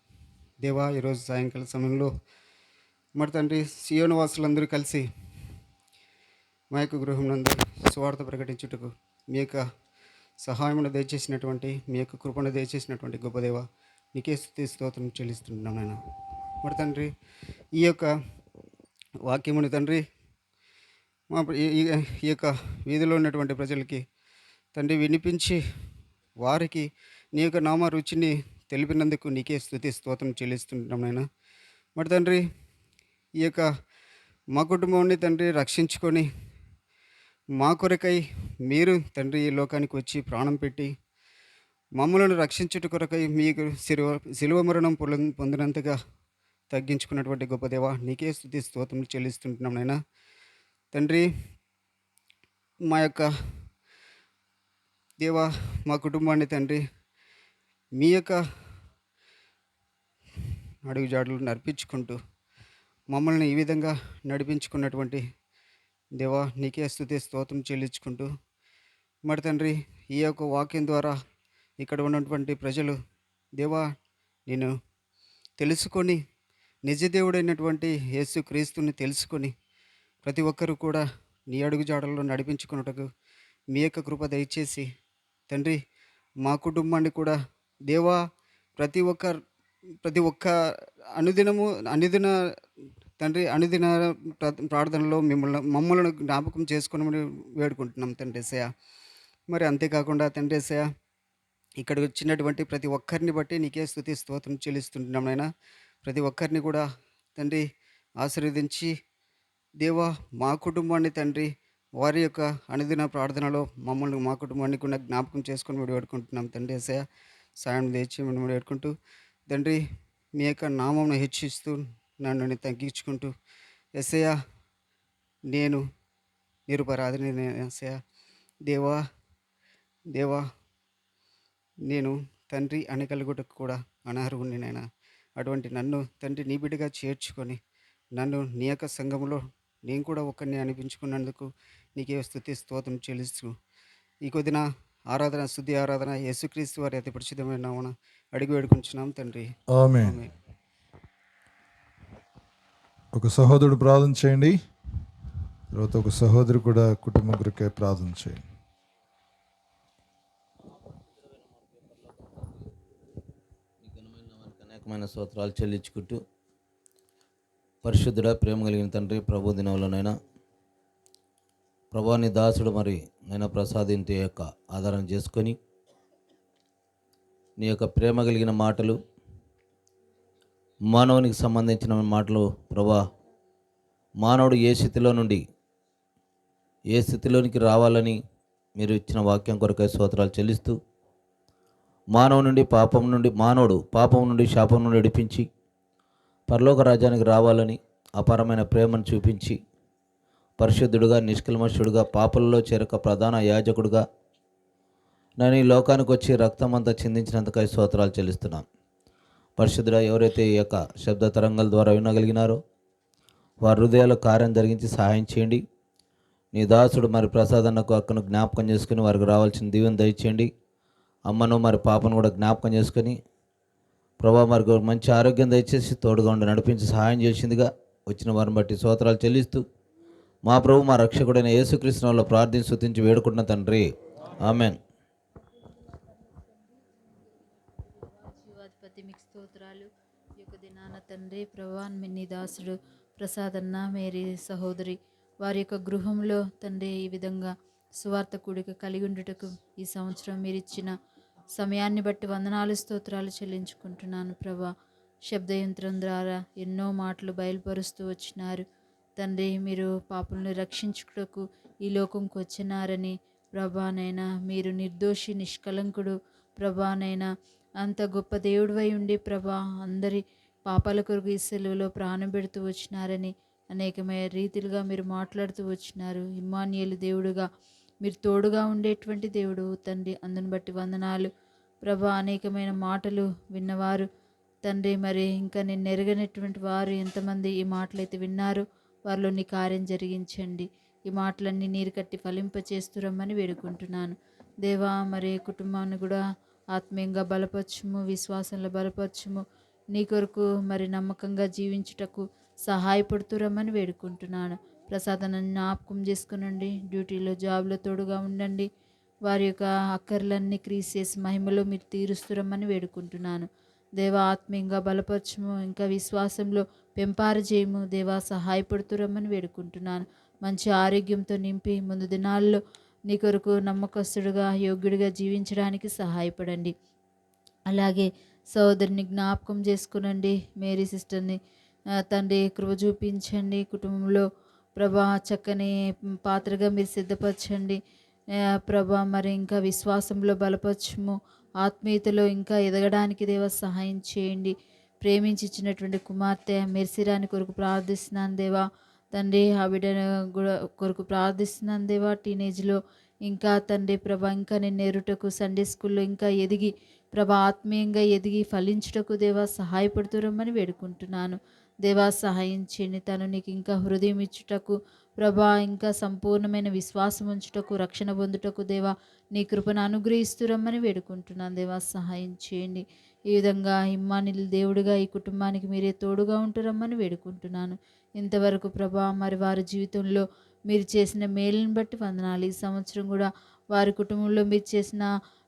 దేవా, ఈరోజు సాయంకాల సమయంలో మరి తండ్రి సియోను వాసులందరూ కలిసి మా యొక్క గృహం నందు సువార్త ప్రకటించుటకు మీ యొక్క సహాయమును దయచేసినటువంటి, మీ యొక్క కృపను దయచేసినటువంటి గొప్ప దేవ, నీకే స్తుతి స్తోత్రం చెల్లిస్తుంటున్నాం నాయన. మరి తండ్రి, ఈ యొక్క వాక్యముని తండ్రి మా ఈ యొక్క వీధిలో ఉన్నటువంటి ప్రజలకి తండ్రి వినిపించి వారికి నీ యొక్క నామ రుచిని తెలిపినందుకు నీకే స్తుతి స్తోత్రం చెల్లిస్తుంటున్నాం నాయన. మరి తండ్రి, ఈ యొక్క మా కుటుంబాన్ని తండ్రి రక్షించుకొని మా కొరకై మీరు తండ్రి ఈ లోకానికి వచ్చి ప్రాణం పెట్టి మమ్మలను రక్షించుట కొరకై మీకు శిలువ మరణం పొందినంతగా తగ్గించుకున్నటువంటి గొప్ప దేవ, నీకే స్తుతి స్తోత్రం చెల్లిస్తుంటున్నాం నాయన. తండ్రి, మా యొక్క దేవ, మా కుటుంబాన్ని తండ్రి మీ యొక్క అడుగుజాడలు నడిపించుకుంటూ మమ్మల్ని ఈ విధంగా నడిపించుకున్నటువంటి దేవా, నీకే స్తుతి స్తోత్రం చెల్లించుకుంటూ మరి తండ్రి, ఈ యొక్క వాక్యం ద్వారా ఇక్కడ ఉన్నటువంటి ప్రజలు దేవా నేను తెలుసుకొని నిజదేవుడైనటువంటి యేసు క్రీస్తుని తెలుసుకొని ప్రతి ఒక్కరూ కూడా నీ అడుగుజాడల్లో నడిపించుకున్నట్టుకు మీ యొక్క కృప దయచేసి తండ్రి, మా కుటుంబాన్ని కూడా దేవా ప్రతి ఒక్క అనుదిన తండ్రి అనుదిన ప్రార్థనలో మమ్మల్ని జ్ఞాపకం చేసుకుని వేడుకుంటున్నాం తండ్రి ఏసయ్య. మరి అంతేకాకుండా తండ్రి ఏసయ్య, ఇక్కడ వచ్చినటువంటి ప్రతి ఒక్కరిని బట్టి నీకే స్తుతి స్తోత్రం చెల్లిస్తుంటున్నాం నాయన. ప్రతి ఒక్కరిని కూడా తండ్రి ఆశీర్వదించి దేవా, మా కుటుంబాన్ని తండ్రి వారి యొక్క అనుదిన ప్రార్థనలో మమ్మల్ని మా కుటుంబాన్ని కూడా జ్ఞాపకం చేసుకొని మేము వేడుకుంటున్నాం తండ్రి ఏసయ్య. సాయం తెచ్చి మేము వేడుకుంటూ తండ్రి మీ యొక్క నామంను హెచ్చిస్తూ నన్ను తగ్గించుకుంటూ ఏసయ్య నేను నిరుపరాధిని ఏసయ్య. దేవా దేవా నేను తండ్రి అని కలుగుటకు కూడా అనర్హుణ్ణి నాయన. అటువంటి నన్ను తండ్రి నీ బిడ్డగా చేర్చుకొని నన్ను నీ యొక్క సంఘములో నేను కూడా ఒక్కరిని అనిపించుకున్నందుకు నీకే స్తుతి స్తోత్రం చెల్లిస్తూ ఈ కొద్దిన ఆరాధన స్తుతి ఆరాధన యేసుక్రీస్తు వారి అతి పరిశుద్ధమైన నామమున అడిగి వేడుకుంటున్నాం తండ్రి. ఆమేన్. ఆమేన్. ఒక సహోదరుడు ప్రార్థన చేయండి. తర్వాత ఒక సహోదరు కూడా కుటుంబం కొరకే ప్రార్థన చేయండి. అనేకమైన స్తోత్రాలు చెల్లించుకుంటూ పరిశుద్ధుడ, ప్రేమ కలిగిన తండ్రి, ప్రభు దినంలోనైనా ప్రభాని దాసుడు మరి నైనా ప్రసాద్ ఇంటి యొక్క ఆధారం చేసుకొని నీ యొక్క ప్రేమ కలిగిన మాటలు, మానవునికి సంబంధించిన మాటలు ప్రభా, మానవుడు ఏ స్థితిలో నుండి ఏ స్థితిలోనికి రావాలని మీరు ఇచ్చిన వాక్యం కొరకై స్తోత్రాలు చెల్లిస్తూ మానవుడు పాపం నుండి శాపం నుండి విడిపించి పరలోక రాజ్యానికి రావాలని అపారమైన ప్రేమను చూపించి పరిశుద్ధుడుగా, నిష్కల్మషుడుగా, పాపలలో చేరక ప్రధాన యాజకుడుగా నేను ఈ లోకానికి వచ్చి రక్తమంతా చిందించినందుకై స్తోత్రాలు చెల్లిస్తున్నాను. పరిశుద్ధుడా, ఎవరైతే ఈ యొక్క శబ్ద తరంగాల ద్వారా వినగలిగినారో వారి హృదయాల్లో కార్యం జరిగించి సహాయం చేయండి. నీ దాసుడు మరి ప్రసాదన్నకు అక్కను జ్ఞాపకం చేసుకుని వారికి రావాల్సిన దీవెన దయచేయండి. అమ్మను మరి పాపను కూడా జ్ఞాపకం చేసుకొని ప్రభా మరి మంచి ఆరోగ్యం దయచేసి తోడుగా ఉండి నడిపించి సహాయం చేసిందిగా వచ్చిన వారిని బట్టి స్తోత్రాలు చెల్లిస్తూ మా ప్రభు మా రక్షకుడైన యేసుక్రీస్తు నామములో ప్రార్థించి స్తుతించి వేడుకుంటున్న తండ్రి, ఆమెన్. జీవాధిపతి మీకు స్తోత్రాలు. ఈ యొక్క దినాన తండ్రి ప్రభా, నీ దాసుడు ప్రసాదన్న మేరీ సహోదరి వారి యొక్క గృహంలో తండ్రి ఈ విధంగా సువార్త కూడిక కలిగి ఉండుటకు ఈ సంవత్సరం మీరు ఇచ్చిన సమయాన్ని బట్టి వందనాలు స్తోత్రాలు చెల్లించుకుంటున్నాను ప్రభా. శబ్దయంత్రం ద్వారా ఎన్నో మాటలు బయలుపరుస్తూ వచ్చినారు తండ్రి. మీరు పాపులను రక్షించుటకు ఈ లోకంకి వచ్చినారని ప్రభానైనా, మీరు నిర్దోషి నిష్కలంకుడు ప్రభానైనా, అంత గొప్ప దేవుడివై ఉండి ప్రభా అందరి పాపాల కొరకు ఈ సెలవులో ప్రాణం పెడుతూ వచ్చినారని అనేకమైన రీతిలుగా మీరు మాట్లాడుతూ వచ్చినారు. ఇమ్మానుయేలు దేవుడుగా మీరు తోడుగా ఉండేటువంటి దేవుడు తండ్రి, అందుని బట్టి వందనాలు ప్రభా. అనేకమైన మాటలు విన్నవారు తండ్రి, మరి ఇంకా నేను ఎరగనటువంటి వారు ఎంతమంది ఈ మాటలైతే విన్నారు, వారిలో నీ కార్యం జరిగించండి. ఈ మాటలన్నీ నీరు కట్టి ఫలింపచేస్తురమ్మని వేడుకుంటున్నాను దేవా. మరి కుటుంబాన్ని కూడా ఆత్మీయంగా బలపరచుము, విశ్వాసంలో బలపరచుము, నీ కొరకు మరి నమ్మకంగా జీవించుటకు సహాయపడుతురమ్మని వేడుకుంటున్నాను. ప్రసాదాన్ని జ్ఞాపకం చేసుకునండి, డ్యూటీలో జాబ్లో తోడుగా ఉండండి, వారి యొక్క అక్కర్లన్నీ క్రీసేసి మహిమలో మీరు తీరుస్తురమ్మని వేడుకుంటున్నాను దేవా. ఆత్మీయంగా బలపరచుము, ఇంకా విశ్వాసంలో పెంపారజేయము దేవా, సహాయపడుతురమ్మని వేడుకుంటున్నాను. మంచి ఆరోగ్యంతో నింపి ముందు దినాల్లో నీ కొరకు నమ్మకస్తుడుగా యోగ్యుడిగా జీవించడానికి సహాయపడండి. అలాగే సోదరిని జ్ఞాపకం చేసుకునండి, మేరీ సిస్టర్ని తండ్రి కృప చూపించండి. కుటుంబంలో ప్రభా చక్కని పాత్రగా మీరు సిద్ధపరచండి ప్రభా. మరి ఇంకా విశ్వాసంలో బలపరచుము, ఆత్మీయతలో ఇంకా ఎదగడానికి దేవా సహాయం చేయండి. ప్రేమించి ఇచ్చినటువంటి కుమార్తె మెర్సిరాని కొరకు ప్రార్థిస్తున్నాను దేవా తండ్రి. ఆ బిడ్డ కొరకు ప్రార్థిస్తున్నాను దేవా. టీనేజ్లో ఇంకా తండ్రి ప్రభా ఇంకా నేను ఎరుటకు సండే స్కూల్లో ఇంకా ఎదిగి ప్రభా ఆత్మీయంగా ఎదిగి ఫలించుటకు దేవా సహాయపడుతురమ్మని వేడుకుంటున్నాను దేవా. సహాయం చేయండి. తను నీకు ఇంకా హృదయం ఇచ్చుటకు ప్రభా, ఇంకా సంపూర్ణమైన విశ్వాసం ఉంచుటకు, రక్షణ పొందుటకు దేవా నీ కృపను అనుగ్రహిస్తురమ్మని వేడుకుంటున్నాను దేవా. సహాయం చేయండి. ఈ విధంగా ఇమ్మానుయేలు దేవుడిగా ఈ కుటుంబానికి మీరే తోడుగా ఉంటురమ్మని వేడుకుంటున్నాను. ఇంతవరకు ప్రభా మరి వారి జీవితంలో మీరు చేసిన మేలుని బట్టి వందనాలు. ఈ సంవత్సరం కూడా వారి కుటుంబంలో మీరు చేసిన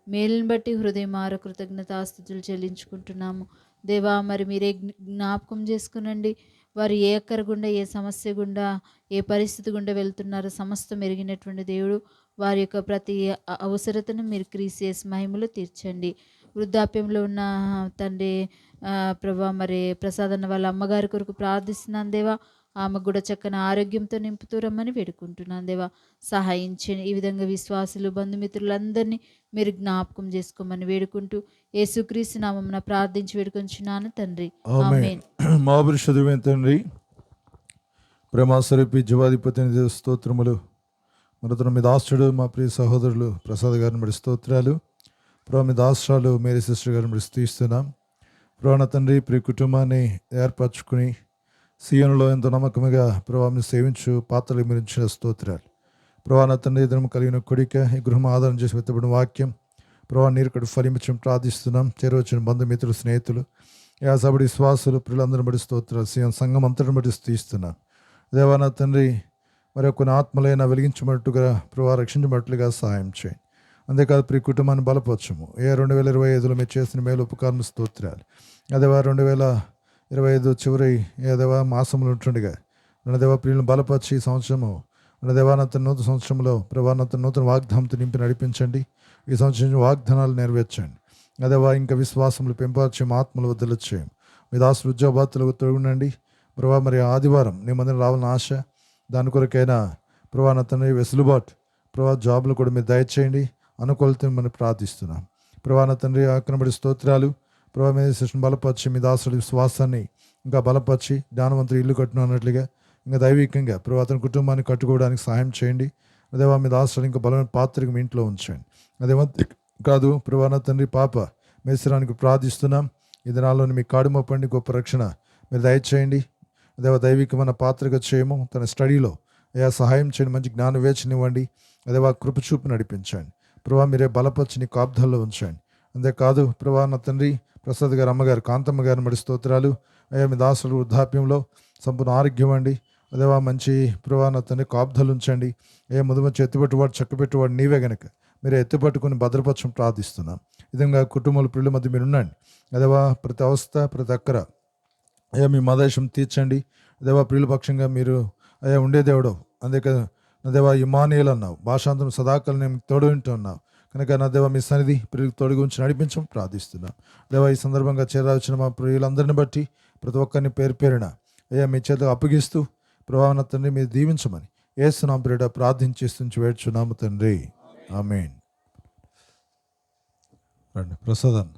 మేలుని బట్టి హృదయమార కృతజ్ఞతాస్తుతులు చెల్లించుకుంటున్నాము దేవా. మరి మీరే జ్ఞాపకం చేసుకునండి. వారు ఏ అక్కర గుండా, ఏ సమస్య గుండా, ఏ పరిస్థితి గుండా వెళ్తున్నారో సమస్తం ఎరిగినటువంటి దేవుడు. వారి యొక్క ప్రతి అవసరతను మీరు క్రీసేసి మహిమలో తీర్చండి. వృద్ధాప్యంలో ఉన్న తండ్రి ప్రభా మరి ప్రసాదన్న వాళ్ళ అమ్మగారి కొరకు ప్రార్థిస్తున్నాను దేవా. ఆమెకు కూడా చక్కని ఆరోగ్యంతో నింపుతూ రమ్మని వేడుకుంటున్నాను దేవా. సహాయించండి. ఈ విధంగా విశ్వాసులు బంధుమిత్రులందరినీ మీరు జ్ఞాపకం చేసుకోమని వేడుకుంటూ యేసుక్రీస్తు నామమున ప్రార్థించి వేడుకొంచున్నాను తండ్రి, ఆమేన్. మా పరిశుద్ధమైన తండ్రి, ప్రేమాస్వరూపి జీవాధిపతి స్తోత్రములు. మరొక మీ దాసుడు మా ప్రియ సహోదరులు ప్రసాద్ గారిని బట్టి స్తోత్రాలు. ప్రభా మీ దాసురాలు మేరీ సిస్టర్ గారిని బట్టి స్తుతిస్తున్నాం. ప్రభా నా తండ్రి, ప్రియ కుటుంబాన్ని ఏర్పరచుకుని సీయోనులో ఎంతో నమ్మకముగా ప్రభావం సేవించు పాత్రలు మీరు ఇచ్చిన స్తోత్రాలు. ప్రభా నా తండ్రి, ఇద్దరం కలిగిన కొడిక ఈ గృహం ఆధారం చేసి వెత్తబడిన వాక్యం ప్రభా నీరు కడు ఫలించడం ప్రార్థిస్తున్నాం. చేరవచ్చిన బంధుమిత్రులు, స్నేహితులు, యాసబడి విశ్వాసులు ప్రియులందరిని బట్టి స్తోత్రాలు. సీఎం సంఘం అంతటిని బట్టి స్తుతిస్తున్నాం దేవా. నా తండ్రి, మరి కొన్ని ఆత్మలైనా వెలిగించబట్టుగా ప్రభా రక్షించబట్టుగా సహాయం చేయండి. అంతేకాదు ప్రియ కుటుంబాన్ని బలపరచము. 2025లో మీరు చేసిన మేలు ఉపకారం స్తోత్రాలు. అదేవా 2025 చివరి ఏదేవా మాసంలో ఉంటుండగా దేవా ప్రియులను బలపరిచి ఈ సంవత్సరము దేవానంత నూతన సంవత్సరంలో ప్రభానంత నూతన వాగ్దానంతో నింపి నడిపించండి. ఈ సంవత్సరం వాగ్దానాలు నెరవేర్చండి. అదేవా ఇంకా విశ్వాసములు పెంపొందించి ఆత్మలు వద్దలు చేయం. మీ దాసులు ఉద్యోగబాతులకు తొలగిండండి ప్రభా. మరి ఆదివారం నీ మందిరం రావాలని ఆశ, దాని కొరకైనా ప్రభా నా తండ్రి వెసులుబాటు ప్రభా జాబులు కూడా మీరు దయచేయండి. అనుకూలతను మనం ప్రార్థిస్తున్నాం ప్రభా నా తండ్రి. ఆక్రమణ స్తోత్రాలు ప్రభా మీద శిష్యుని బలపరిచి మీ దాసుడి విశ్వాసాన్ని ఇంకా బలపరిచి జ్ఞానవంతులు ఇల్లు కట్టుకున్నట్లుగా ఇంకా దైవికంగా ప్రభా అతని కుటుంబాన్ని కట్టుకోవడానికి సహాయం చేయండి. అదేవా మీ దాసుడు ఇంకా బలమైన పాత్రకి మీ ఇంట్లో ఉంచండి. అదేమో కాదు ప్రభా నా తండ్రి, పాప మేసరానికి ప్రార్థిస్తున్నాం. ఈ దినాల్లోని మీ కాడుమోపండి, గొప్ప రక్షణ మీరు దయచేయండి. అదేవా దైవికమైన పాత్రగా చేయము. తన స్టడీలో అయ్యా సహాయం చేయండి, మంచి జ్ఞాన వేచనివ్వండి. అదేవా కృప చూపు నడిపించండి ప్రభా. మీరే బలపరిచి నీ కాబ్దాల్లో ఉంచండి. అంతేకాదు ప్రభా నా తండ్రి, ప్రసాద్ గారు అమ్మగారు కాంతమ్మ గారిని బడి స్తోత్రాలు. అయ్యా మీ దాసులు వృద్ధాప్యంలో సంపూర్ణ ఆరోగ్యం అండి. అదేవా మంచి ప్రభా నా తండ్రి కాబ్దాలు ఉంచండి. ఏ ముదుమచ్చి ఎత్తిపెట్టువాడు చక్కబెట్టువాడు నీవే గనక మీరు ఎత్తిపట్టుకుని భద్రపరచం ప్రార్థిస్తున్నాం. విధంగా కుటుంబాల పిల్లల మధ్య మీరు ఉండండి. అదేవా ప్రతి అవస్థ ప్రతి అక్కర అయ్యా మీ మదేశం తీర్చండి. అదేవా ప్రియుల పక్షంగా మీరు అయ్యా ఉండే దేవుడు. అందుకే నా దేవా ఇమ్మానుయేలు అన్నావు, భాషాంతరం సదాకాలం నేను తోడు వింటూ ఉన్నావు కనుక నా దేవా మీ సన్నిధి ప్రియులకు తోడుగా ఉంచి నడిపించం ప్రార్థిస్తున్నాం. దేవా ఈ సందర్భంగా చేరాల్సిన మా ప్రియులందరిని బట్టి ప్రతి ఒక్కరిని పేరు పేరున అయ్యా మీ చేతులకు అప్పగిస్తూ ప్రభావం తండ్రి మీరు దీవించమని యేసునామమున పేరిట ప్రార్థించి వేడుచున్నాము తండ్రి, ఆమేన్. రండి ప్రసాద్ అన్న.